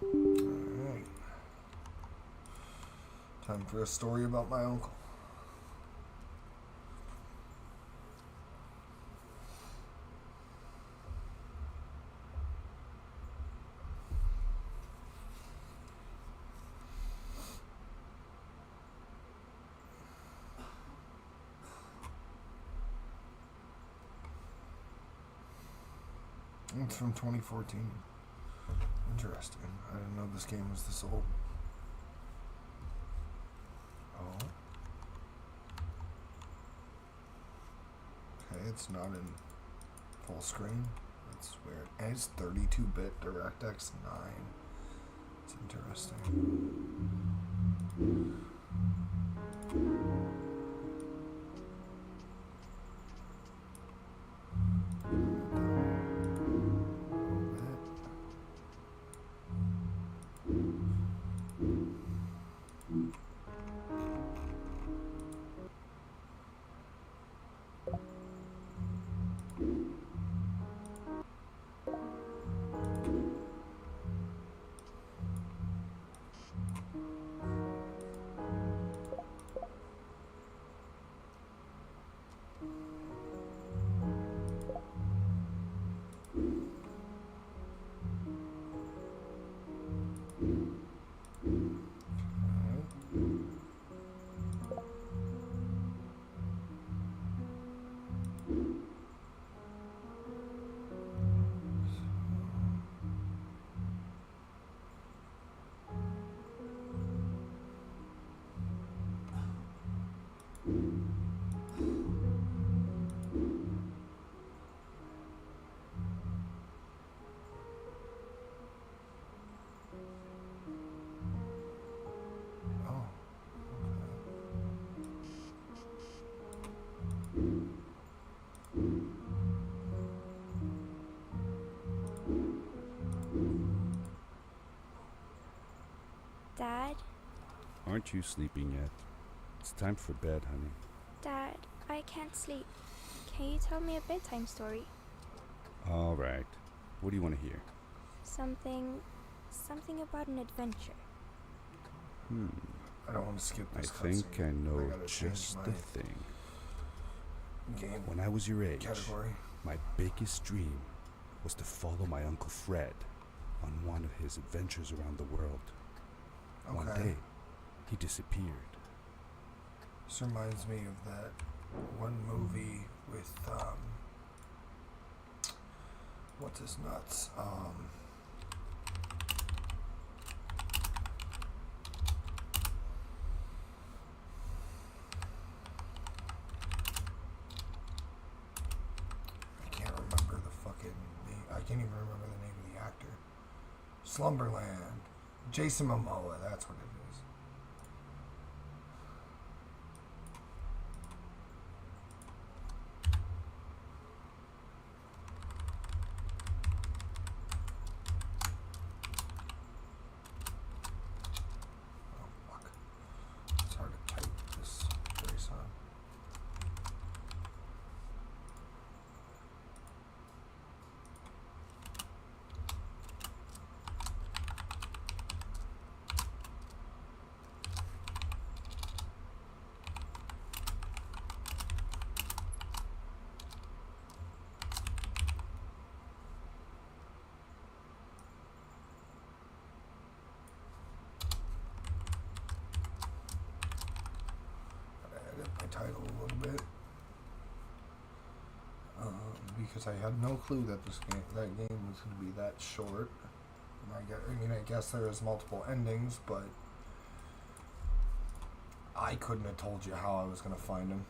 Alright. Time for a story about my uncle. It's from 2014. Interesting. I didn't know this game was this old. Oh. Okay, it's not in full screen. That's weird. And it's 32-bit DirectX 9. It's interesting. Dad? Aren't you sleeping yet? It's time for bed, honey. Dad, I can't sleep. Can you tell me a bedtime story? All right. What do you want to hear? Something about an adventure. I don't want to skip I this think cutscene. I know gotta just change the my thing. game When I was your age, category. my biggest dream was to follow my Uncle Fred on one of his adventures around the world. One Okay. day, he disappeared. This reminds me of that one movie with what's his nuts? I can't remember the fucking name. I can't even remember the name of the actor. Slumberland. Jason Momoa, that's what it is. Oh, fuck. It's hard to type this face on. title a little bit. Because I had no clue that that game was going to be that short. And I guess there is multiple endings, but I couldn't have told you how I was going to find him.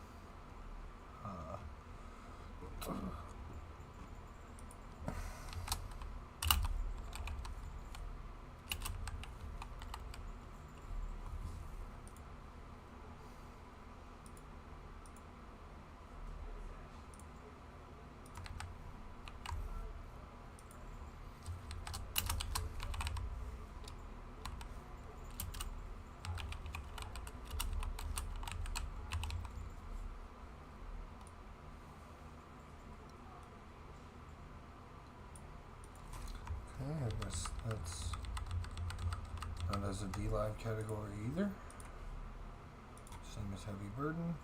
I guess that's not as a D-Live category either. Same as Heavy Burden.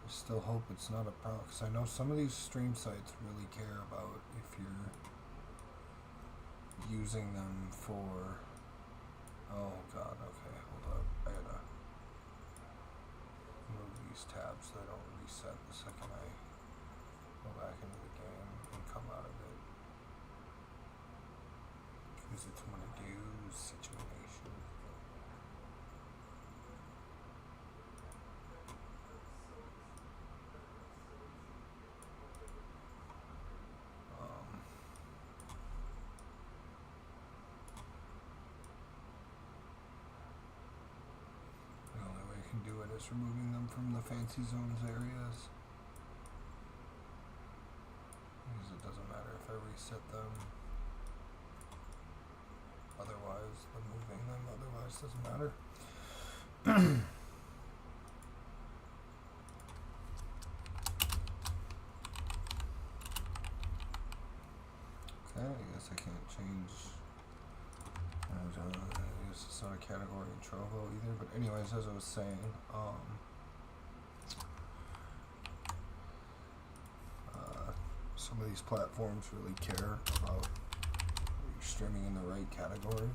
I still hope it's not a problem, because I know some of these stream sites really care about if you're using them for... Oh god, okay, hold up. I gotta move these tabs so they don't reset the second I go back into the game and come out of it. Because it's one of those situations. The only way I can do it is removing them from the fancy zones areas. Because it doesn't matter if I reset them. Otherwise, the moving them otherwise doesn't matter. Okay, I guess I can't change. I guess it's not a category in Trovo either. But anyways, as I was saying, some of these platforms really care about you're streaming in the right category.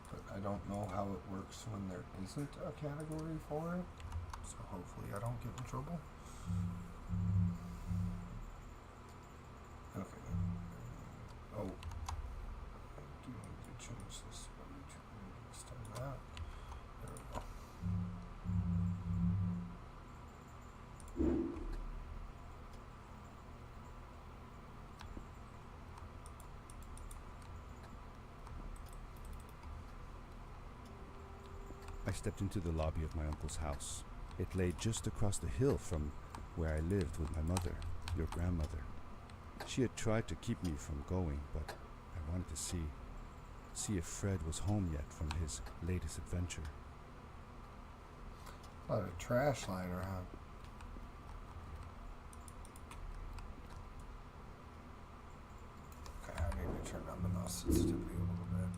But I don't know how it works when there isn't a category for it, so hopefully I don't get in trouble. Okay. Oh. I do need to change this one to extend that. There we go. I stepped into the lobby of my uncle's house. It lay just across the hill from where I lived with my mother, your grandmother. She had tried to keep me from going, but I wanted to see if Fred was home yet from his latest adventure. A lot of trash lying around. Okay, I need to turn down the mouse sensitivity a little bit.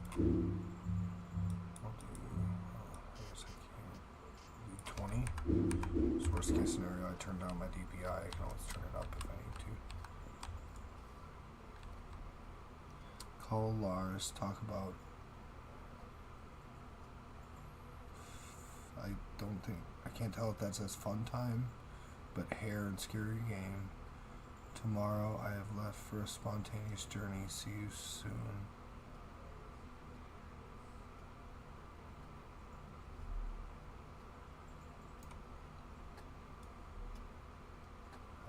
I'll do, I guess I can do 20. So worst case scenario, I turn down my DPI. I can always turn it up if I need to. Call Lars, talk about... I can't tell if that says fun time, but hair and scary game. Tomorrow I have left for a spontaneous journey. See you soon.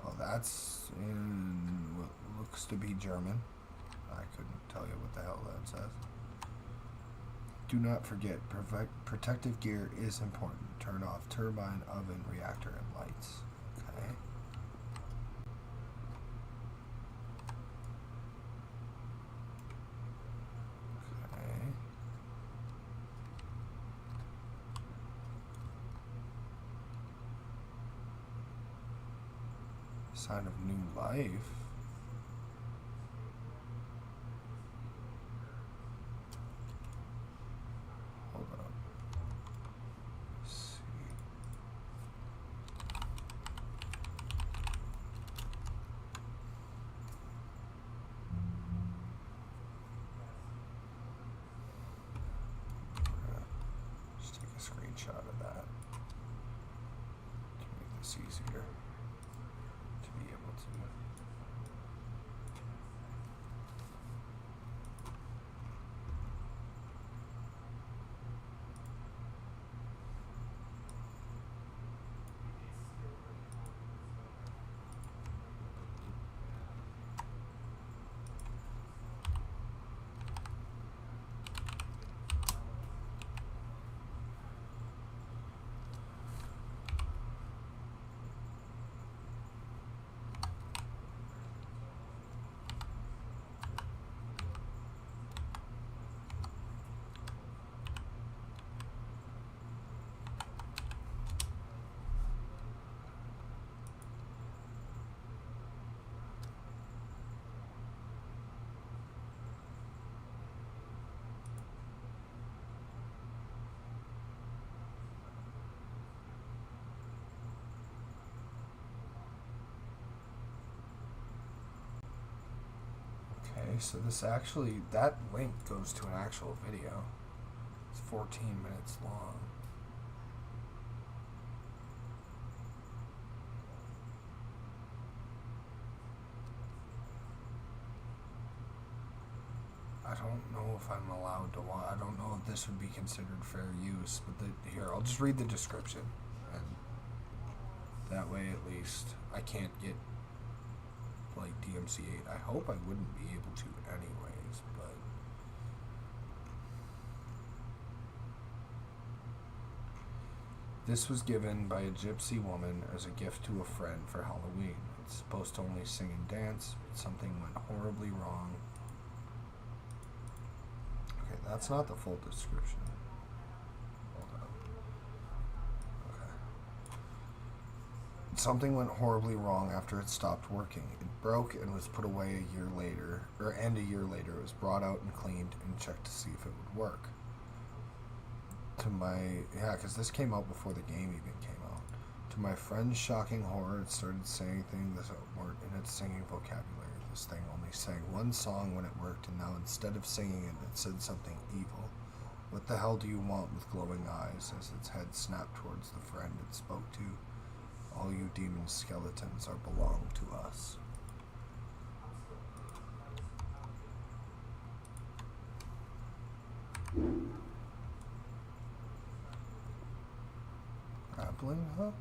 Oh, that's in what looks to be German. I couldn't tell you what the hell that says. Do not forget, protective gear is important. Turn off turbine, oven, reactor, and lights. Okay. Okay. Sign of new life. Hold on. Let's see. Okay, so this actually, that link goes to an actual video. It's 14 minutes long. I don't know if I'm allowed to watch. I don't know if this would be considered fair use, but here, I'll just read the description. And that way, at least, I can't get, like, DMCA'd. I hope I wouldn't be able to anyways, but... This was given by a gypsy woman as a gift to a friend for Halloween. It's supposed to only sing and dance, but something went horribly wrong. Okay, that's not the full description. Hold on. Okay. Something went horribly wrong after it stopped working. It broke and was put away a year later, and a year later it was brought out and cleaned and checked to see if it would work. Because this came out before the game even came out. To my friend's shocking horror, it started saying things that weren't in its singing vocabulary. This thing only sang one song when it worked, and now instead of singing it, it said something evil. What the hell do you want with glowing eyes? As its head snapped towards the friend it spoke to. All you demon skeletons are belong to us. Grappling hook?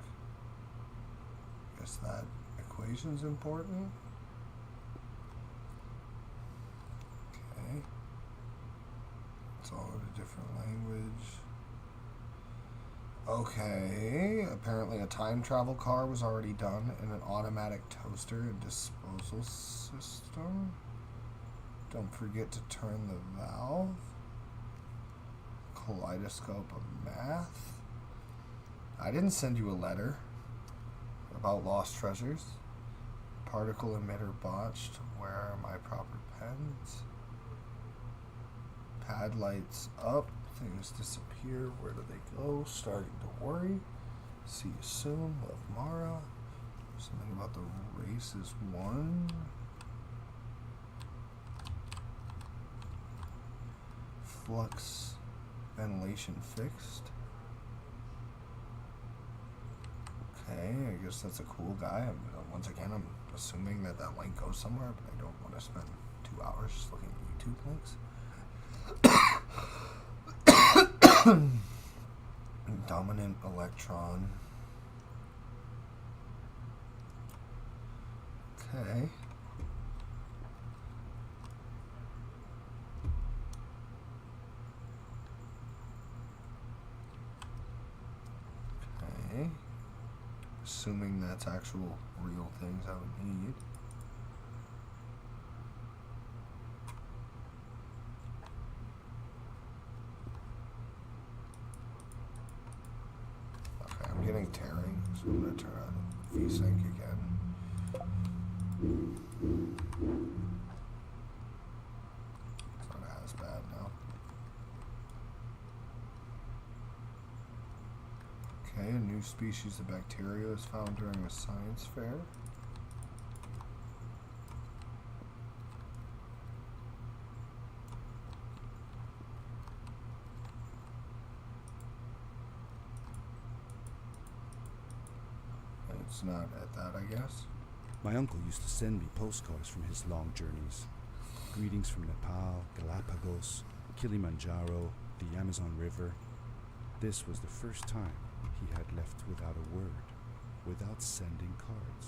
Guess that equation's important. Okay. It's all in a different language. Okay. Apparently a time travel car was already done, and an automatic toaster and disposal system. Don't forget to turn the valve. Kaleidoscope of math. I didn't send you a letter about lost treasures. Particle emitter botched. Where are my proper pens? Pad lights up. Things disappear. Where do they go? Starting to worry. See you soon. Love, Mara. Something about the race is won. Flux ventilation fixed. Okay, I guess that's a cool guy. Once again, I'm assuming that link goes somewhere, but I don't want to spend 2 hours just looking at YouTube links. Dominant electron. Okay. Okay. Assuming that's actual real things I would need. Okay, I'm getting tearing, so I'm going to turn on VSync again. It's not as bad now. Okay, a new species of bacteria is found during a science fair. And it's not at that, I guess. My uncle used to send me postcards from his long journeys. Greetings from Nepal, Galapagos, Kilimanjaro, the Amazon River. This was the first time he had left without a word, without sending cards.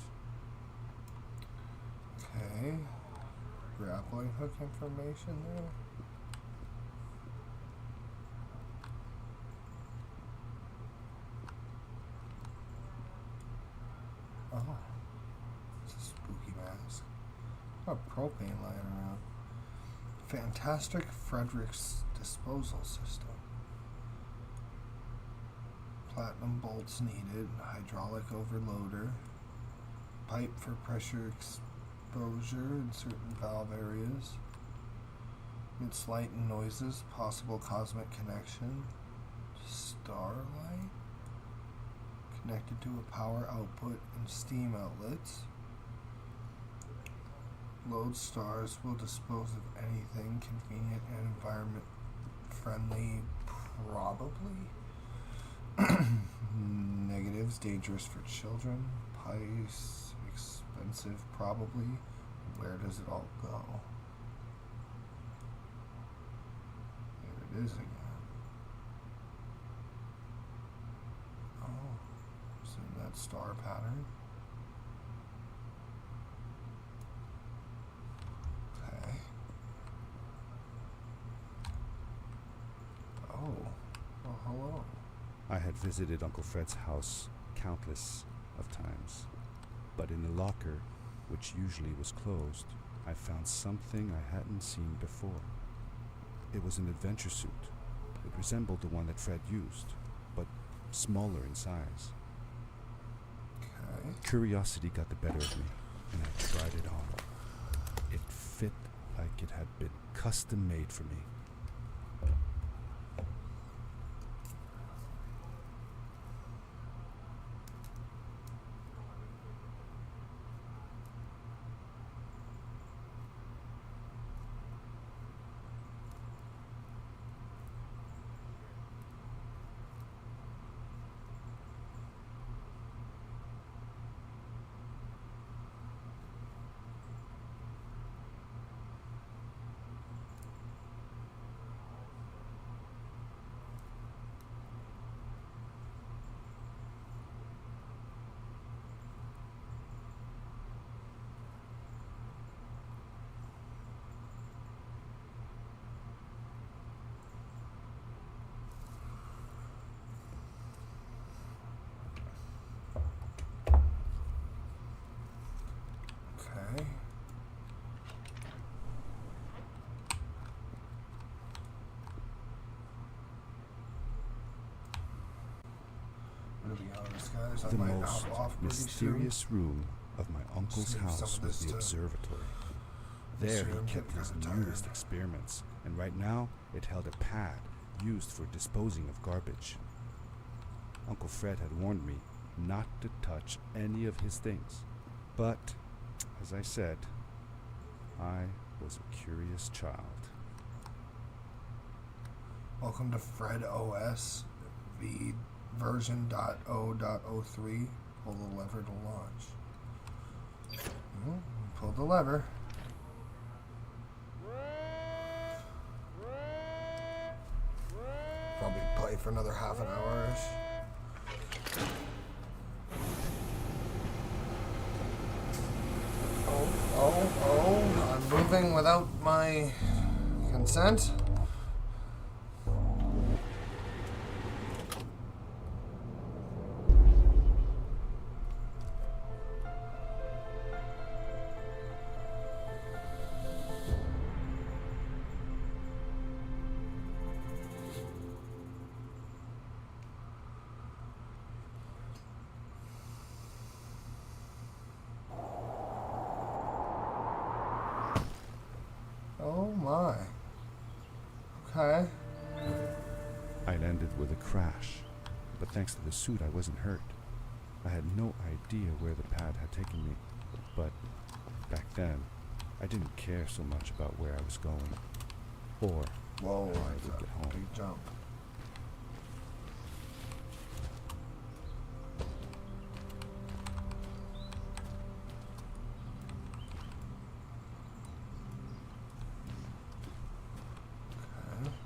Okay. Grappling hook information there. Oh. It's a spooky mask. A propane lying around. Fantastic Frederick's disposal system. Platinum bolts needed. Hydraulic overloader. Pipe for pressure exposure in certain valve areas. It's light and noises. Possible cosmic connection. Starlight. Connected to a power output and steam outlets. Lodestars will dispose of anything convenient and environment friendly, probably. Negatives, dangerous for children. Pies, expensive, probably. Where does it all go? There it is again. Oh, it's in that star pattern. Okay. Oh, well, hello. I had visited Uncle Fred's house countless of times, but in the locker, which usually was closed, I found something I hadn't seen before. It was an adventure suit. It resembled the one that Fred used, but smaller in size. Okay. Curiosity got the better of me, and I tried it on. It fit like it had been custom made for me. Okay. I'm gonna be honest, guys. I The might most hop off pretty soon. mysterious room of my uncle's Save some house of was this the to- observatory. There soon, he kept getting his kinda newest tired. experiments, and right now it held a pad used for disposing of garbage. Uncle Fred had warned me not to touch any of his things, but, as I said, I was a curious child. Welcome to Fred OS v version .0.03. Pull the lever to launch. Pull the lever. Probably play for another half an hour-ish. Oh, I'm moving without my consent. Oh my. Okay. I landed with a crash, but thanks to the suit I wasn't hurt. I had no idea where the pad had taken me, but back then I didn't care so much about where I was going, or Whoa, how I that's would get a home. big jump. Okay.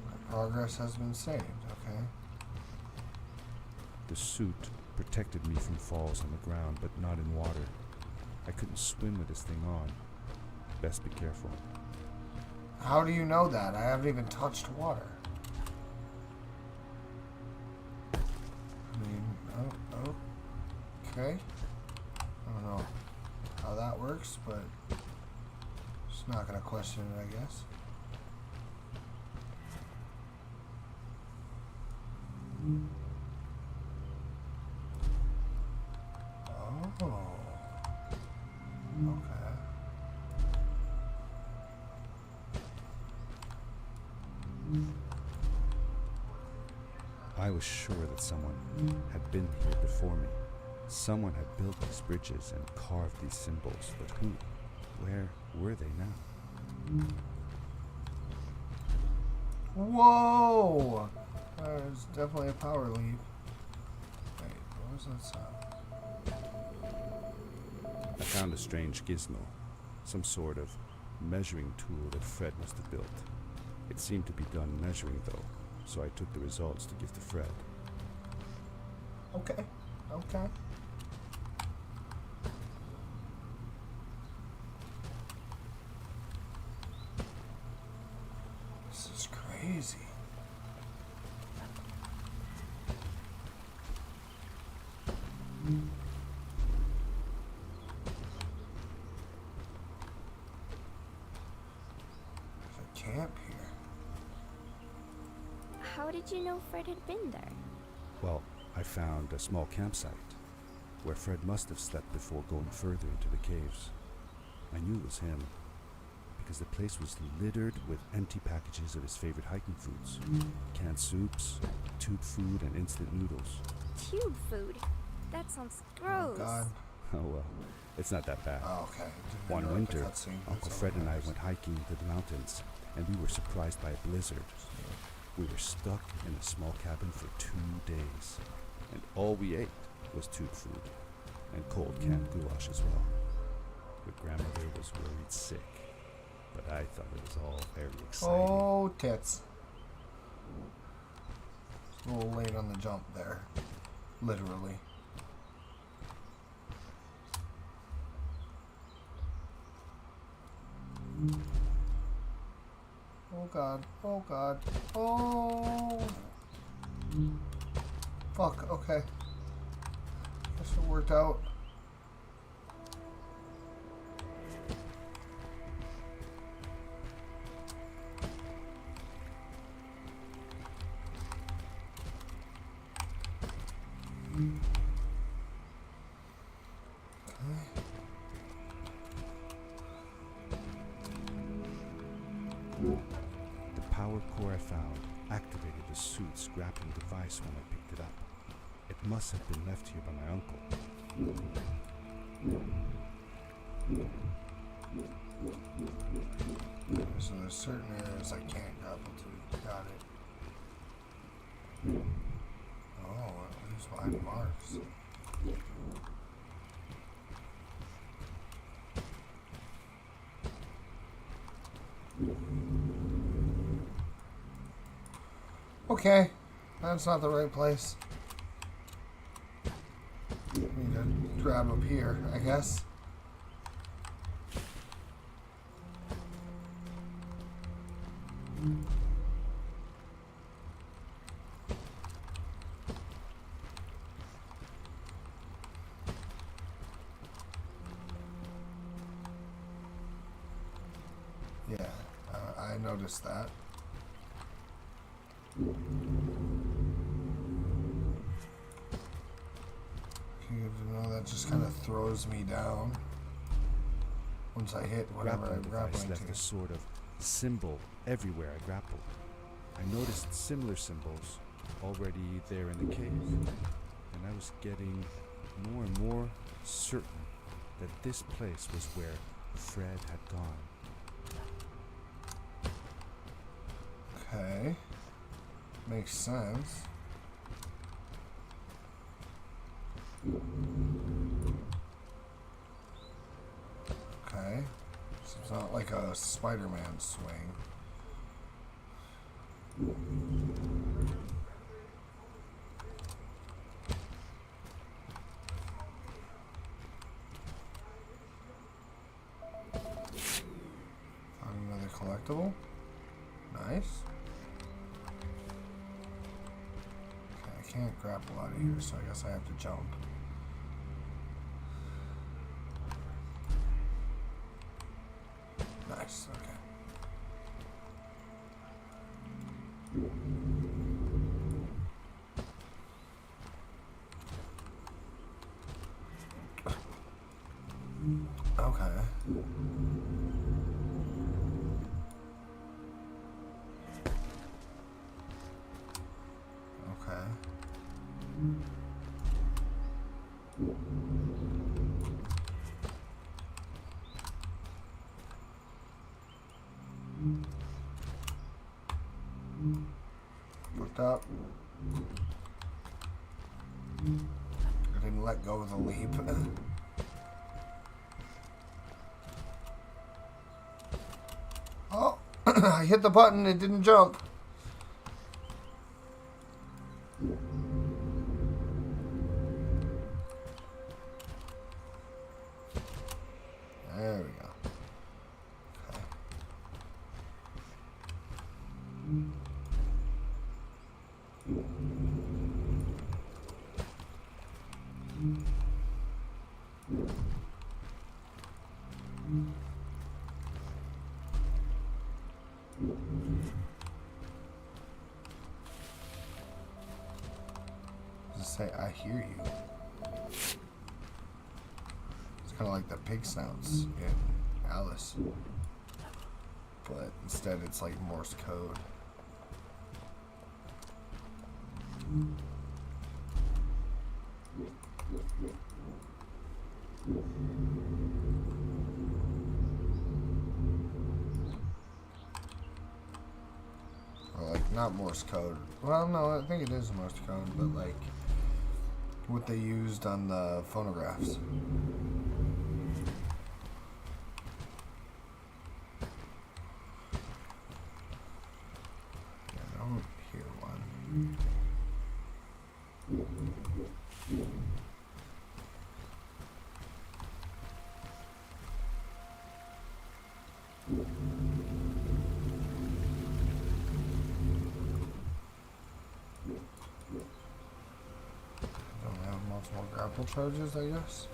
My progress has been saved, okay? The suit protected me from falls on the ground, but not in water. I couldn't swim with this thing on. Best be careful. How do you know that? I haven't even touched water. I mean, oh, okay. I don't know how that works, but just not gonna question it, I guess. Oh. Okay. I was sure that someone had been here before me. Someone had built these bridges and carved these symbols, but who? Where were they now? Whoa! There's definitely a power lead. Wait, what was that sound? I found a strange gizmo, some sort of measuring tool that Fred must have built. It seemed to be done measuring though, so I took the results to give to Fred. Okay. Okay. This is crazy. There's a camp here. How did you know Fred had been there? Well, I found a small campsite where Fred must have slept before going further into the caves. I knew it was him because the place was littered with empty packages of his favorite hiking foods. Canned soups, tube food, and instant noodles. Tube food? That sounds Oh gross. God. Oh well, it's not that bad. Oh, okay. Didn't One interrupt the winter, cutscene. Uncle That's Fred and I okay. went hiking into the mountains, and we were surprised by a blizzard. We were stuck in a small cabin for 2 days, and all we ate was tube food and cold canned goulash as well. Your grandmother was worried sick, but I thought it was all very exciting. Oh, tits. It's a little late on the jump there. Literally. Oh God. Oh God. Oh. Fuck. Okay. Guess it worked out. The power core I found activated the suit's grappling device when I picked it up. It must have been left here by my uncle. So there's certain areas I can't grapple to. Got it. Oh, it leaves behind marks. Okay, that's not the right place. Need to grab up here, I guess. Yeah, I noticed that. Good to know that just kind of throws me down once I hit whatever Grappling I'm device grappling left to. a sort of symbol everywhere I grappled. I noticed similar symbols already there in the cave, and I was getting more and more certain that this place was where Fred had gone. Okay, makes sense. Okay, so it's not like a Spider-Man swing. Found another collectible. Nice. Okay, I can't grapple out of here, so I guess I have to jump. Nice, okay. Okay. Okay. Fucked up. I didn't let go of the leap. Oh, I hit the button, it didn't jump. There we go. Okay. Just say, I hear you. It's kind of like the pig snouts in Alice. But instead it's like Morse code. Or like, not Morse code. Well, no, I think it is Morse code, but like what they used on the phonographs. I don't hear one. Don't have multiple grapple charges, I guess.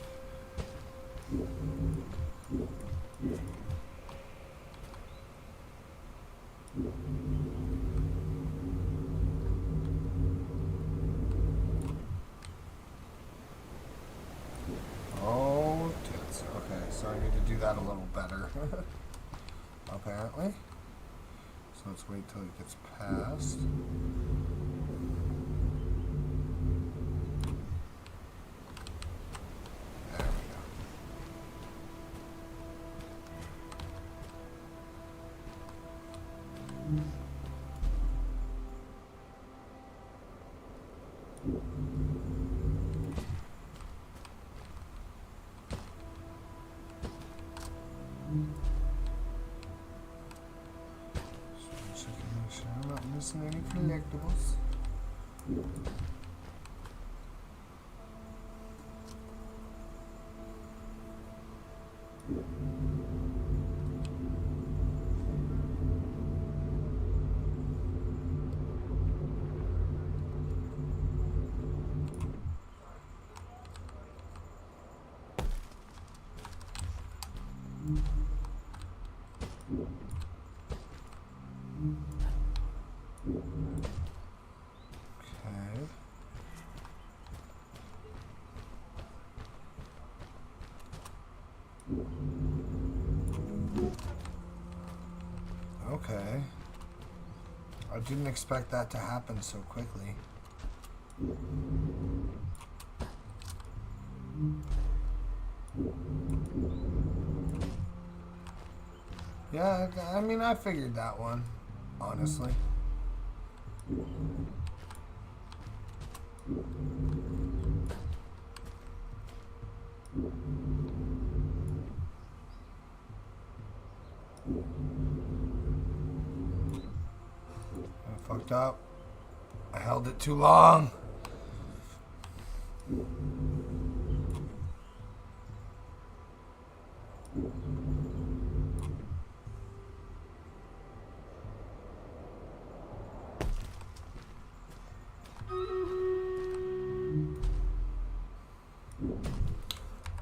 Oh, tits. Okay, so I need to do that a little better. Apparently. So let's wait till it gets past. There we go. So make sure I'm not missing any collectibles. Okay. Okay. I didn't expect that to happen so quickly. Yeah, I mean, I figured that one, honestly. I fucked up. I held it too long.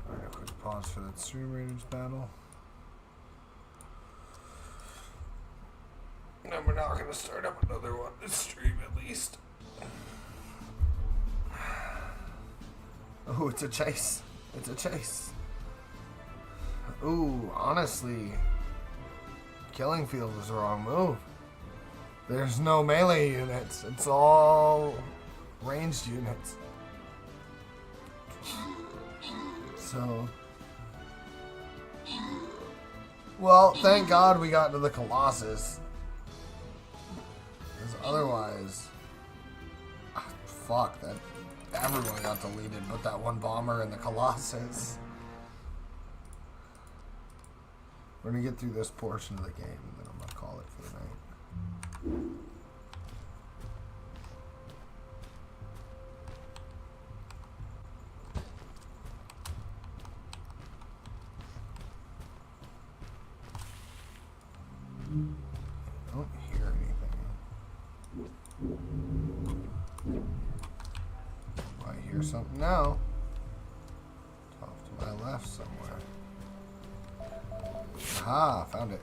Alright, a quick pause for that Stream Raiders battle. No, we're not going to start up another one this stream at least. Oh, it's a chase. It's a chase. Ooh, honestly, Killing Field was the wrong move. There's no melee units. It's all ranged units. So, well, thank God we got into the Colossus. Because otherwise, fuck, that everyone got deleted but that one bomber and the Colossus. We're gonna get through this portion of the game and then I'm gonna call it for the night. I don't hear anything. I hear something now. It's off to my left somewhere. Aha, found it.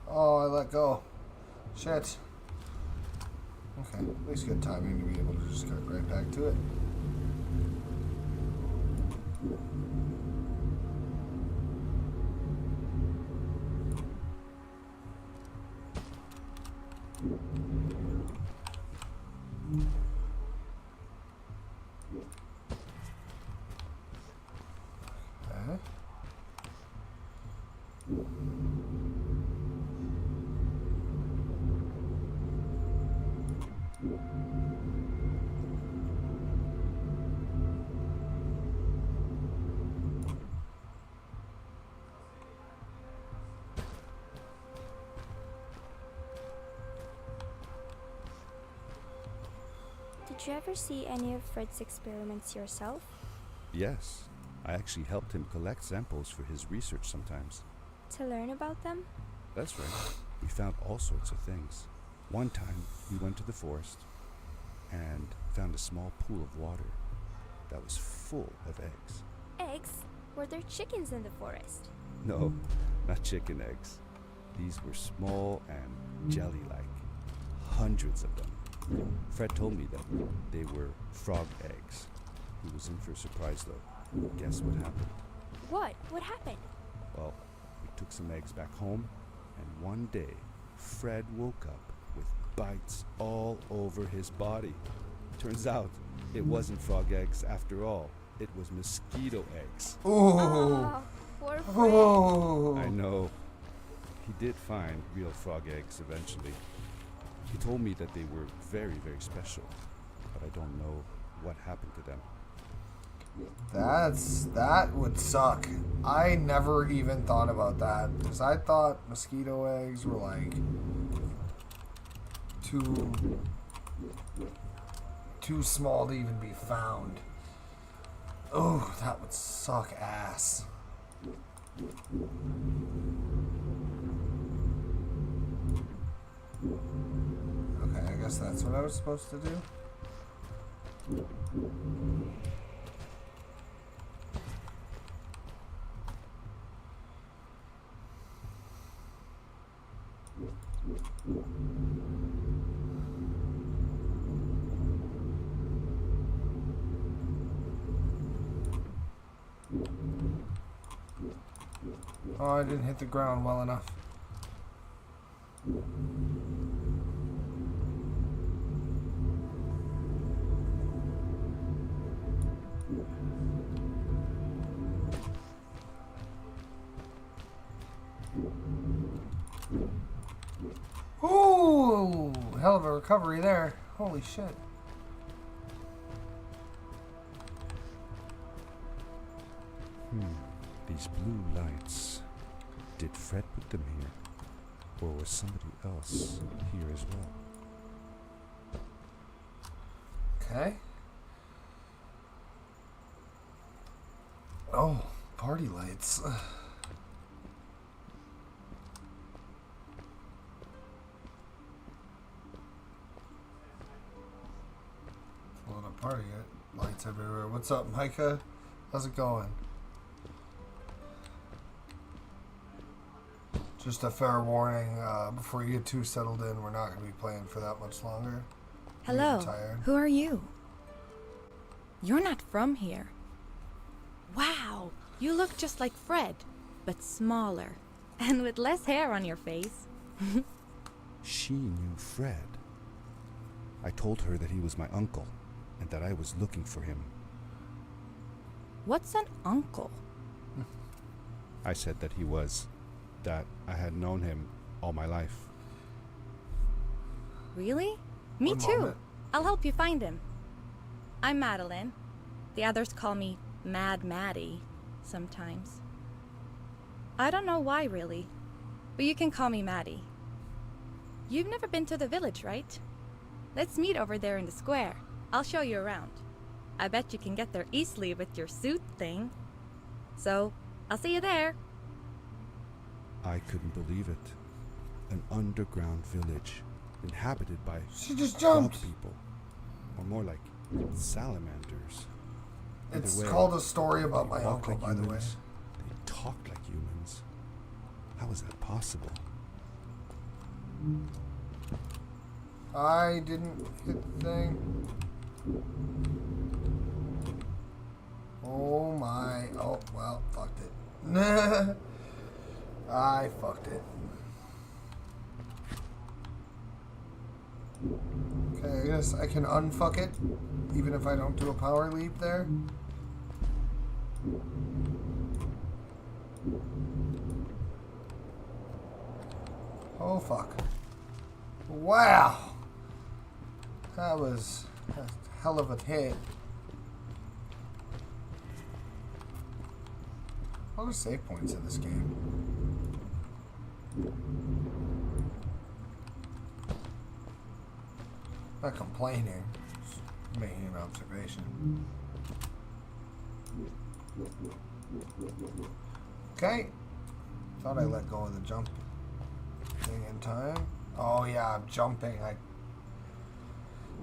Oh, I let go. Shit. Okay, at least good timing to be able to just get right back to it. Okay. Did you ever see any of Fred's experiments yourself? Yes, I actually helped him collect samples for his research sometimes. To learn about them? That's right. We found all sorts of things. One time, we went to the forest and found a small pool of water that was full of eggs. Eggs? Were there chickens in the forest? No, not chicken eggs. These were small and jelly-like. Hundreds of them. Fred told me that they were frog eggs. He was in for a surprise though. Guess what happened? What? What happened? Well, we took some eggs back home, and one day, Fred woke up with bites all over his body. Turns out, it wasn't frog eggs after all. It was mosquito eggs. Oh, poor Fred. oh. I know. He did find real frog eggs eventually. He told me that they were very, very special, but I don't know what happened to them. That would suck. I never even thought about that because I thought mosquito eggs were like too small to even be found. Oh, that would suck ass. Okay, I guess that's what I was supposed to do. Oh, I didn't hit the ground well enough. Ooh, hell of a recovery there. Holy shit. These blue lights. Did Fred put them here? Or was somebody else here as well? Okay. Oh, party lights. Blowing a party lights everywhere. What's up, Micah? How's it going? Just a fair warning, before you get too settled in, we're not going to be playing for that much longer. Hello, who are you? You're not from here. Wow, You look just like Fred, but smaller, and with less hair on your face. She knew Fred. I told her that he was my uncle, and that I was looking for him. What's an uncle? I said that he was, that I had known him all my life. Really? Me One too. moment. I'll help you find him. I'm Madeline. The others call me Mad Maddie sometimes. I don't know why really, but you can call me Maddie. You've never been to the village, right? Let's meet over there in the square. I'll show you around. I bet you can get there easily with your suit thing. So, I'll see you there. I couldn't believe it. An underground village, inhabited by She just frog jumped. people, or more like salamanders. Either It's way, called a story about my they walk uncle, like by the way. humans. They talk like humans. How is that possible? I didn't hit the thing. Oh my. Oh, well, fucked it. I fucked it. Okay, I guess I can unfuck it, even if I don't do a power leap there. Oh, fuck. Wow! That was a hell of a hit. What are save points in this game? Not complaining, just making an observation. Okay. Thought I let go of the jump thing in time. Oh yeah, I'm jumping. I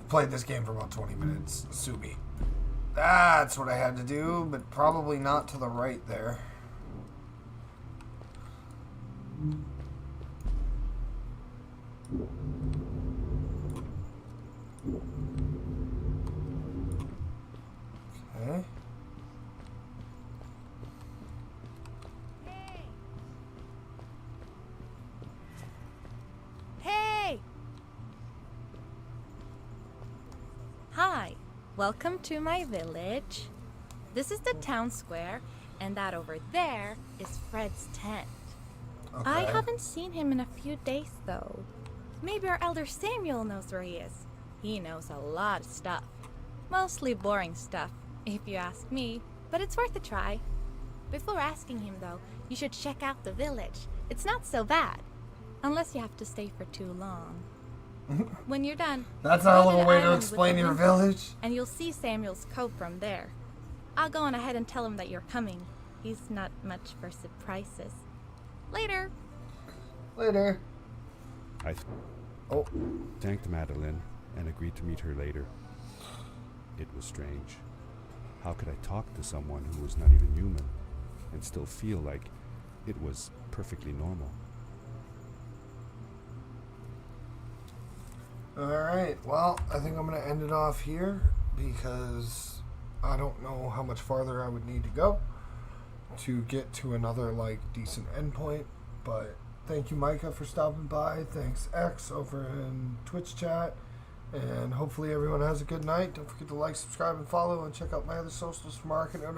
played this game for about 20 minutes. Sue me. That's what I had to do, but probably not to the right there. Okay. Hey! Hi, welcome to my village. This is the town square, and that over there is Fred's tent. Okay. I haven't seen him in a few days, though. Maybe our elder Samuel knows where he is. He knows a lot of stuff. Mostly boring stuff, if you ask me, but it's worth a try. Before asking him, though, you should check out the village. It's not so bad, unless you have to stay for too long. When you're done, That's go not a to little the way to island with explain the your window, village. and you'll see Samuel's cove from there. I'll go on ahead and tell him that you're coming. He's not much for surprises. Later. Later. I Oh. thanked Madeline and agreed to meet her later. It was strange. How could I talk to someone who was not even human and still feel like it was perfectly normal? Alright, well, I think I'm going to end it off here because I don't know how much farther I would need to go to get to another, like, decent endpoint. But thank you, Micah, for stopping by. Thanks, X, over in Twitch chat. And hopefully everyone has a good night. Don't forget to like, subscribe, and follow, and check out my other socials for market notifications.